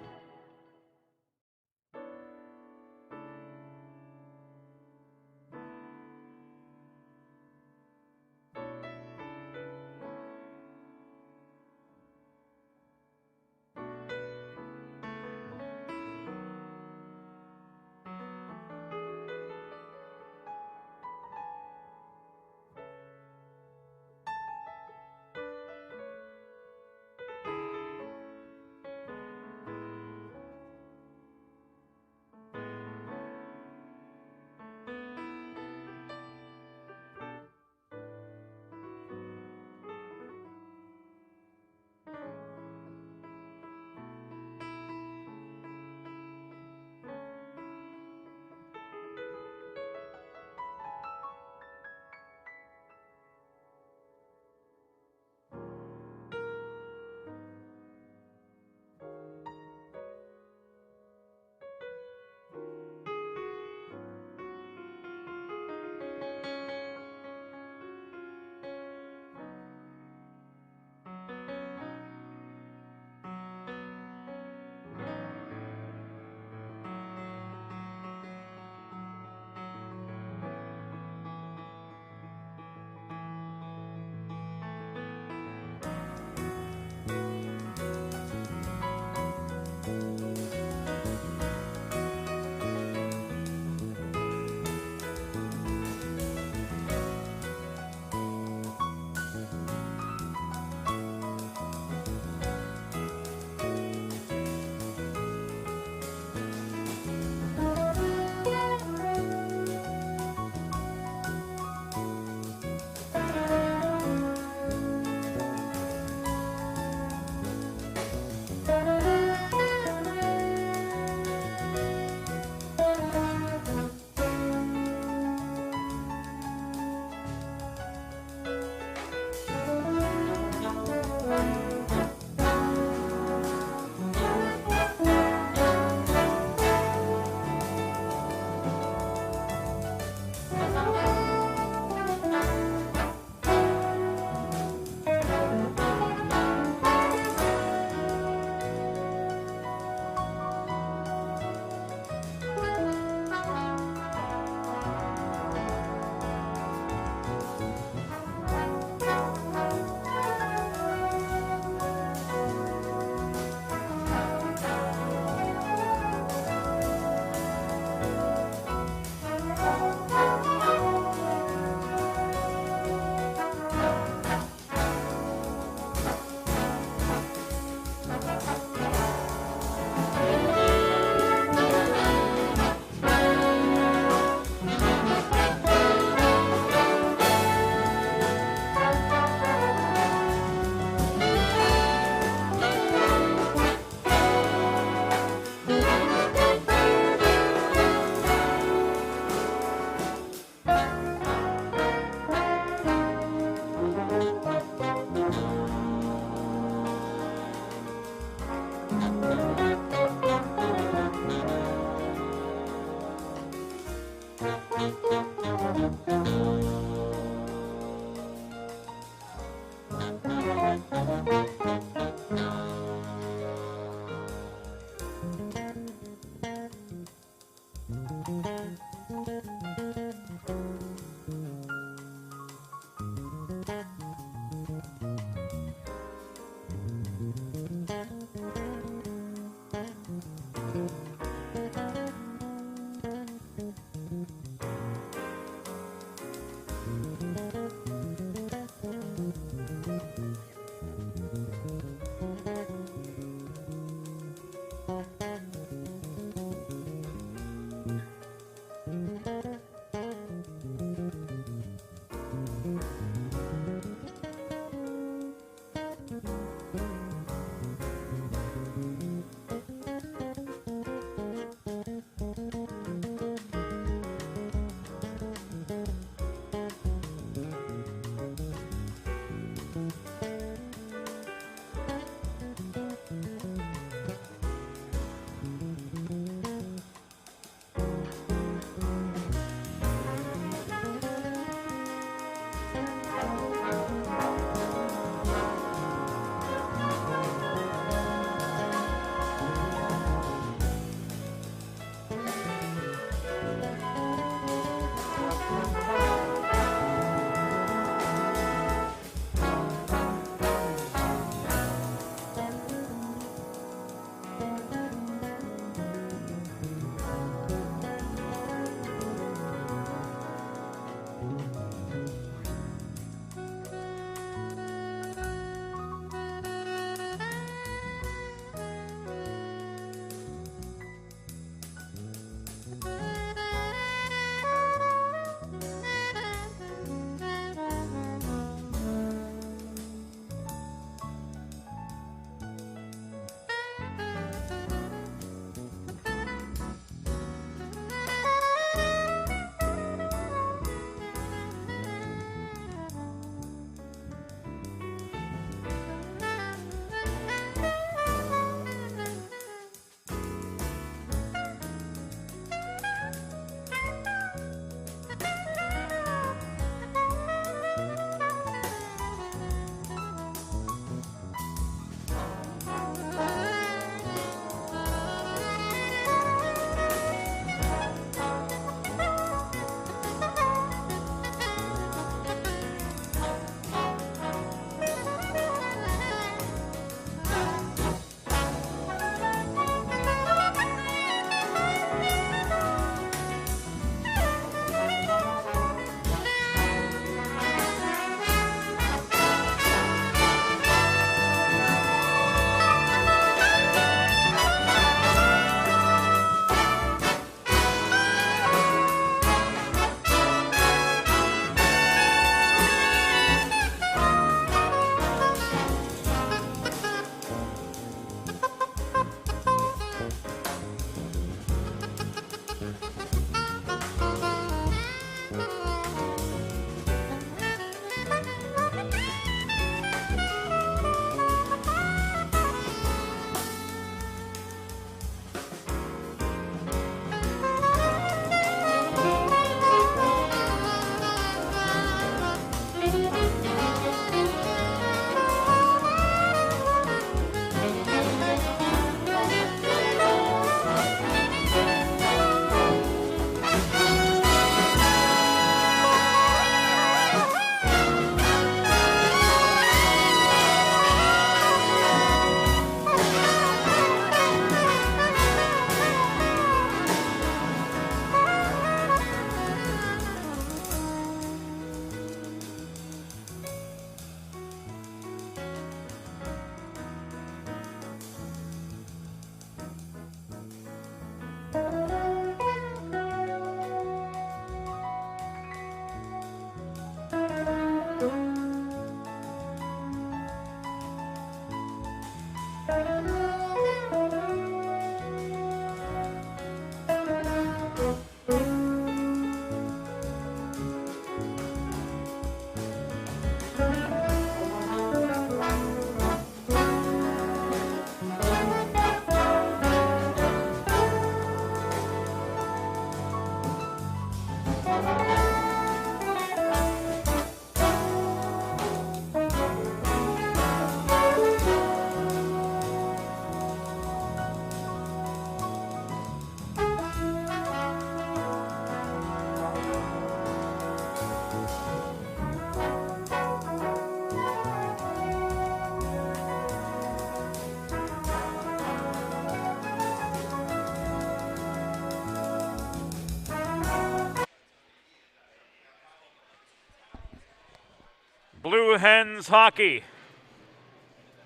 Blue Hens hockey.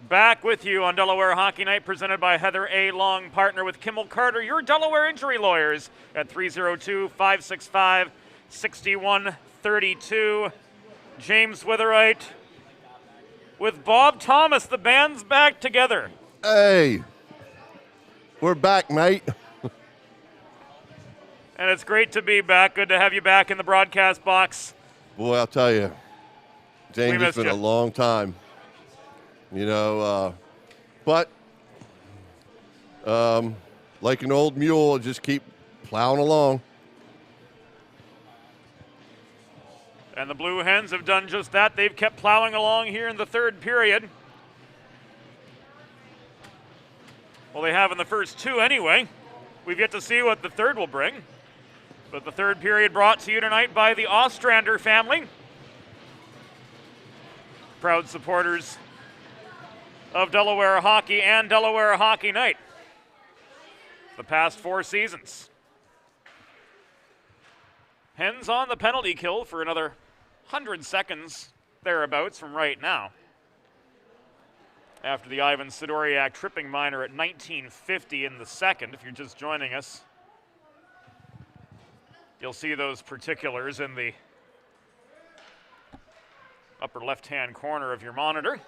Back with you on Delaware Hockey Night, presented by Heather A. Long, partner with Kimmel Carter, your Delaware injury lawyers, at 302-565-6132. James Witherite with Bob Thomas. The band's back together. Hey, we're back, mate. And it's great to be back. Good to have you back in the broadcast box. Boy, I'll tell you, James, it's been a long time. You know, but like an old mule, just keep plowing along. And the Blue Hens have done just that. They've kept plowing along here in the third period. Well, they have in the first two anyway. We've yet to see what the third will bring. But the third period brought to you tonight by the Ostrander family. Proud supporters of Delaware hockey and Delaware Hockey Night the past 4 seasons. Hens on the penalty kill for another 100 seconds thereabouts from right now. After the Ivan Sidoriak tripping minor at 19:50 in the second, if you're just joining us, you'll see those particulars in the upper left-hand corner of your monitor.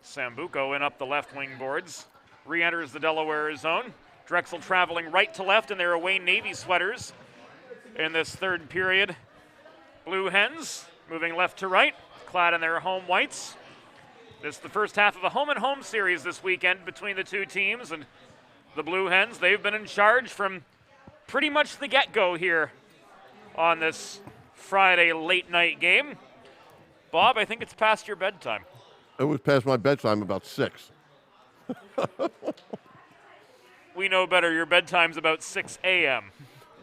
Sambuco in up the left wing boards, re-enters the Delaware zone. Drexel traveling right to left in their away Navy sweaters in this third period. Blue Hens moving left to right, clad in their home whites. This is the first half of a home-and-home series this weekend between the two teams, and the Blue Hens, they've been in charge from pretty much the get-go here on this Friday late-night game. Bob, I think it's past your bedtime. It was past my bedtime about 6. We know better. Your bedtime's about 6 a.m.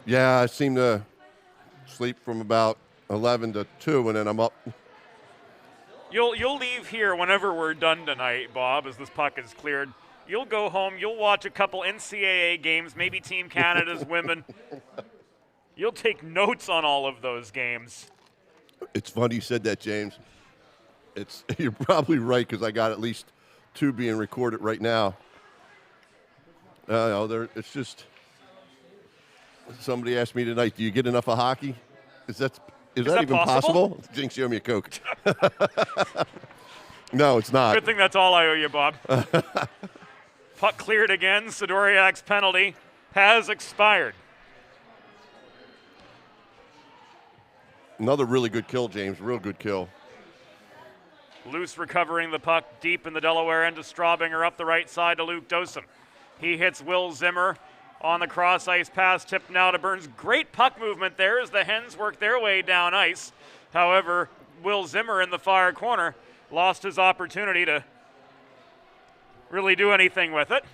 Yeah, I seem to sleep from about 11 to 2, and then I'm up. You'll leave here whenever we're done tonight, Bob, as this puck is cleared. You'll go home. You'll watch a couple NCAA games, maybe Team Canada's women. You'll take notes on all of those games. It's funny you said that, James. You're probably right, because I got at least 2 being recorded right now. It's just, somebody asked me tonight, do you get enough of hockey? Is that even possible? Jinx, show me a Coke. No, it's not. Good thing that's all I owe you, Bob. Puck cleared again. Sidoriak's penalty has expired. Another really good kill, James. Real good kill. Loose recovering the puck deep in the Delaware end to Straubinger up the right side to Luke Dosen. He hits Will Zimmer on the cross ice pass, tipped now to Burns. Great puck movement there as the Hens work their way down ice. However, Will Zimmer in the far corner lost his opportunity to really do anything with it.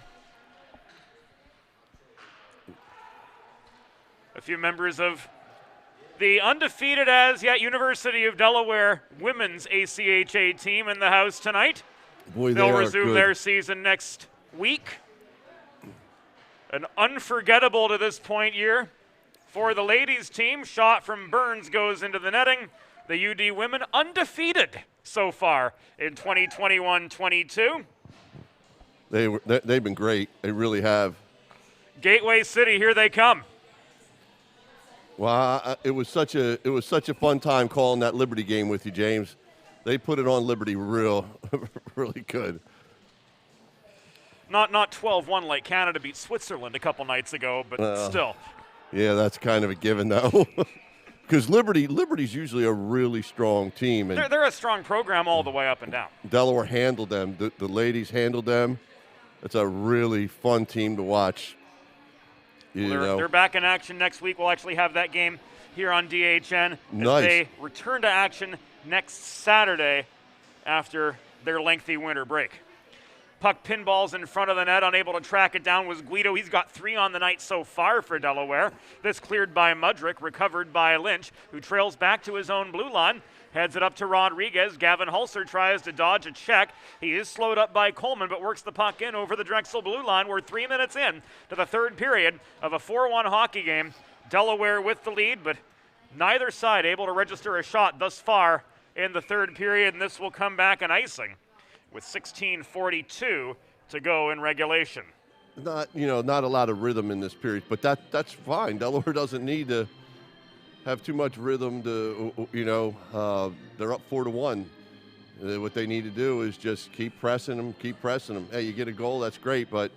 A few members of the undefeated as yet University of Delaware women's ACHA team in the house tonight. Boy, they'll resume their season next week. An unforgettable to this point year for the ladies team. Shot from Burns goes into the netting. The UD women undefeated so far in 2021-22. They've been great. They really have. Gateway City, here they come. Well, it was such a fun time calling that Liberty game with you, James. They put it on Liberty really good. Not 12-1 like Canada beat Switzerland a couple nights ago, but still. Yeah, that's kind of a given, though. Because Liberty's usually a really strong team. And they're a strong program all the way up and down. Delaware handled them. The ladies handled them. It's a really fun team to watch. They're back in action next week. We'll actually have that game here on DHN. Nice. As they return to action next Saturday after their lengthy winter break. Puck pinballs in front of the net, unable to track it down was Guido. He's got 3 on the night so far for Delaware. This cleared by Mudrick, recovered by Lynch, who trails back to his own blue line. Heads it up to Rodriguez. Gavin Hulser tries to dodge a check. He is slowed up by Coleman, but works the puck in over the Drexel blue line. We're 3 minutes in to the third period of a 4-1 hockey game. Delaware with the lead, but Neither side able to register a shot thus far in the third period, and this will come back an icing with 16:42 to go in regulation. Not a lot of rhythm in this period, but that's fine. Delaware doesn't need to have too much rhythm to, they're up 4-1. What they need to do is just keep pressing them. Hey, you get a goal, that's great, but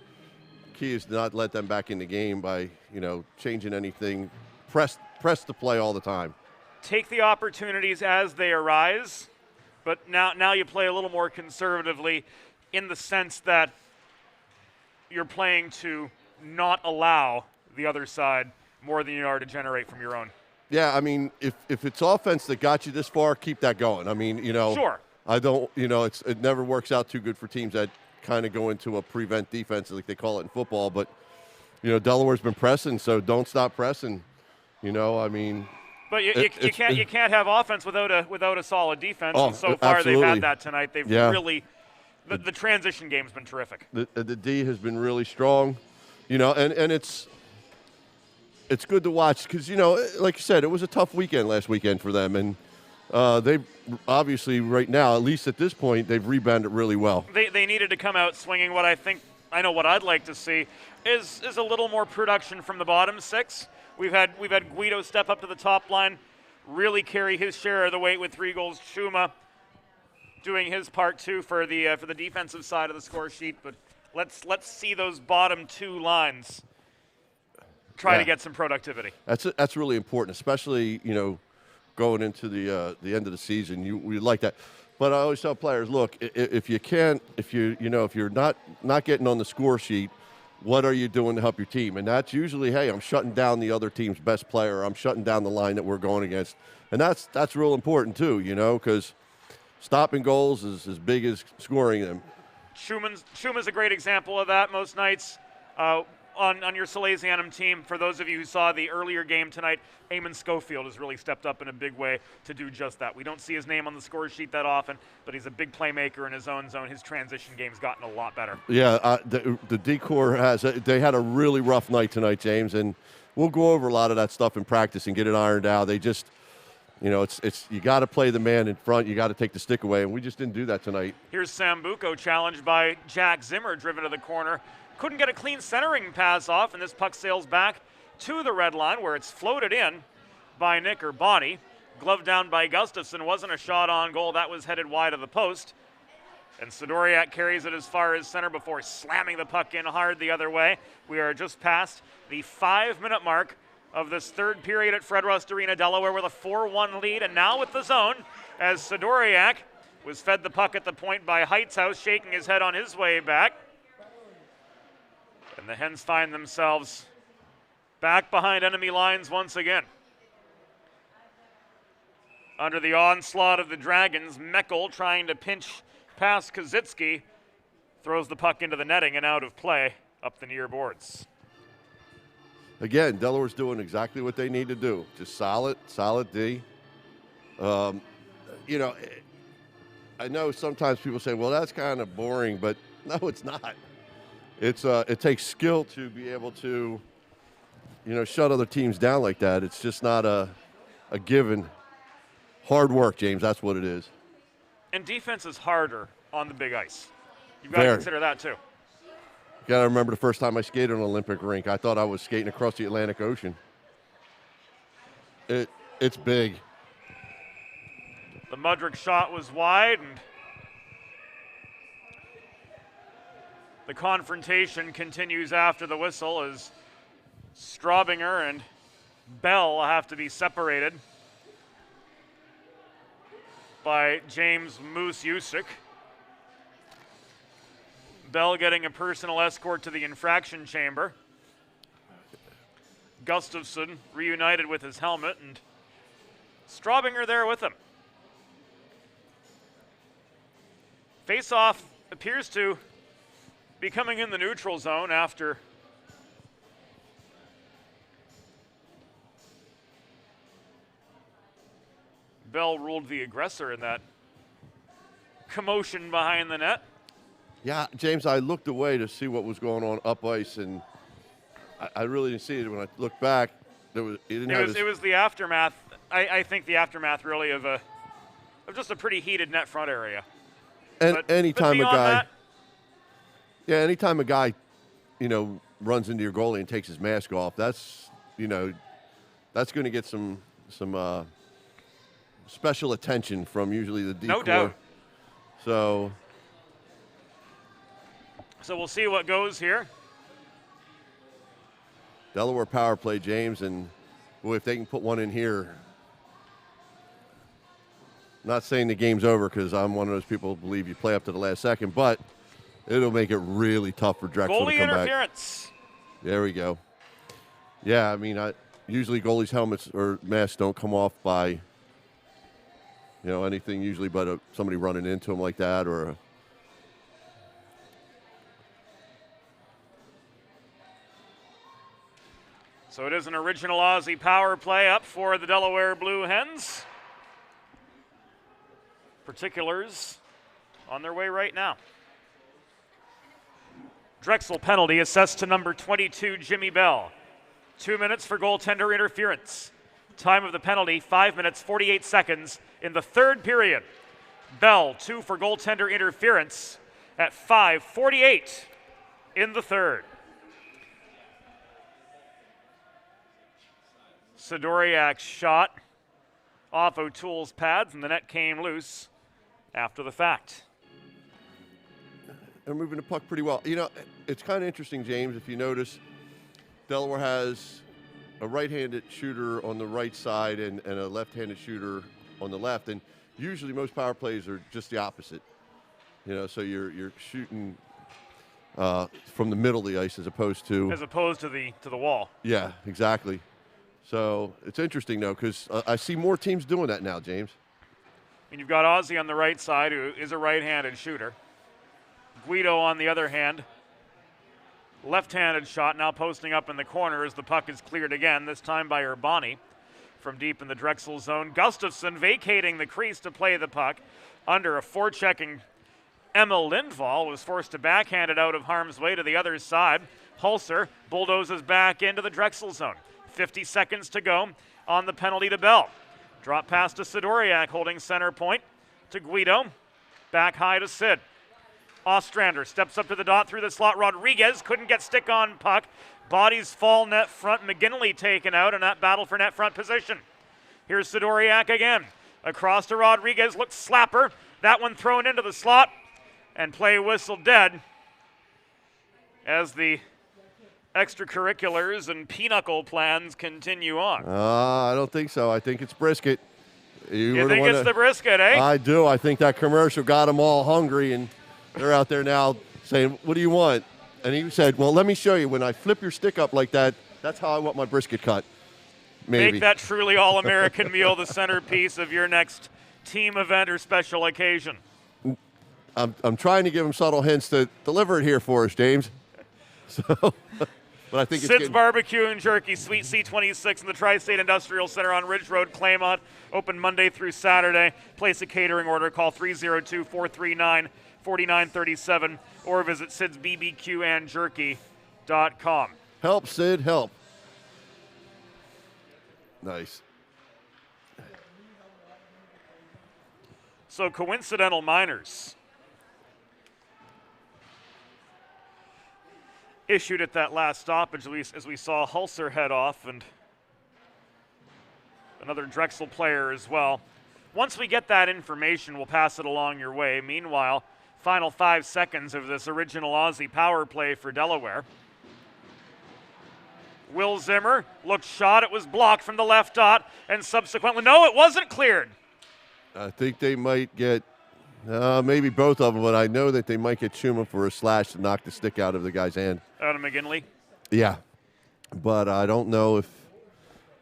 key is to not let them back in the game by, changing anything. Press the play all the time. Take the opportunities as they arise, but now you play a little more conservatively in the sense that you're playing to not allow the other side more than you are to generate from your own. Yeah, I mean, if it's offense that got you this far, keep that going. I mean, Sure. I don't, it never works out too good for teams that kind of go into a prevent defense like they call it in football. But, Delaware's been pressing, so don't stop pressing. But you can't have offense without a solid defense. Oh, and so far absolutely. they've had that tonight. They've really the transition game's been terrific. The D has been really strong, and it's good to watch because like you said, it was a tough weekend last weekend for them, and they obviously right now, at least at this point, they've rebounded really well. They needed to come out swinging. What I'd like to see is a little more production from the bottom six. We've had Guido step up to the top line, really carry his share of the weight with 3 goals. Chuma doing his part too for the defensive side of the score sheet. But let's see those bottom 2 lines try to get some productivity. That's really important, especially going into the end of the season. We like that. But I always tell players, look, if you're not getting on the score sheet, what are you doing to help your team? And that's usually, hey, I'm shutting down the other team's best player. I'm shutting down the line that we're going against. And that's real important too, because stopping goals is as big as scoring them. Chuma's a great example of that most nights. On your Salesianum team, for those of you who saw the earlier game tonight, Eamon Schofield has really stepped up in a big way to do just that. We don't see his name on the score sheet that often, but he's a big playmaker in his own zone. His transition game's gotten a lot better. Yeah, the D-Corps they had a really rough night tonight, James, and we'll go over a lot of that stuff in practice and get it ironed out. They just, it's you got to play the man in front. You got to take the stick away, and we just didn't do that tonight. Here's Sambuco challenged by Jack Zimmer, driven to the corner. Couldn't get a clean centering pass off, and this puck sails back to the red line where it's floated in by Nick Urbani. Gloved down by Gustafsson. Wasn't a shot on goal. That was headed wide of the post. And Sidoriak carries it as far as center before slamming the puck in hard the other way. We are just past the 5-minute mark of this third period at Fred Rust Arena. Delaware with a 4-1 lead, and now with the zone as Sidoriak was fed the puck at the point by Heightshouse, shaking his head on his way back. And the Hens find themselves back behind enemy lines once again. Under the onslaught of the Dragons, Meckel trying to pinch past Kazitsky, throws the puck into the netting and out of play up the near boards. Again, Delaware's doing exactly what they need to do. Just solid D. I know sometimes people say, well, that's kind of boring, but no, it's not. It takes skill to be able to, shut other teams down like that. It's just not a given. Hard work, James. That's what it is. And defense is harder on the big ice. You've got to consider that too. You got to remember the first time I skated on an Olympic rink. I thought I was skating across the Atlantic Ocean. It's big. The Mudrick shot was wide, and the confrontation continues after the whistle as Straubinger and Bell have to be separated by James Moose Usyk. Bell getting a personal escort to the infraction chamber. Gustafsson reunited with his helmet, and Straubinger there with him. Face-off appears to be coming in the neutral zone after Bell ruled the aggressor in that commotion behind the net. Yeah, James, I looked away to see what was going on up ice, and I really didn't see it. When I looked back, it was the aftermath. I think the aftermath really of just a pretty heated net front area. And but anytime a beyond guy, that, anytime a guy, runs into your goalie and takes his mask off, that's that's going to get some special attention from usually the D-corps. No doubt. So we'll see what goes here. Delaware power play, James, and boy, if they can put one in here. Not saying the game's over because I'm one of those people who believe you play up to the last second, but it'll make it really tough for Drexel to come interference. back. There we go. Yeah, I mean, usually goalies' helmets or masks don't come off by, anything usually but somebody running into them like that or So it is an original Ozzy power play up for the Delaware Blue Hens. Particulars on their way right now. Drexel penalty assessed to number 22, Jimmy Bell. 2 minutes for goaltender interference. Time of the penalty, 5 minutes, 48 seconds in the third period. Bell, 2 for goaltender interference at 5:48 in the third. Sidoriak's shot off O'Toole's pads, and the net came loose after the fact. They're moving the puck pretty well. It's kind of interesting, James, if you notice, Delaware has a right-handed shooter on the right side and a left-handed shooter on the left, and usually most power plays are just the opposite. So you're shooting from the middle of the ice as opposed to the wall. Yeah, exactly. So it's interesting, though, because I see more teams doing that now, James. And you've got Ozzy on the right side, who is a right-handed shooter. Guido on the other hand, left-handed shot, now posting up in the corner as the puck is cleared again, this time by Urbani from deep in the Drexel zone. Gustafsson vacating the crease to play the puck under a forechecking Emil Lindvall, was forced to backhand it out of harm's way to the other side. Hulser bulldozes back into the Drexel zone. 50 seconds to go on the penalty to Bell. Drop pass to Sidoriak, holding center point to Guido. Back high to Sid. Ostrander steps up to the dot through the slot. Rodriguez couldn't get stick on puck. Bodies fall net front. McGinley taken out in that battle for net front position. Here's Sidoriak again. Across to Rodriguez. Looks slapper. That one thrown into the slot. And play whistle dead as the extracurriculars and pinochle plans continue on. I don't think so. I think it's brisket. You think it's the brisket, eh? I do. I think that commercial got them all hungry, and they're out there now saying, what do you want? And he said, well, let me show you. When I flip your stick up like that, that's how I want my brisket cut. Maybe. Make that truly all-American meal the centerpiece of your next team event or special occasion. I'm trying to give him subtle hints to deliver it here for us, James. So, but I think it's Sid's Barbecue and Jerky, Suite C26 in the Tri-State Industrial Center on Ridge Road, Claymont. Open Monday through Saturday. Place a catering order. Call 302-439-4937 or visit sidsbbqandjerky.com. Help, Sid, help. Nice. So coincidental minors issued at that last stoppage, as we saw Hulser head off and another Drexel player as well. Once we get that information, we'll pass it along your way. Meanwhile, final 5 seconds of this original Ozzy power play for Delaware. Will Zimmer looked shot. It was blocked from the left dot, and subsequently, no, it wasn't cleared. I think they might get maybe both of them, but I know that they might get Chuma for a slash to knock the stick out of the guy's hand. Out of McGinley? Yeah, but I don't know if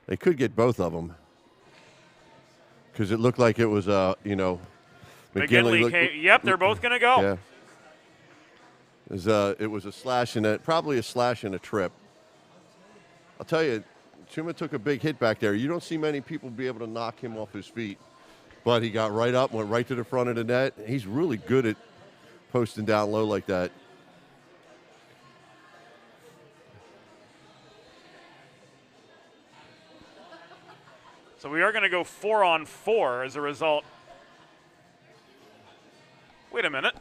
they could get both of them because it looked like it was, McGinley came. Yep, they're both going to go. Yeah. It was a slash and probably a slash and a trip. I'll tell you, Chuma took a big hit back there. You don't see many people be able to knock him off his feet. But he got right up, went right to the front of the net. He's really good at posting down low like that. So we are going to go 4-on-4 as a result. Wait a minute.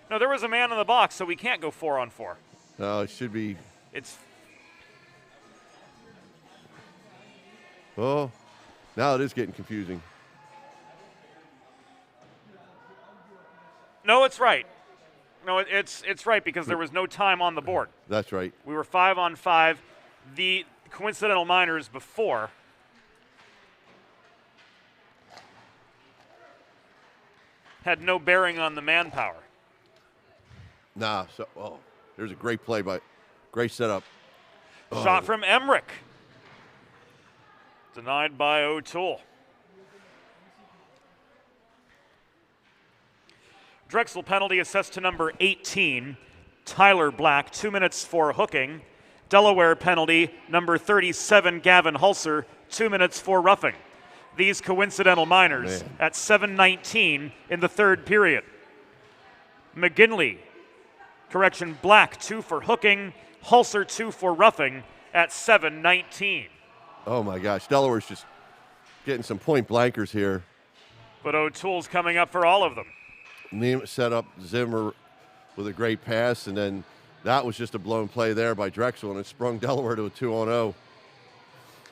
No, there was a man in the box, so we can't go 4-on-4. No, it should be. It's. Oh, now it is getting confusing. No, it's right. No, it's right because there was no time on the board. That's right. We were 5-on-5. The coincidental minors before had no bearing on the manpower. Nah, so, there's a great play great setup. Shot from Emmerich. Denied by O'Toole. Drexel penalty assessed to number 18, Tyler Black, 2 minutes for hooking. Delaware penalty, number 37, Gavin Hulser, 2 minutes for roughing. These coincidental minors at 7:19 in the third period. Black, 2 for hooking, Hulser 2 for roughing at 7:19. Oh my gosh, Delaware's just getting some point blankers here. But O'Toole's coming up for all of them. Nema set up Zimmer with a great pass, and then that was just a blown play there by Drexel, and it sprung Delaware to a 2-on-0.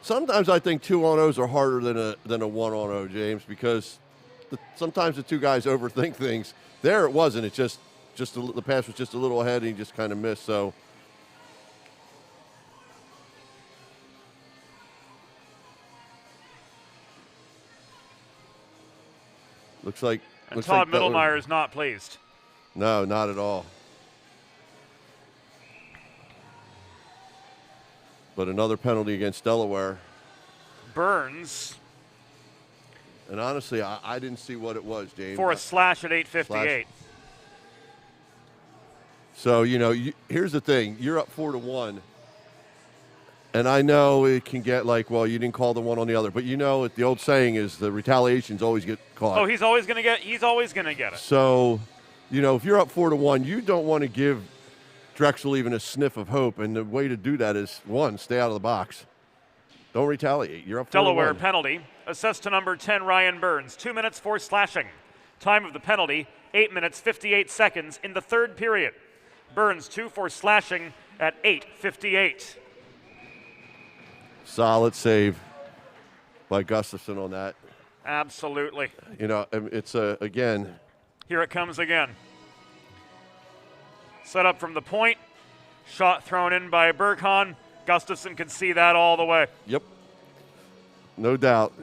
Sometimes I think 2-on-0s are harder than a 1-on-0, James, because sometimes the two guys overthink things. There it wasn't. It just the pass was just a little ahead, and he just kind of missed. So looks like. And Todd Mittelmeyer is not pleased. No, not at all. But another penalty against Delaware. Burns. And honestly, I didn't see what it was, James. For a slash at 8:58. So, here's the thing. You're up 4-1. And I know it can get like, well, you didn't call the one on the other. But the old saying is the retaliations always get caught. Oh, he's always going to get it. So, if you're up 4-1, you don't want to give Drexel even a sniff of hope. And the way to do that is, one, stay out of the box. Don't retaliate. You're up 4-1. Delaware penalty. Assessed to number 10, Ryan Burns. 2 minutes for slashing. Time of the penalty, 8 minutes, 58 seconds in the third period. Burns 2 for slashing at 8:58. Solid save by Gustafsson on that. Absolutely. It's again. Here it comes again. Set up from the point. Shot thrown in by Berghan. Gustafsson can see that all the way. Yep. No doubt.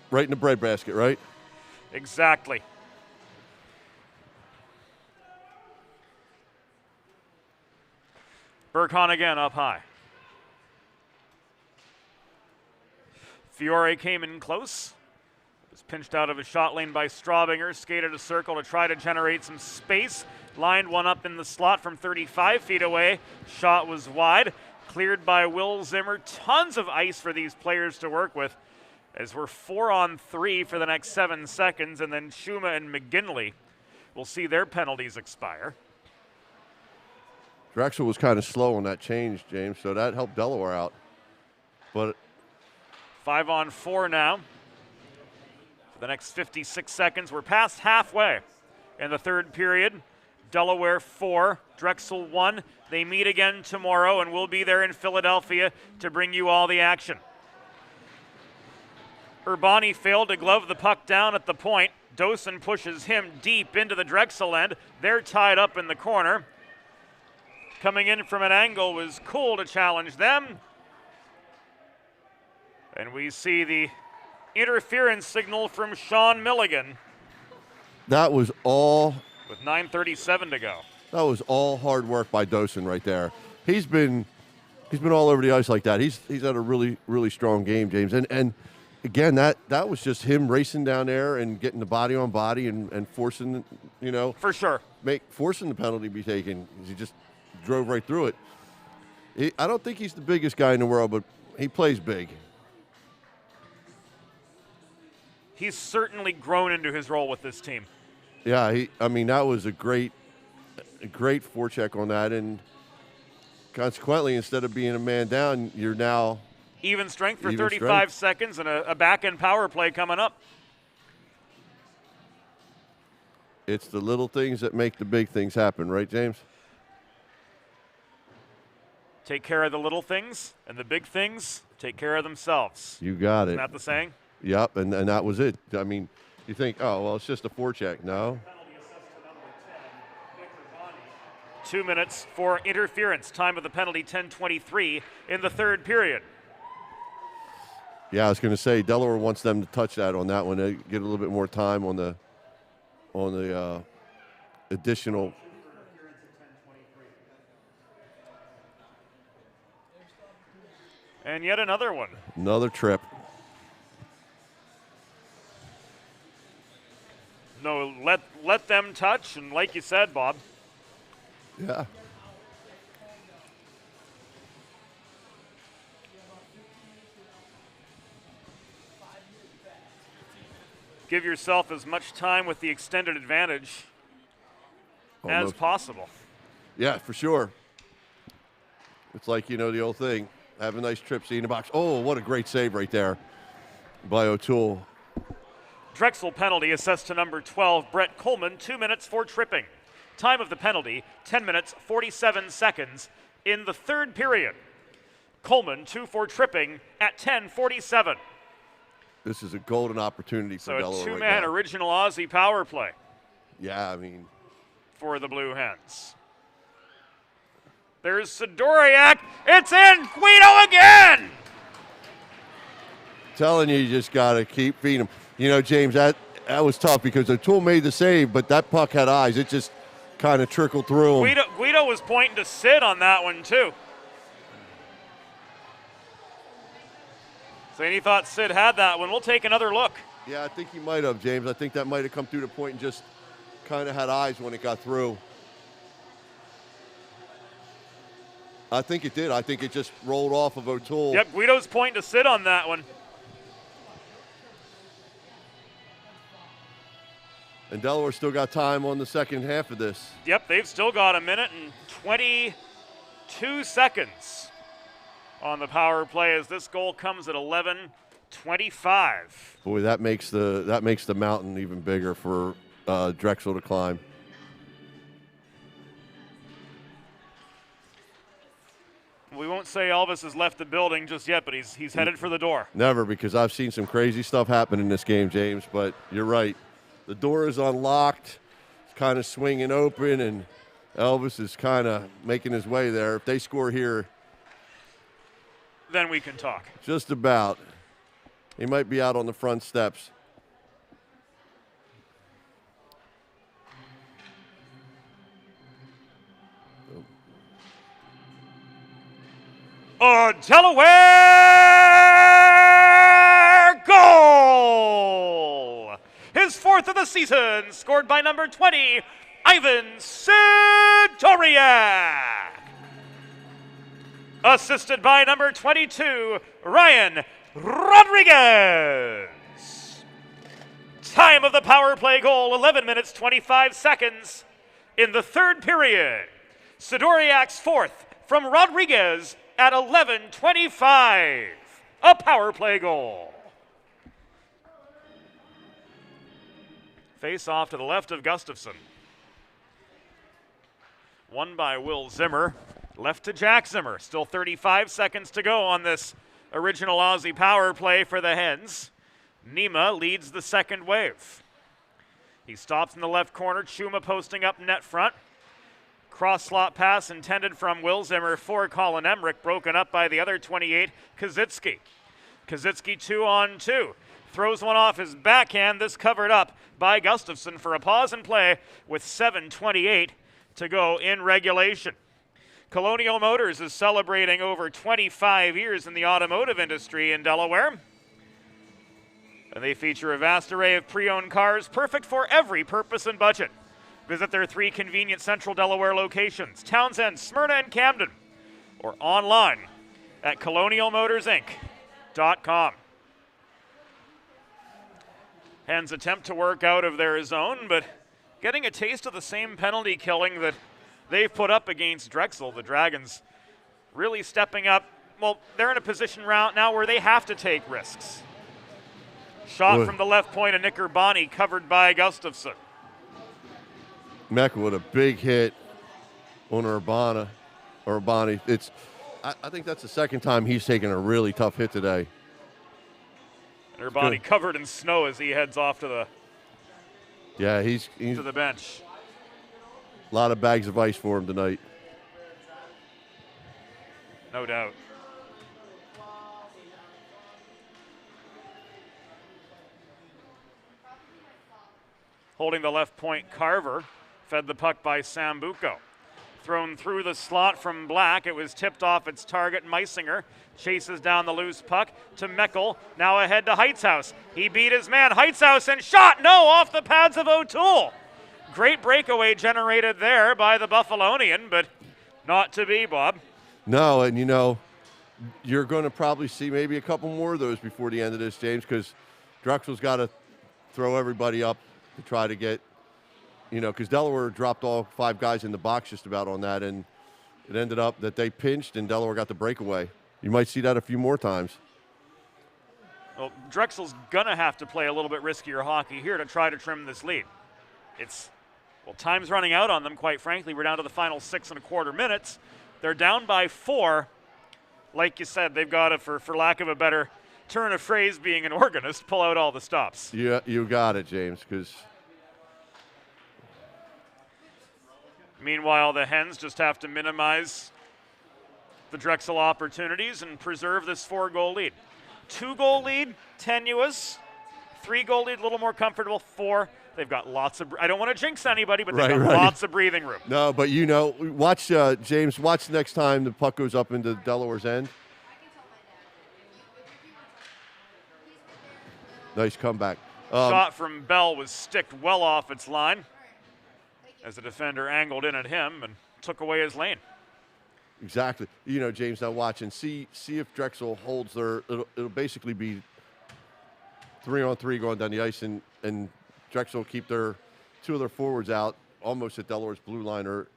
Right in the breadbasket, right? Exactly. Berghan again up high. Fiore came in close. Was pinched out of his shot lane by Straubinger. Skated a circle to try to generate some space. Lined one up in the slot from 35 feet away. Shot was wide. Cleared by Will Zimmer. Tons of ice for these players to work with, as we're 4-on-3 for the next 7 seconds, and then Chuma and McGinley will see their penalties expire. Drexel was kind of slow on that change, James, so that helped Delaware out. But 5-on-4 now. For the next 56 seconds, we're past halfway in the third period. Delaware 4, Drexel 1. They meet again tomorrow, and we'll be there in Philadelphia to bring you all the action. Urbani failed to glove the puck down at the point. Dosen pushes him deep into the Drexel end. They're tied up in the corner. Coming in from an angle was Cool to challenge them. And we see the interference signal from Sean Milligan. That was all. With 9:37 to go. That was all hard work by Dosen right there. He's been all over the ice like that. He's had a really, really strong game, James. And again, that was just him racing down there and getting the body on body and forcing, For sure. Forcing the penalty to be taken. He just drove right through it. I don't think he's the biggest guy in the world, but he plays big. He's certainly grown into his role with this team. Yeah, that was a great forecheck on that, and consequently, instead of being a man down, you're now Even strength for Even 35 strength. seconds and a back-end power play coming up. It's the little things that make the big things happen, right, James? Take care of the little things, and the big things take care of themselves. You got Isn't it. that the saying? Yep, and that was it. I mean, you think, oh, well, it's just a forecheck. No. 2 minutes for interference. Time of the penalty, 10:23 in the third period. Yeah, I was going to say Delaware wants them to touch that on that one. They get a little bit more time on the additional. And yet another one. Another trip. No, let them touch, and like you said, Bob, Yeah. give yourself as much time with the extended advantage as Almost. possible. Yeah, for sure. It's like, the old thing. Have a nice trip, see you in the box. Oh, what a great save right there by O'Toole. Drexel penalty assessed to number 12, Brett Coleman, 2 minutes for tripping. Time of the penalty, 10 minutes, 47 seconds in the third period. Coleman, 2 for tripping at 10:47. This is a golden opportunity for So a Delaware two-man right now. original Ozzy power play Yeah, I mean, for the Blue Hens. There's Sidoriak. It's in. Guido again. telling you just got to keep feeding him. James, that was tough because O'Toole made the save, but that puck had eyes. It just kind of trickled through him. Guido was pointing to Sid on that one, too. So he thought Sid had that one. We'll take another look. Yeah, I think he might have, James. I think that might have come through the point and just kind of had eyes when it got through. I think it did. I think it just rolled off of O'Toole. Yep, Guido's pointing to Sid on that one. And Delaware still got time on the second half of this. Yep, they've still got a minute and 22 seconds on the power play as this goal comes at 11:25. Boy, that makes the mountain even bigger for Drexel to climb. We won't say Elvis has left the building just yet, but he's headed for the door. Never, because I've seen some crazy stuff happen in this game, James, but you're right. The door is unlocked. It's kind of swinging open, and Elvis is kind of making his way there. If they score here, Then we can talk. just about. He might be out on the front steps. A Delaware goal! His fourth of the season, scored by number 20, Ivan Sidoriak. Assisted by number 22, Ryan Rodriguez. Time of the power play goal, 11 minutes, 25 seconds in the third period. Sidoriak's fourth from Rodriguez at 11:25. A power play goal. Face off to the left of Gustafsson. Won by Will Zimmer. Left to Jack Zimmer. Still 35 seconds to go on this original Ozzy power play for the Hens. Nema leads the second wave. He stops in the left corner. Chuma posting up net front. Cross slot pass intended from Will Zimmer for Colin Emmerich, broken up by the other 28, Kazitsky. Kazitsky 2-on-2. Throws one off his backhand. This covered up by Gustafsson for a pause and play with 7:28 to go in regulation. Colonial Motors is celebrating over 25 years in the automotive industry in Delaware. And they feature a vast array of pre-owned cars, perfect for every purpose and budget. Visit their 3 convenient Central Delaware locations, Townsend, Smyrna, and Camden, or online at colonialmotorsinc.com. Hens attempt to work out of their zone, but getting a taste of the same penalty killing that they've put up against Drexel. The Dragons really stepping up well, they're in a position now where they have to take risks. Shot from the left point of Nick Urbani, covered by Gustafsson. Mecca with a big hit on Urbani. I think that's the second time he's taken a really tough hit today. And Urbani covered in snow as he heads off to the he's to the bench. A lot of bags of ice for him tonight. No doubt. Holding the left point, Carver fed the puck by Sambuco. Thrown through the slot from Black. It was tipped off its target. Meisinger chases down the loose puck to Meckel. Now ahead to Heitzhaus. He beat his man. Heitzhaus and shot. No, off the pads of O'Toole. Great breakaway generated there by the Buffalonian, but not to be, Bob. No, and you're going to probably see maybe a couple more of those before the end of this, James, because Drexel's got to throw everybody up to try to get, because Delaware dropped all 5 guys in the box just about on that, and it ended up that they pinched and Delaware got the breakaway. You might see that a few more times. Well, Drexel's going to have to play a little bit riskier hockey here to try to trim this lead. Time's running out on them, quite frankly. We're down to the final 6.25 minutes. They're down by 4. Like you said, they've got to, for lack of a better turn of phrase, being an organist, pull out all the stops. Yeah, you got it, James, because... Meanwhile, the Hens just have to minimize the Drexel opportunities and preserve this 4-goal lead. 2-goal lead, tenuous. 3-goal lead, a little more comfortable. 4, they've got lots of... I don't want to jinx anybody, but they've got lots of breathing room. No, but watch, James, watch next time the puck goes up into Delaware's end. Nice comeback. Shot from Bell was sticked well off its line as the defender angled in at him and took away his lane. Exactly. James, now watch and see if Drexel holds their. It'll basically be 3-on-3 going down the ice, and Drexel will keep 2 of their forwards out almost at Delaware's blue line or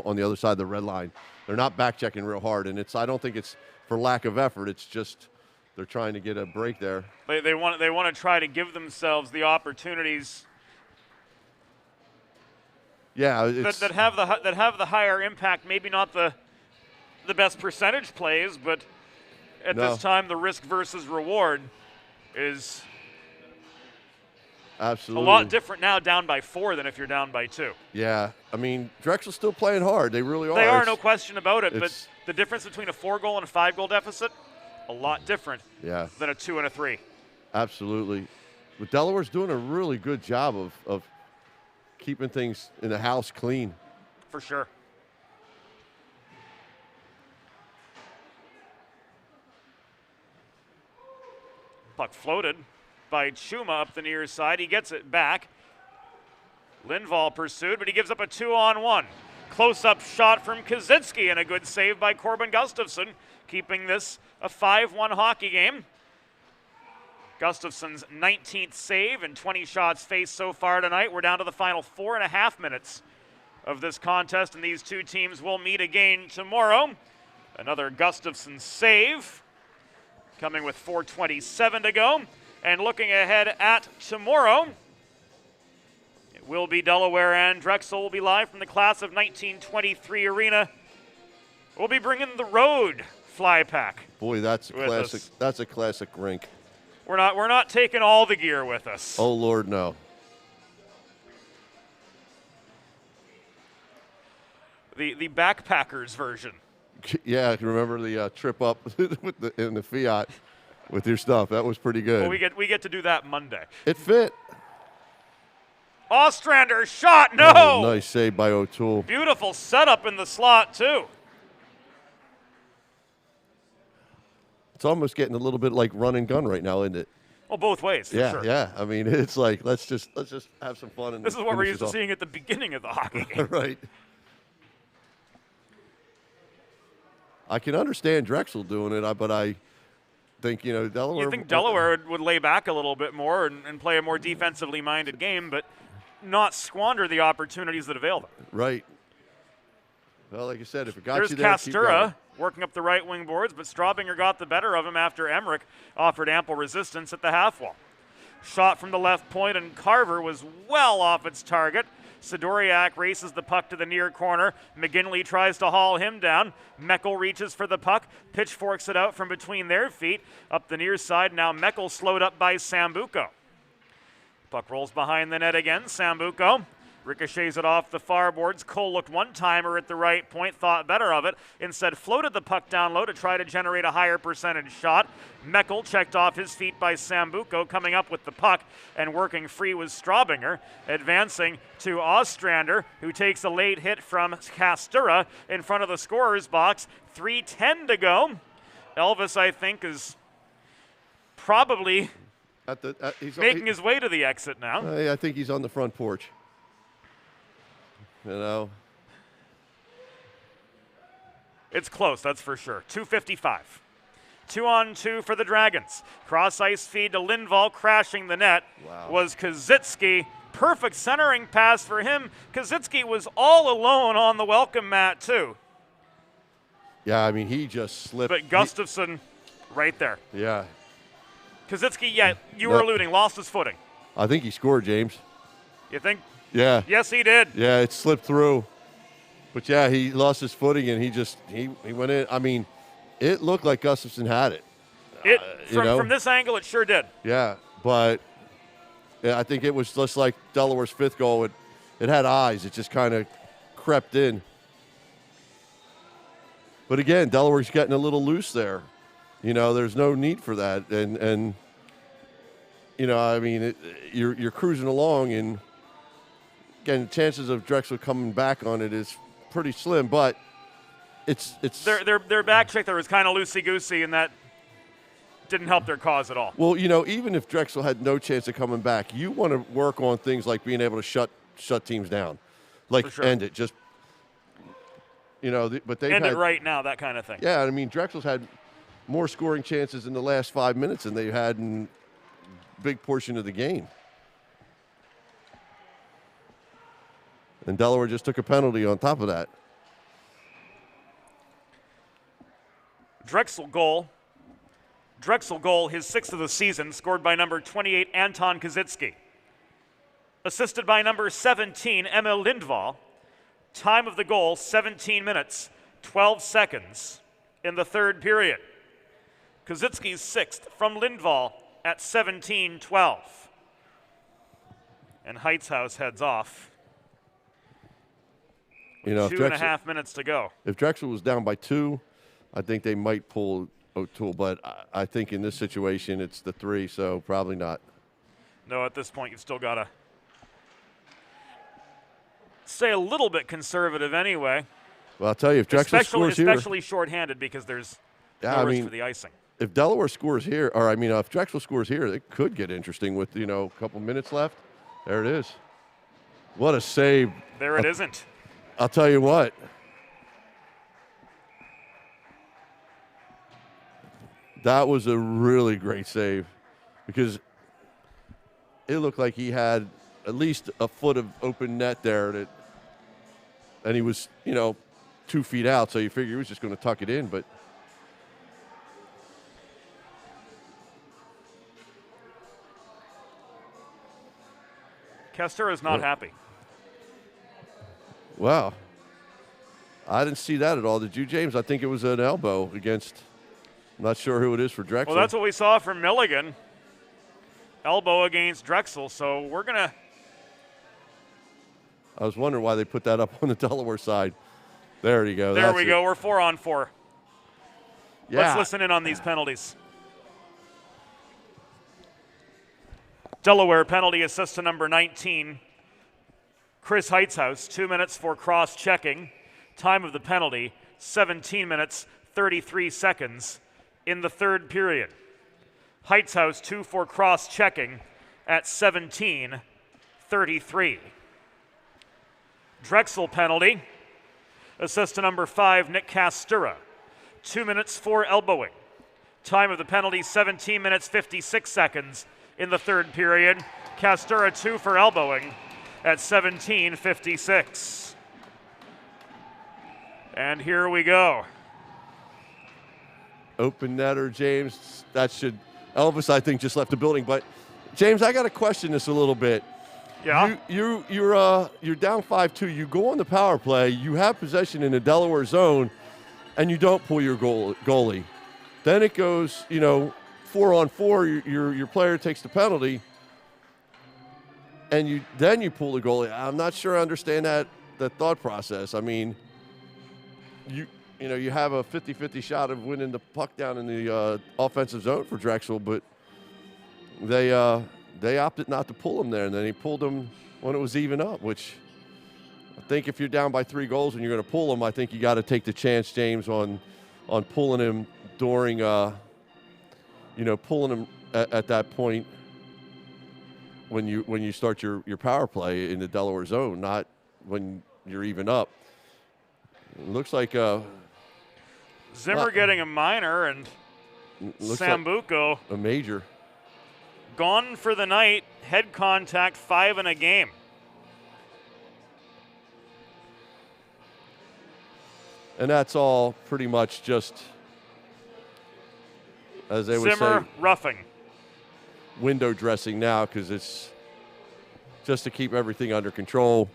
on the other side of the red line. They're not back checking real hard, and I don't think it's for lack of effort. It's just they're trying to get a break there. They want to try to give themselves the opportunities. Yeah, that have the higher impact. Maybe not the best percentage plays, but at this time the risk versus reward is absolutely a lot different now, down by 4 than if you're down by 2. Yeah, I mean Drexel's still playing hard. They really are. They are, no question about it. But the difference between a 4-goal and a 5-goal deficit, a lot different. Than a 2 and a 3. Absolutely. But Delaware's doing a really good job of keeping things in the house clean. For sure. Puck floated by Chuma up the near side. He gets it back. Lindvall pursued, but he gives up a 2-on-1. Close-up shot from Kaczynski and a good save by Corbin Gustafsson, keeping this a 5-1 hockey game. Gustafsson's 19th save and 20 shots faced so far tonight. We're down to the final 4.5 minutes of this contest, and these two teams will meet again tomorrow. Another Gustafsson save coming with 4:27 to go. And looking ahead at tomorrow, it will be Delaware and Drexel will be live from the class of 1923 arena. We'll be bringing the road fly pack. Boy, that's a classic. That's a classic rink. We're not taking all the gear with us. Oh Lord, no. The backpackers version. Yeah, remember the trip up in the Fiat with your stuff? That was pretty good. Well, we get to do that Monday. It fit. Ostrander shot, no! Oh, nice save by O'Toole. Beautiful setup in the slot too. It's almost getting a little bit like run and gun right now, isn't it? Well, both ways, for sure. Yeah. I mean, it's like let's just have some fun. And this is what we're used to seeing at the beginning of the hockey game. Right. I can understand Drexel doing it, but I think Delaware. You think Delaware would lay back a little bit more and play a more defensively minded game, but not squander the opportunities that avail them. Right. Well, like I said, if it got There's you there, keep going. Castura working up the right wing boards, but Straubinger got the better of him after Emmerich offered ample resistance at the half wall. Shot from the left point, and Carver was well off its target. Sidoriak races the puck to the near corner. McGinley tries to haul him down. Meckel reaches for the puck. Pitchforks it out from between their feet. Up the near side, now Meckel slowed up by Sambuco. Puck rolls behind the net again. Sambuco ricochets it off the far boards. Cole looked one-timer at the right point, thought better of it. Instead floated the puck down low to try to generate a higher percentage shot. Meckel checked off his feet by Sambuco, coming up with the puck and working free was Straubinger, advancing to Ostrander, who takes a late hit from Castura in front of the scorer's box. 3:10 to go. Elvis, I think, is probably making his way to the exit now. I think he's on the front porch. You know, it's close, that's for sure. 2:55. 2-on-2 for the Dragons. Cross ice feed to Lindvall, crashing the net. Wow. Was Kazitsky. Perfect centering pass for him. Kazitsky was all alone on the welcome mat, too. Yeah, I mean, he just slipped. But Gustafsson right there. Yeah. Kazitsky, you were alluding, lost his footing. I think he scored, James. You think? Yeah. Yes, he did. Yeah, it slipped through. But, yeah, he lost his footing, and he went in. I mean, it looked like Gustafsson had it. From this angle, it sure did. Yeah, but I think it was just like Delaware's fifth goal. It had eyes. It just kind of crept in. But, again, Delaware's getting a little loose there. You know, there's no need for that. And you know, I mean, you're cruising along, and, again, the chances of Drexel coming back on it is pretty slim, but it's their back check there was kind of loosey-goosey, and that didn't help their cause at all. Well, you know, even if Drexel had no chance of coming back, you want to work on things like being able to shut teams down, like sure. End it. Just, you know, but they end it right now, that kind of thing. Yeah, I mean, Drexel's had more scoring chances in the last 5 minutes than they had in a big portion of the game. And Delaware just took a penalty on top of that. Drexel goal, his sixth of the season, scored by number 28, Anton Kazitsky. Assisted by number 17, Emil Lindvall. Time of the goal, 17 minutes, 12 seconds in the third period. Kazitsky's sixth from Lindvall at 17:12. And Heitzhaus heads off. You know, 2.5 minutes to go. If Drexel was down by 2, I think they might pull O'Toole, but I think in this situation it's the 3, so probably not. No, at this point you've still got to stay a little bit conservative anyway. Well, I'll tell you, if Drexel scores here, especially shorthanded because there's no risk for the icing. If Delaware scores here, or I mean, if Drexel scores here, it could get interesting with, you know, a couple minutes left. There it is. What a save. There it isn't. I'll tell you what. That was a really great save because it looked like he had at least a foot of open net there, and he was, you know, 2 feet out, so you figure he was just going to tuck it in, but Castura's not happy. Wow. I didn't see that at all. Did you, James? I think it was an elbow against, I'm not sure who it is for Drexel. Well, that's what we saw from Milligan. Elbow against Drexel, so we're going to. I was wondering why they put that up on the Delaware side. There you go. There we go. We're 4-on-4. Yeah. Let's listen in on these penalties. Delaware penalty assist to number 19, Chris Heitzhaus, 2 minutes for cross-checking. Time of the penalty, 17 minutes, 33 seconds in the third period. Heitzhaus, 2 for cross-checking at 17:33. Drexel penalty, assist to number 5, Nick Castura, 2 minutes for elbowing. Time of the penalty, 17 minutes, 56 seconds in the third period. Castura 2 for elbowing at 17:56. And here we go. Open netter, James. That should. Elvis, I think, just left the building. But James, I got to question this a little bit. Yeah. You're down 5-2. You go on the power play. You have possession in the Delaware zone, and you don't pull your goalie. Then it goes, 4-on-4. Your player takes the penalty, and you pull the goalie. I'm not sure I understand that thought process. I mean, you have a 50-50 shot of winning the puck down in the offensive zone for Drexel, but they opted not to pull him there, and then he pulled him when it was even up, which I think if you're down by 3 goals and you're going to pull him, I think you got to take the chance, James, on pulling him during, pulling him at that point when you start your power play in the Delaware zone, not when you're even up. It looks like Zimmer getting a minor and Sambuco like a major. Gone for the night. Head contact, 5 in a game. And that's all pretty much just, as they would Zimmer say, roughing. Window dressing now, because it's just to keep everything under control.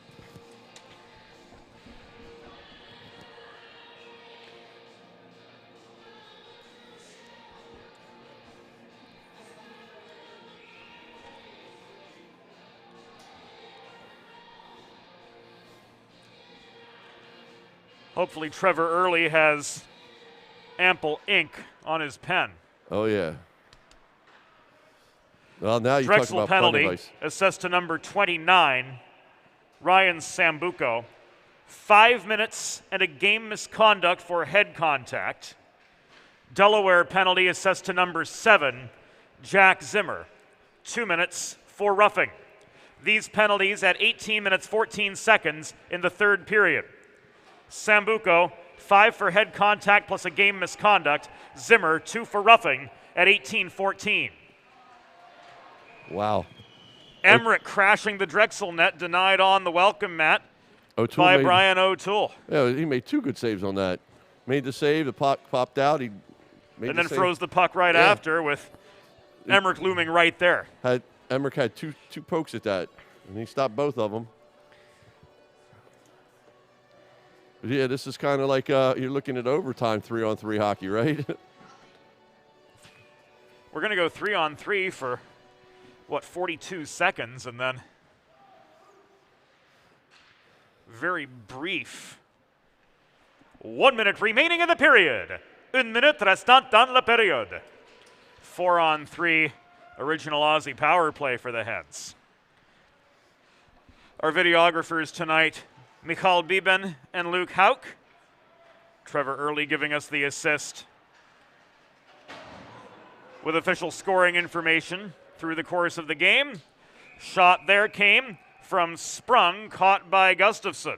Hopefully Trevor Early has ample ink on his pen. Oh, yeah. Well, now you Drexel talk about penalty assessed to number 29, Ryan Sambuco. 5 minutes and a game misconduct for head contact. Delaware penalty assessed to number 7, Jack Zimmer. 2 minutes for roughing. These penalties at 18 minutes 14 seconds in the third period. Sambuco, 5 for head contact plus a game misconduct. Zimmer, 2 for roughing at 18-14. Wow. Emmerich crashing the Drexel net, denied on the welcome mat by Brian O'Toole. Yeah, he made 2 good saves on that. Made the save, the puck popped out. He made and then save. froze the puck right after with Emmerich looming right there. Emmerich had two pokes at that, and he stopped both of them. But yeah, this is kind of like you're looking at overtime 3-on-3 hockey, right? We're going to go 3-on-3 for, 42 seconds, and then very brief. 1 minute remaining in the period. 1 minute restant dans la période. 4-on-3 original Ozzy power play for the Hens. Our videographers tonight, Michal Biben and Luke Hauk. Trevor Early giving us the assist. With official scoring information through the course of the game. Shot there came from Sprung, caught by Gustafsson.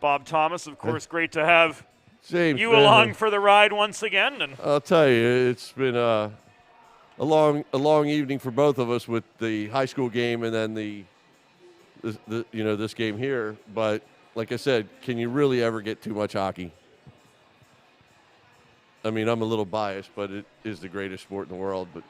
Bob Thomas, of course, great to have James, you along for the ride once again. And I'll tell you, it's been a long evening for both of us with the high school game and then this game here. But like I said, can you really ever get too much hockey? I mean, I'm a little biased, but it is the greatest sport in the world. But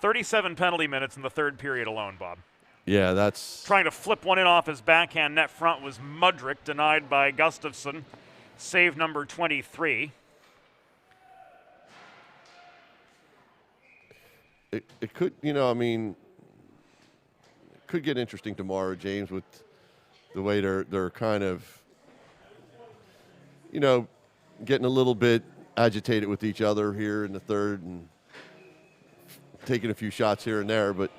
37 penalty minutes in the third period alone, Bob. Yeah, that's... Trying to flip one in off his backhand net front was Mudrick, denied by Gustafsson. Save number 23. It could, could get interesting tomorrow, James, with the way they're kind of, getting a little bit agitated with each other here in the third and taking a few shots here and there, but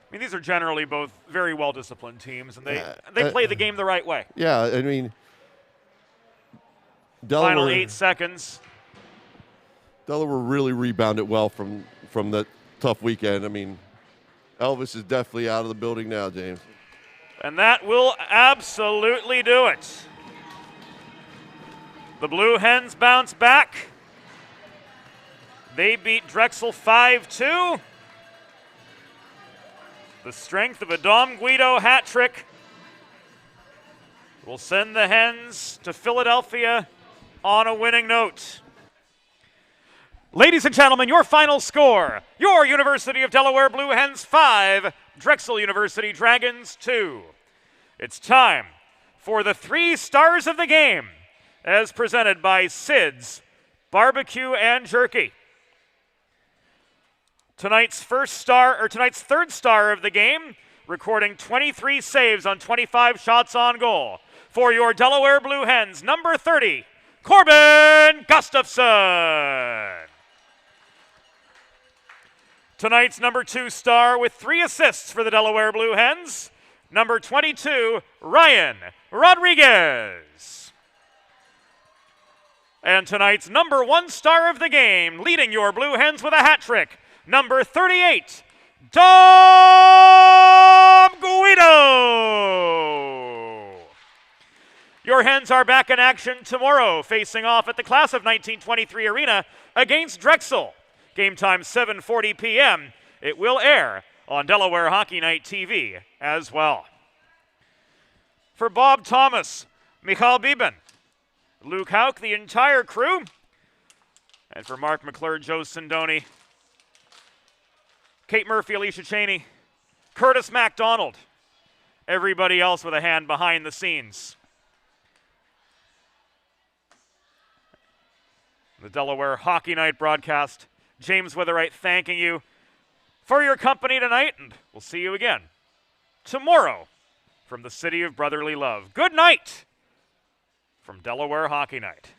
I mean, these are generally both very well-disciplined teams, and they play the game the right way. Yeah, I mean, Delaware, final 8 seconds. Delaware really rebounded well from the tough weekend. I mean, Elvis is definitely out of the building now, James. And that will absolutely do it. The Blue Hens bounce back. They beat Drexel 5-2. The strength of a Dom Guido hat trick will send the Hens to Philadelphia on a winning note. Ladies and gentlemen, your final score. Your University of Delaware Blue Hens 5, Drexel University Dragons 2. It's time for the 3 stars of the game, as presented by Sid's Barbecue and Jerky. Tonight's third star of the game, recording 23 saves on 25 shots on goal. For your Delaware Blue Hens, number 30, Corbin Gustafsson. Tonight's number 2 star with 3 assists for the Delaware Blue Hens, number 22, Ryan Rodriguez. And tonight's number 1 star of the game, leading your Blue Hens with a hat trick, number 38, Dom Guido. Your Hens are back in action tomorrow, facing off at the Class of 1923 Arena against Drexel. Game time 7:40 p.m. It will air on Delaware Hockey Night TV as well. For Bob Thomas, Michal Bieben, Luke Hauk, the entire crew, and for Mark McClure, Joe Sindoni, Kate Murphy, Alicia Cheney, Curtis MacDonald, everybody else with a hand behind the scenes. The Delaware Hockey Night broadcast, James Witherite thanking you for your company tonight, and we'll see you again tomorrow from the city of brotherly love. Good night from Delaware Hockey Night.